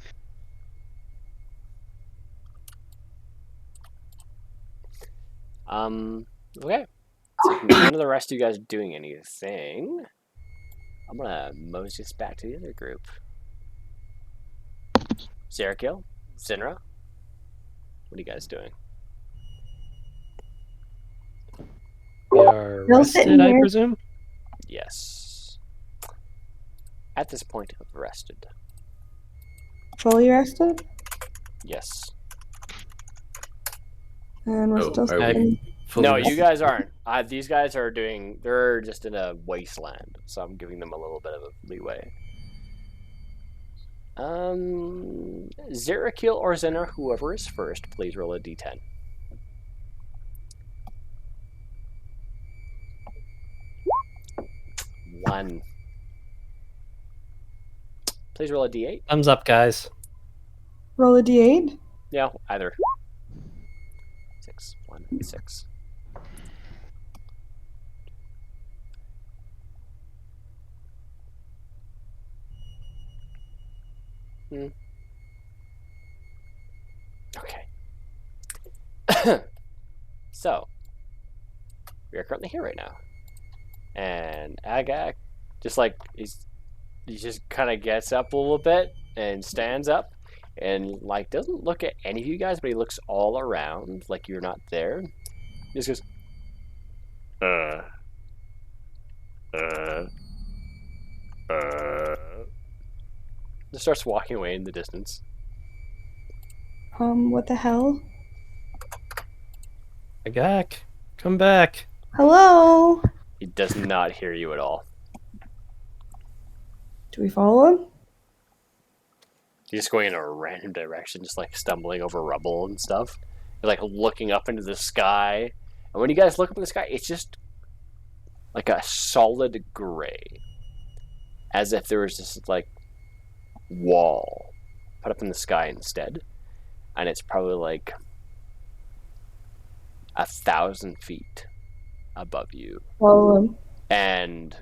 Okay. So none of the rest of you guys are doing anything. I'm gonna mosey us back to the other group. Zerakil, Zinra, what are you guys doing? We are Still rested, sitting I here. presume? Yes. At this point, I've rested. Fully rested? Yes. And we're Oh, still are we sitting. fully No, rested? you guys aren't. These guys are they're just in a wasteland, so I'm giving them a little bit of a leeway. Zerakil or Zinra, whoever is first, please roll a d10. One. Please roll a d8. Thumbs up, guys. Roll a d8. Yeah, either. 6. 1 and 6. Okay. So, we are currently here right now. And Agak just like he just kind of gets up a little bit and stands up and like doesn't look at any of you guys, but he looks all around like you're not there. He just goes, just starts walking away in the distance. What the hell? Agak, come back. Hello? He does not hear you at all. Do we follow him? He's just going in a random direction, just like stumbling over rubble and stuff. He's like looking up into the sky. And when you guys look up in the sky, it's just like a solid gray. As if there was this like wall put up in the sky instead. And it's probably like 1,000 feet above you. Follow him. And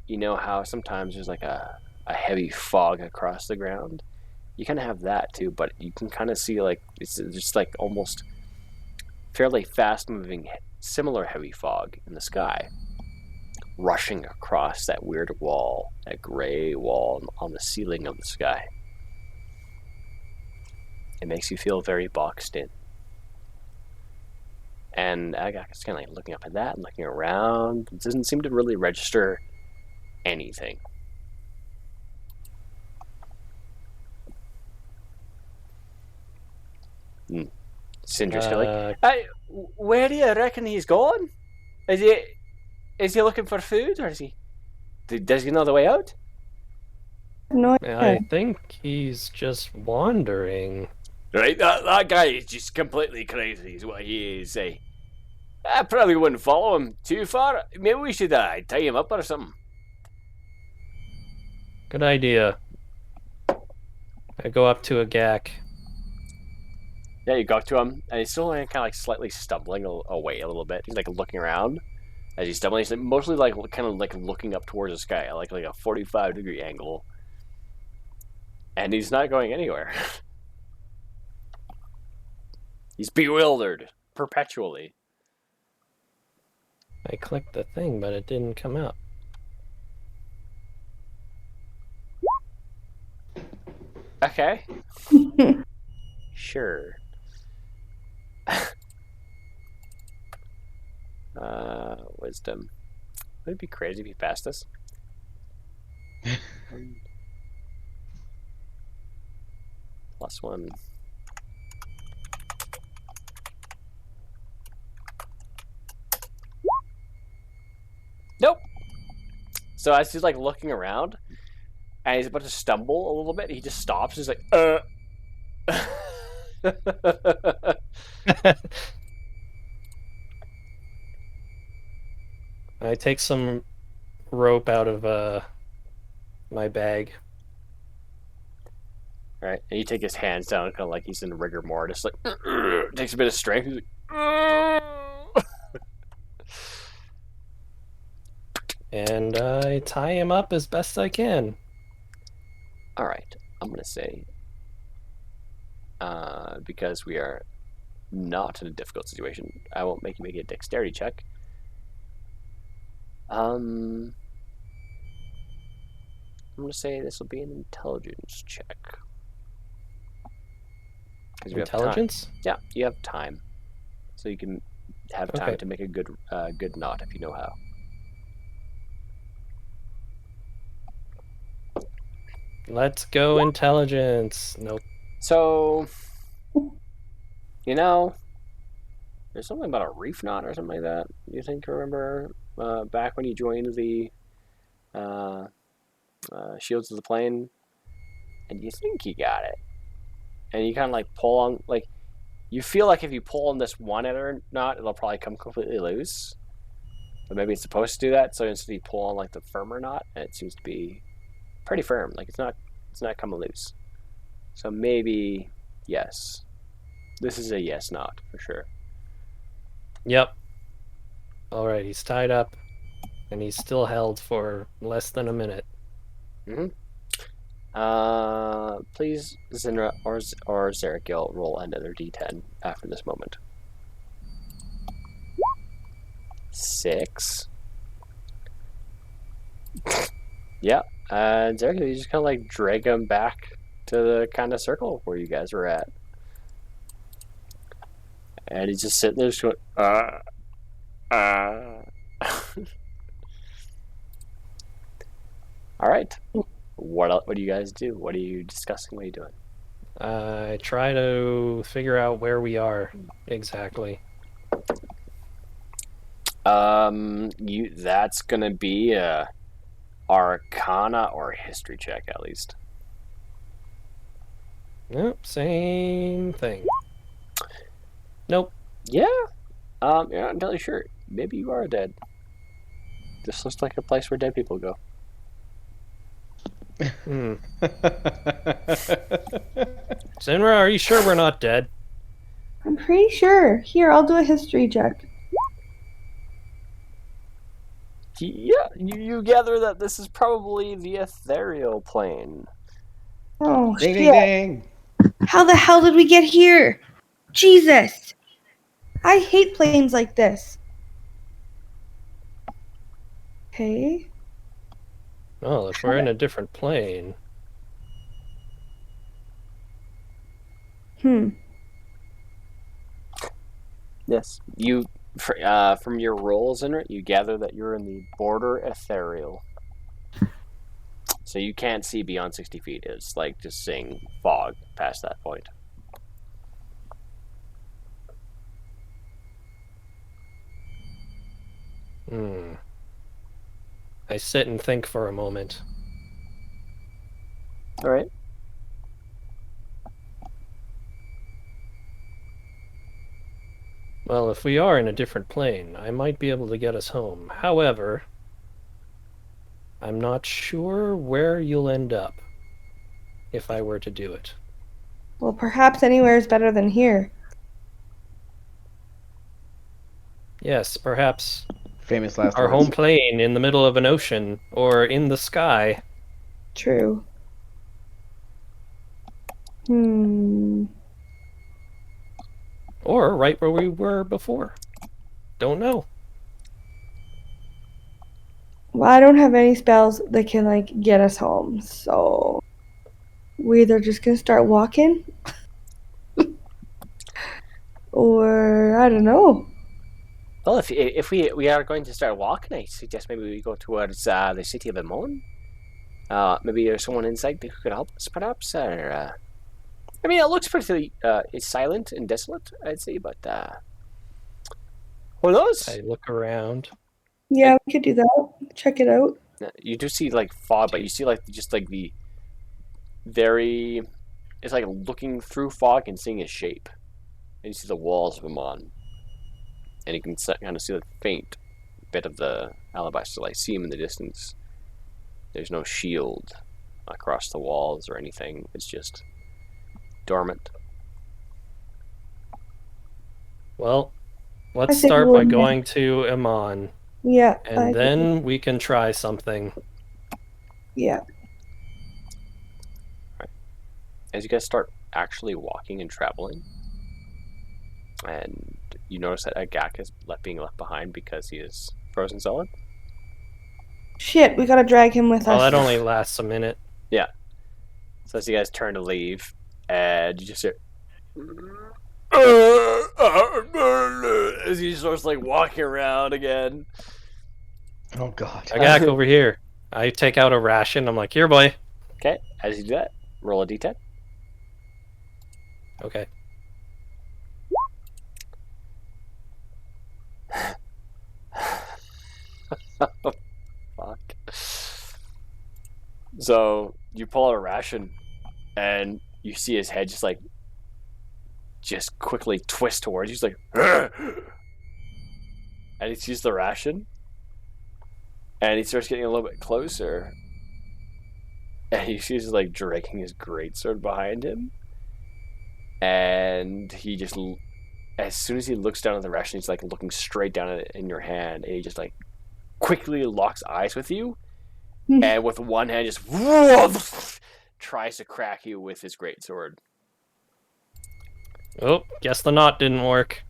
you know how sometimes there's like a heavy fog across the ground? You kind of have that too, but you can kind of see like it's just like almost fairly fast moving, similar heavy fog in the sky. rushing across that weird wall, that gray wall on the ceiling of the sky. It makes you feel very boxed in. And I was kind of like looking up at that and looking around. It doesn't seem to really register anything. Syndra's kind of like, hey, where do you reckon he's gone? Is he looking for food, or does he know the way out? No, I think he's just wandering. Right, that guy is just completely crazy, is what he is. I probably wouldn't follow him too far. Maybe we should tie him up or something. Good idea. I go up to a Gak. Yeah, you go up to him, and he's still kind of like slightly stumbling away a little bit. He's like looking around as he's stumbling. He's like, mostly like kind of like looking up towards the sky, like a 45-degree angle, and he's not going anywhere. He's bewildered perpetually. I clicked the thing, but it didn't come out. Okay. Sure. Wisdom. Would it be crazy if he passed us? +1. Nope. So as he's like looking around, and he's about to stumble a little bit, he just stops. He's like, I take some rope out of my bag. Right, and you take his hands down, kind of like he's in rigor mortis. Like, takes a bit of strength. He's like, and I tie him up as best I can. all right, I'm gonna say, because we are not in a difficult situation, I won't make you make a dexterity check. I'm gonna say this will be an intelligence check. Intelligence? Yeah, you have time, so you can have time to make a good knot if you know how. Let's go intelligence. Nope. So, there's something about a reef knot or something like that. You think you remember back when you joined the Shields of the Plane, and you think you got it, and you kind of like pull on, like, you feel like if you pull on this one inner knot, it'll probably come completely loose. But maybe it's supposed to do that, so instead you pull on like the firmer knot, and it seems to be pretty firm. Like it's not coming loose. So maybe yes, this is a yes knot for sure. Yep. All right, he's tied up, and he's still held for less than a minute. Please, Zinra or Zergil, roll another d10 after this moment. 6. Yeah, and Zergil, you just kind of like drag him back to the kind of circle where you guys were at. And he's just sitting there just going, All right. What do you guys do? What are you discussing? What are you doing? I try to figure out where we are exactly. That's gonna be a Arcana or history check at least. Nope, same thing. Nope. Yeah. You're not entirely sure. Maybe you are dead. This looks like a place where dead people go. Zinra, are you sure we're not dead? I'm pretty sure. Here, I'll do a history check. Yeah, you gather that this is probably the ethereal plane. Oh, ding, shit. ding, ding. How the hell did we get here? Jesus. I hate planes like this. Okay. Well, if we're in a different plane. Yes. You, from your rolls in it, you gather that you're in the border ethereal. So you can't see beyond 60 feet. It's like just seeing fog past that point. I sit and think for a moment. All right. Well, if we are in a different plane, I might be able to get us home. However, I'm not sure where you'll end up if I were to do it. Well, perhaps anywhere is better than here. Yes, perhaps Famous last our words. home plane in the middle of an ocean or in the sky. True. Or right where we were before. Don't know. Well, I don't have any spells that can, like, get us home, so we're either just gonna start walking, or I don't know. Well, if we are going to start walking, I suggest maybe we go towards the city of Amon. Maybe there's someone inside who could help us, perhaps. Or, I mean, it looks pretty it's silent and desolate, I'd say, but who knows? I look around. Yeah, we could do that. Check it out. You do see like fog, but you see like just like the very. It's like looking through fog and seeing a shape, and you see the walls of Amon, and you can kind of see the faint bit of the alabaster light. See him in the distance. There's no shield across the walls or anything. It's just dormant. Well, let's I think start we'll by admit- going to Amon, Yeah. and then we can try something. Yeah. As you guys start actually walking and traveling, and you notice that Agak is being left behind because he is frozen solid. Shit, we gotta drag him with us. Well, that only lasts a minute. Yeah. So as you guys turn to leave, and you just hear as he starts like walking around again. Oh god. Agak over here. I take out a ration. I'm like, here, boy. Okay, as you do that, roll a d10. Okay. Fuck. So you pull out a ration, and you see his head just quickly twist towards you. He's like, and he sees the ration, and he starts getting a little bit closer, and he sees like dragging his greatsword behind him, and he just, as soon as he looks down at the ration, he's like looking straight down at it in your hand, and he just like quickly locks eyes with you, and with one hand just tries to crack you with his greatsword. Oh, guess the knot didn't work.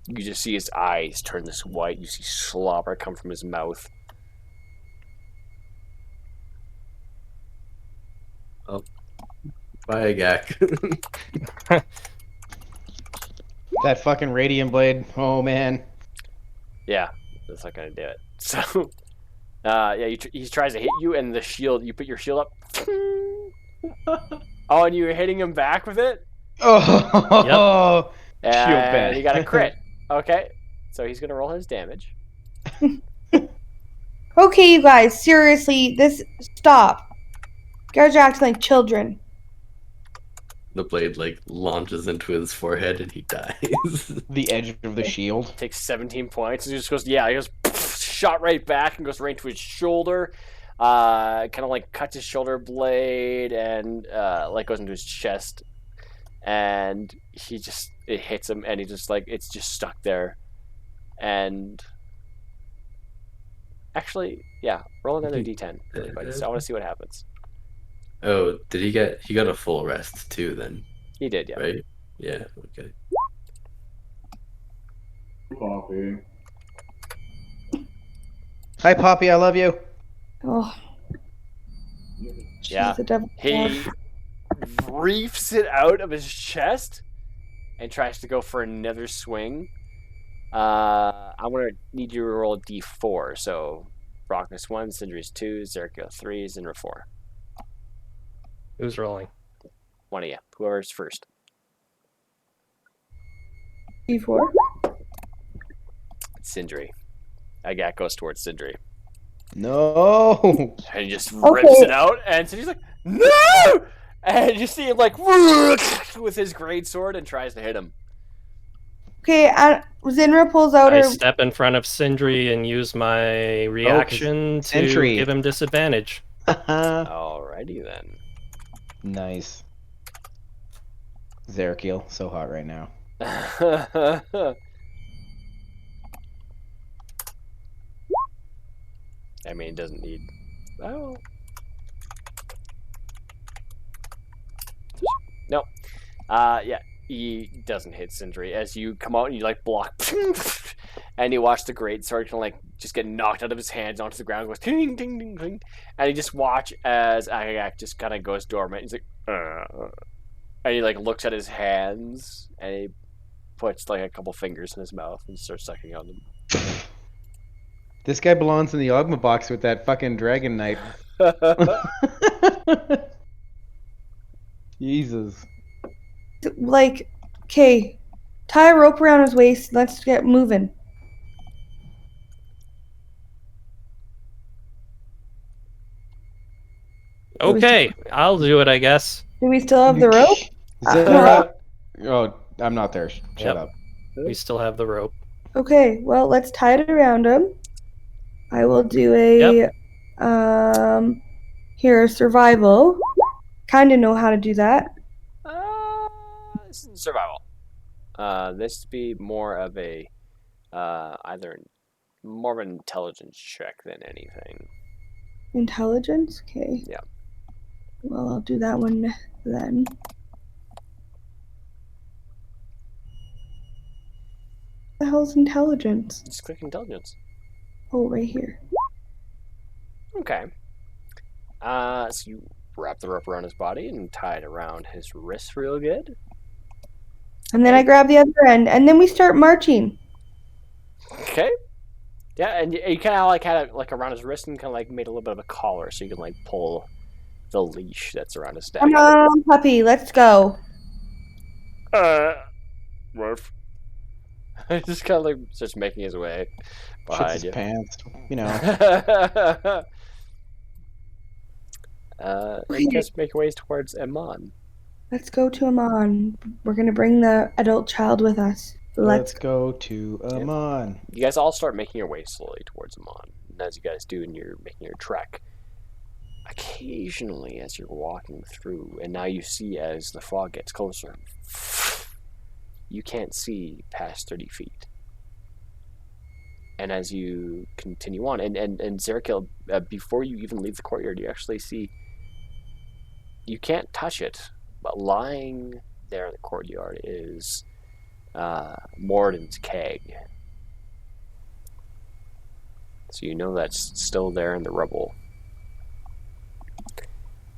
You just see his eyes turn this white. You see slobber come from his mouth. Oh, bye, Agak. That fucking radiant blade. Oh man. Yeah, that's not gonna do it. So, yeah, he tries to hit you, and the shield. You put your shield up. Oh, and you're hitting him back with it. Oh. Yep. Shield And bad. he got a crit. Okay, so he's gonna roll his damage. Okay, you guys, seriously, stop. You guys are acting like children. The blade like launches into his forehead and he dies. The edge of the shield. Takes 17 points. And he just goes, yeah, he goes, shot right back and goes right to his shoulder. Kind of like cuts his shoulder blade and like goes into his chest. And it hits him, and he just like, it's just stuck there. And actually, yeah, roll another d10. I want to see what happens. Oh, he got a full rest too then? He did, yeah. Right? Yeah, okay. Poppy. Hi, Poppy. I love you. Oh. Yeah. She's the devil. He reefs it out of his chest and tries to go for another swing. I'm gonna need you to roll a d4. So, Brockness 1, Sindri's 2, Zerkio 3, Zinra 4. Who's rolling? One of you. Whoever's first. D4. Sindri. Agat goes towards Sindri. No. And he just rips it out, and Sindri's like, no! And you see him like with his greatsword and tries to hit him. Okay, Zinra pulls out I her. step in front of Sindri and use my reaction to Sentry. give him disadvantage. Alrighty then. Nice. Zerkiel, so hot right now. I mean, it doesn't need. Oh. No. Yeah, he doesn't hit Sindri. As you come out and you like block, and you watch the greatsword kind of like just get knocked out of his hands onto the ground, goes ting ting ting ting, and you just watch as Agak just kind of goes dormant. He's like, and he like looks at his hands and he puts like a couple fingers in his mouth and starts sucking on them. This guy belongs in the Ogma box with that fucking dragon knife. Jesus. Like, okay, tie a rope around his waist. Let's get moving. Okay, I'll do it, I guess. Do we still have the rope? Oh, I'm not there. Shut up. We still have the rope. Okay, well, let's tie it around him. I will do a here, survival. Kind of know how to do that. This is survival. This would be more of a either more of an intelligence check than anything. Intelligence? Okay. Yeah. Well, I'll do that one then. What the hell's intelligence? Just click intelligence. Oh, right here. Okay. So you wrap the rope around his body and tie it around his wrist real good. And then I grab the other end, and then we start marching. Okay. Yeah, and you kind of like had it like around his wrist and kind of like made a little bit of a collar so you can like pull the leash that's around his neck. Come on, puppy, let's go. Roof. Just kind of like starts making his way behind Shits his you. pants, you know. You guys make your ways towards Amon. Let's go to Amon. We're gonna bring the adult child with us. Let's go to Amon. You guys all start making your way slowly towards Amon. And as you guys do, and you're making your trek, occasionally as you're walking through, and now you see as the fog gets closer, you can't see past 30 feet. And as you continue on, and Zerkil, before you even leave the courtyard, you actually see, you can't touch it, but lying there in the courtyard is Morden's keg. So you know that's still there in the rubble.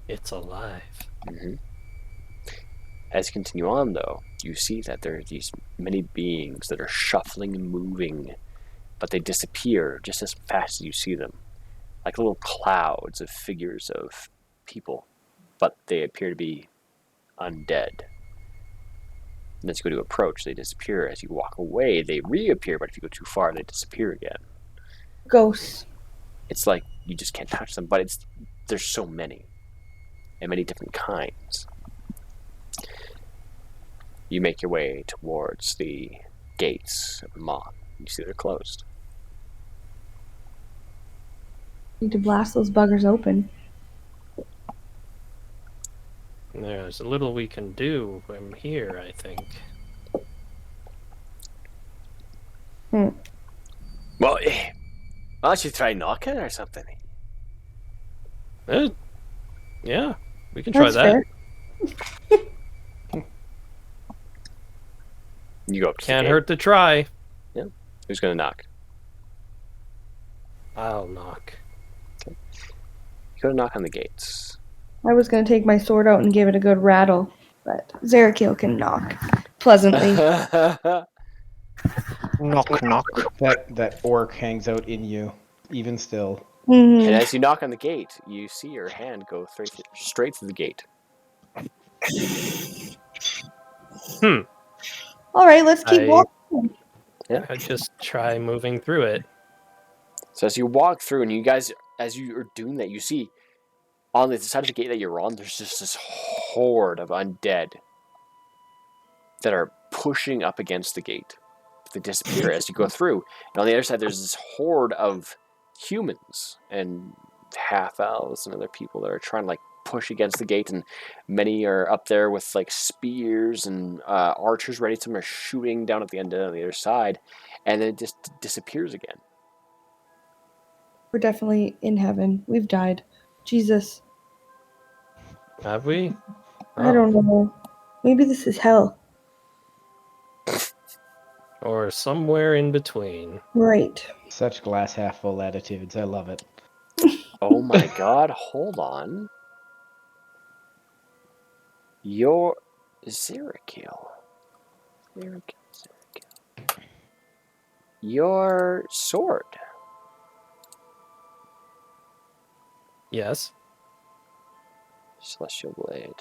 It's alive. Mm-hmm. As you continue on, though, you see that there are these many beings that are shuffling and moving, but they disappear just as fast as you see them, like little clouds of figures of people, but they appear to be undead. And as you go to approach, they disappear. As you walk away, they reappear, but if you go too far, they disappear again. Ghosts. It's like you just can't touch them, but there's so many, and many different kinds. You make your way towards the gates of Amon. You see they're closed. Need to blast those buggers open. There's a little we can do from here, I think. Hmm. Well, why don't you try knocking or something? Yeah, we can try That's that. You go up to Can't the hurt to try. gate. Who's gonna knock? I'll knock. Okay. You go to knock on the gates. I was going to take my sword out and give it a good rattle, but JerryGeeVO can knock pleasantly. Knock, knock. That orc hangs out in you, even still. And as you knock on the gate, you see your hand go straight through the gate. All right, let's keep walking. Yeah. I just try moving through it. So as you walk through, and you guys, as you are doing that, you see on the side of the gate that you're on, there's just this horde of undead that are pushing up against the gate. They disappear as you go through. And on the other side, there's this horde of humans and half-elves and other people that are trying to, like, push against the gate. And many are up there with, like, spears and archers ready. Some are shooting down at the end on the other side. And then it just disappears again. We're definitely in heaven. We've died. Jesus. Have we? I don't know. Maybe this is hell. Or somewhere in between. Right. Such glass half full attitudes. I love it. Oh my god, hold on. Your JerryGeeVO. Your sword. Yes. Celestial Blade.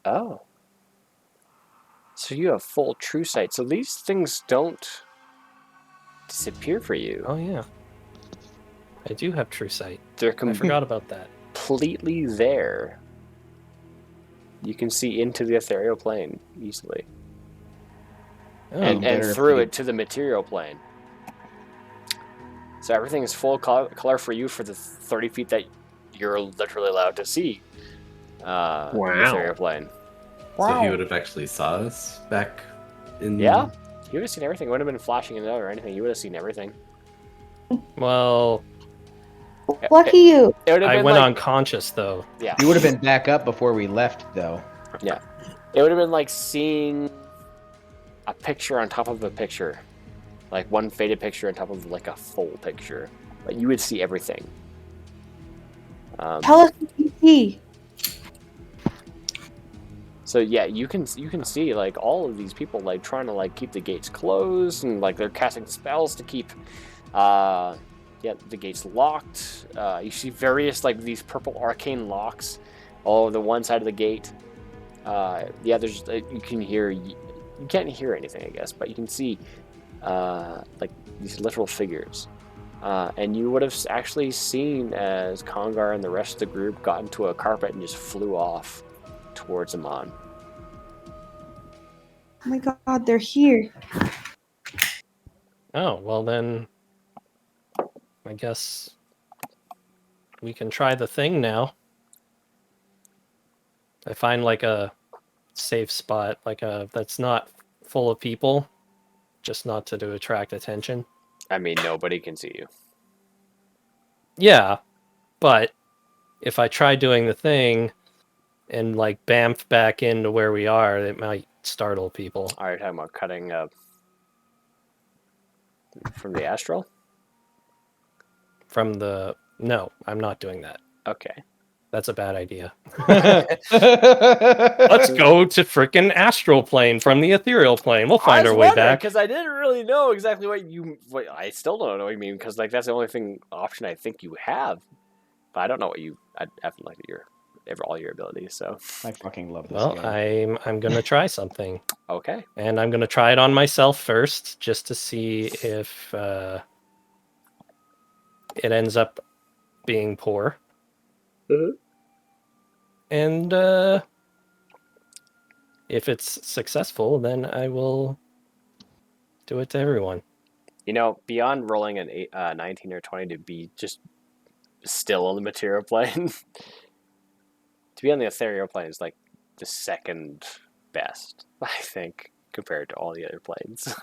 Oh. So you have full true sight. So these things don't disappear for you. Oh, yeah. I do have true sight. They're I forgot about that. Completely there. You can see into the ethereal plane easily. Oh, and through it to the material plane. So everything is full color for you for the 30 feet that you're literally allowed to see. Wow. The ethereal plane. So he would have actually saw us back in... Yeah. He would have seen everything. It wouldn't have been flashing it out or anything. You would have seen everything. Well... Lucky you. I went unconscious, though. Yeah. You would have been back up before we left, though. Yeah. It would have been like seeing a picture on top of a picture. Like one faded picture on top of like a full picture. But you would see everything. Tell us what you see. So yeah, you can see like all of these people like trying to like keep the gates closed and like they're casting spells to keep the gates locked. You see various like these purple arcane locks all over the one side of the gate. There's you can't hear anything, I guess, but you can see like these literal figures. And you would have actually seen as Congar and the rest of the group got into a carpet and just flew off towards Amon. Oh my god, they're here. Oh, well then... I guess... we can try the thing now. I find like a safe spot, like that's not full of people, just not to attract attention. I mean, nobody can see you. Yeah, but if I try doing the thing and like bamf back into where we are, it might startle people. Are you talking about cutting from the astral? No, I'm not doing that. Okay. That's a bad idea. Let's go to frickin' astral plane from the ethereal plane. We'll find our way back. Because I didn't really know exactly what I still don't know what you mean, because like that's the only option I think you have. But I don't know what I haven't looked at all your abilities, so I fucking love this game. I'm gonna try something. Okay. And I'm gonna try it on myself first, just to see if it ends up being poor. And if it's successful, then I will do it to everyone. You know, beyond rolling an 19 or 20 to be just still on the material plane, to be on the ethereal plane is like the second best, I think, compared to all the other planes.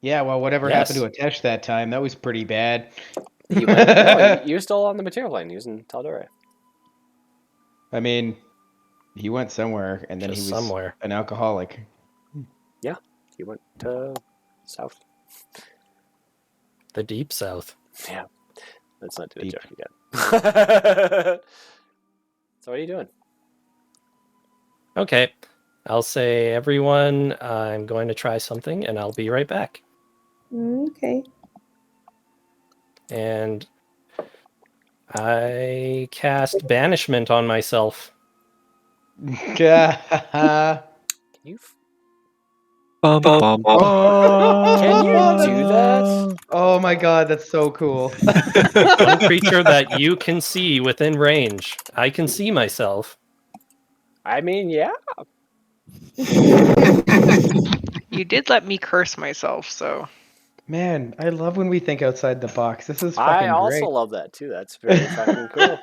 Yeah, well, whatever Yes. happened to Ipkesh that time, that was pretty bad. He went, no, he was still on the material plane. He was in Tal'Dorei. I mean, he went somewhere, and then Just he was somewhere. an alcoholic. Yeah, he went to south. The deep south. Yeah, let's not do the Deep. joke again. So what are you doing? Okay. I'll say, everyone, I'm going to try something, and I'll be right back. Okay. And I cast Banishment on myself. Can you? Bum, bum, bum. Can you do that? Oh my god, that's so cool. One creature that you can see within range. I can see myself. I mean, yeah. You did let me curse myself, so. Man, I love when we think outside the box. This is I fucking also great. love that too. That's very fucking cool.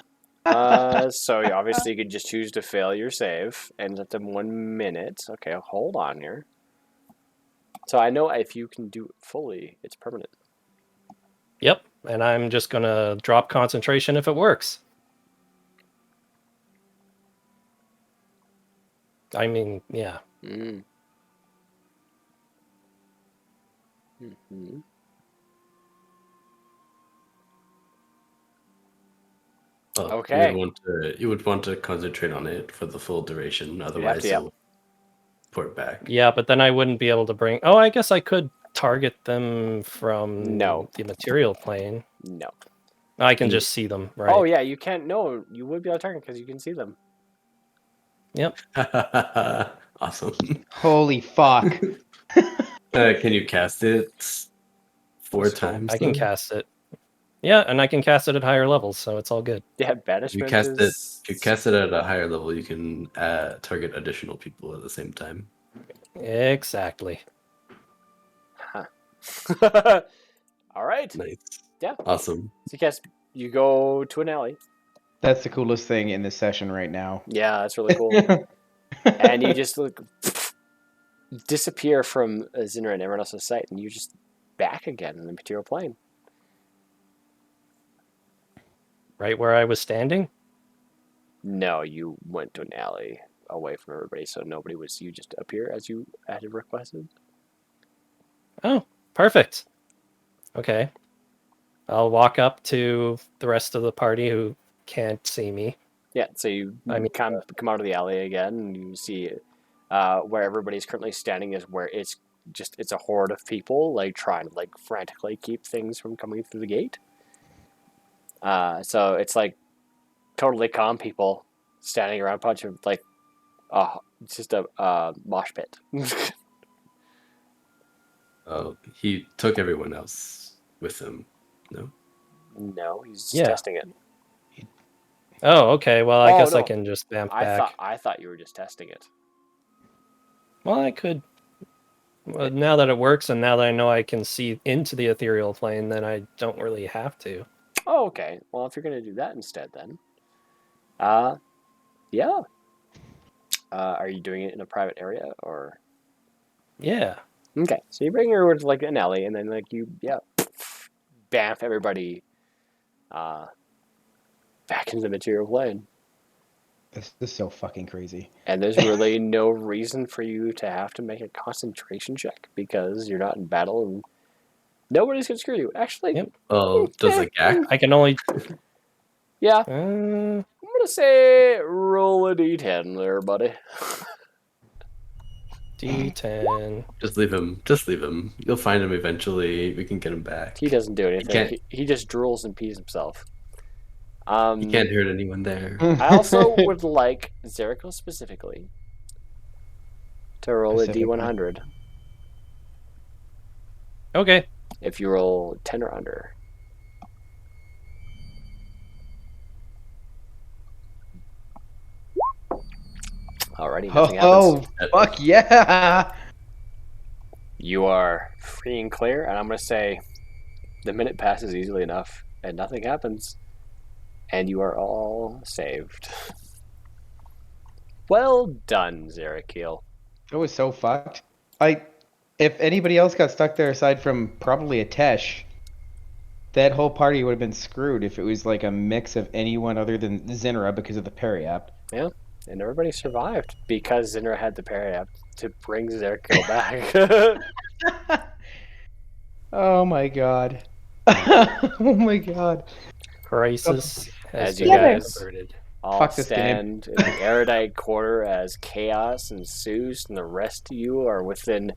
So you obviously could just choose to fail your save, and at them 1 minute. Okay, hold on here. So I know if you can do it fully, it's permanent. Yep, and I'm just going to drop concentration if it works. I mean, yeah. Mm. Mm-hmm. Okay. You would want to concentrate on it for the full duration, otherwise yeah. it'll port back. Yeah, but then I wouldn't be able to bring... Oh, I guess I could target them from No. the material plane. No. I can just see them, right? Oh, yeah, you can't... No, you would be able to target because you can see them. Yep. Awesome. Holy fuck. Can you cast it 4 times? I can cast it. Yeah, and I can cast it at higher levels, so it's all good. Yeah, banishment If you cast it at a higher level, you can target additional people at the same time. Exactly. Huh. All right. Nice. Yeah. Awesome. So you go to an alley. That's the coolest thing in this session right now. Yeah, that's really cool. And you just disappear from Zinra and everyone else's sight, and you're just back again in the material plane. Right where I was standing? No, you went to an alley away from everybody, so nobody would see you just appear as you had requested. Oh, perfect. Okay. I'll walk up to the rest of the party who can't see me. Yeah, so you come out of the alley again, and you see where everybody's currently standing is where it's a horde of people trying to frantically keep things from coming through the gate. So it's totally calm people standing around a bunch of it's just a mosh pit. Oh, he took everyone else with him. No? No, he's just testing it. Oh, okay. Well, I guess I can just vamp back. I thought you were just testing it. Well, I could. Well, now that it works, and now that I know I can see into the ethereal plane, then I don't really have to. Oh, okay. Well, if you're going to do that instead, then. Yeah. Are you doing it in a private area, or? Yeah. Okay, so you bring her over to an alley, and then bamf everybody back into the material plane. This is so fucking crazy. And there's really no reason for you to have to make a concentration check because you're not in battle and nobody's gonna screw you. Actually, yep. Oh, does it gag? I can only. Yeah. I'm gonna say roll a d10 there, buddy. D10. Just leave him. You'll find him eventually. We can get him back. He doesn't do anything. He just drools and pees himself. He can't hurt anyone there. I also would like Zerico specifically to roll a d100. Okay. If you roll 10 or under. Alrighty, nothing happens. Oh, fuck yeah! You are free and clear, and I'm going to say the minute passes easily enough, and nothing happens, and you are all saved. Well done, Zerakiel. That was so fucked. If anybody else got stuck there aside from probably Ipkesh, that whole party would have been screwed if it was like a mix of anyone other than Zinra because of the Periapt. Yeah, and everybody survived because Zinra had the Periapt to bring Zerko back. Oh my god. Oh my god. Crisis as you Together. guys averted. all Fuck this stand in the erudite quarter as chaos ensues, and the rest of you are within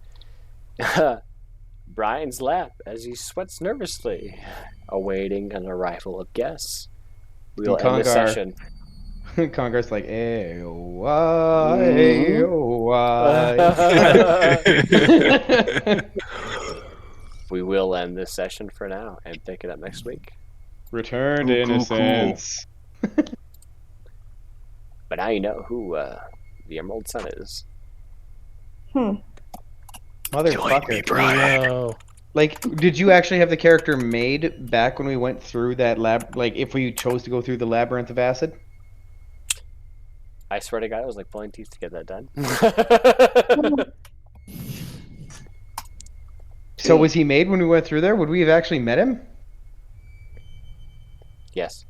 Brian's lap as he sweats nervously, awaiting an arrival of guests. We'll end the Congar. session. Congar's like, We will end this session for now and pick it up next week. Return to innocence. But now you know who the Emerald Sun is. Motherfucker. No. Like, did you actually have the character made back when we went through that lab? Like, if we chose to go through the labyrinth of acid? I swear to God, it was like pulling teeth to get that done. So was he made when we went through there? Would we have actually met him? Yes.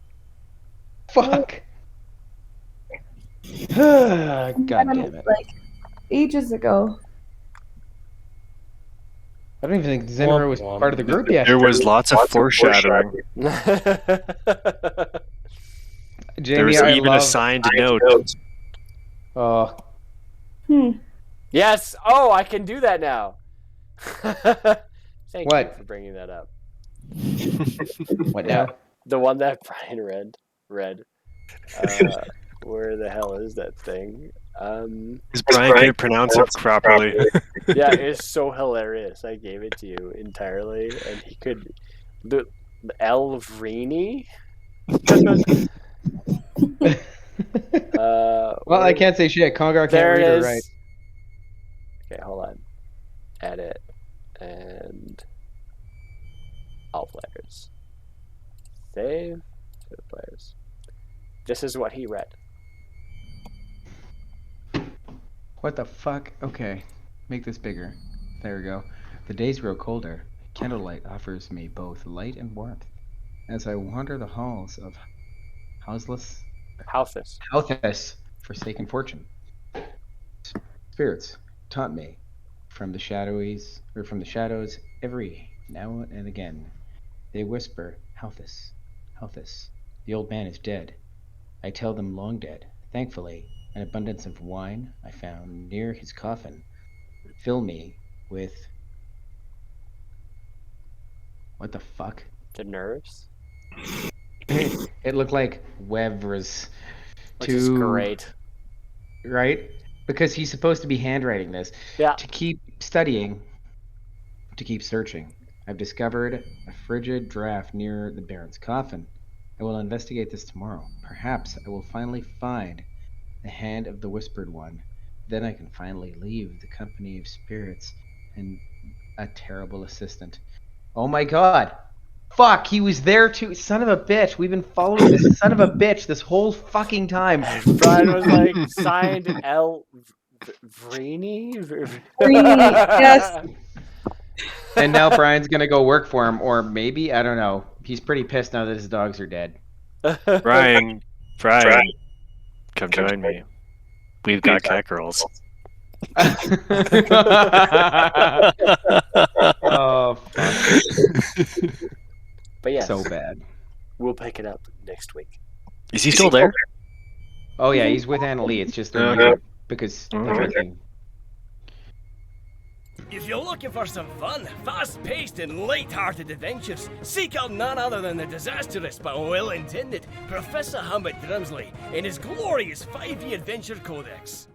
Fuck. God damn it. Like ages ago. I don't even think Zinra was part of the group yet. There was lots of foreshadowing. Jamie, There was I even love... a signed note. Oh, Yes! Oh, I can do that now! Thank What? you for bringing that up. what now? The one that Brian read. Where the hell is that thing? Because Brian can't pronounce it properly. Yeah, it's so hilarious. I gave it to you entirely, and he could... The Elvrini? Well, I can't say shit. Congar can't read or write. Okay, hold on. Edit. And... all players. Save to the players. This is what he read. What the fuck? Okay, make this bigger. There we go. The days grow colder. Candlelight offers me both light and warmth. As I wander the halls of houseless... Houseless, forsaken fortune. Spirits taunt me from the shadows every now and again. They whisper, Halthus, Halthus, the old man is dead. I tell them long dead. Thankfully, an abundance of wine I found near his coffin fill me with... What the fuck? The nerves? It looked like Wevers. Which is great. Right? Because he's supposed to be handwriting this. Yeah. To keep studying, to keep searching. I've discovered a frigid draft near the Baron's coffin. I will investigate this tomorrow. Perhaps I will finally find the hand of the Whispered One. Then I can finally leave the company of spirits and a terrible assistant. Oh my god! Fuck, he was there too. Son of a bitch. We've been following this son of a bitch this whole fucking time. Brian was like, signed Elvrini? Yes. And now Brian's gonna go work for him, or maybe, I don't know. He's pretty pissed now that his dogs are dead. Brian, come join me. We've got cat girls. Oh, fuck. But yes, So bad. we'll pick it up next week. Is he still there? Oh yeah, he's with Annalie. It's just because they're drinking. If you're looking for some fun, fast-paced and light-hearted adventures, seek out none other than the disastrous but well-intended Professor Humbert Drumsley in his glorious 5e Adventure Codex.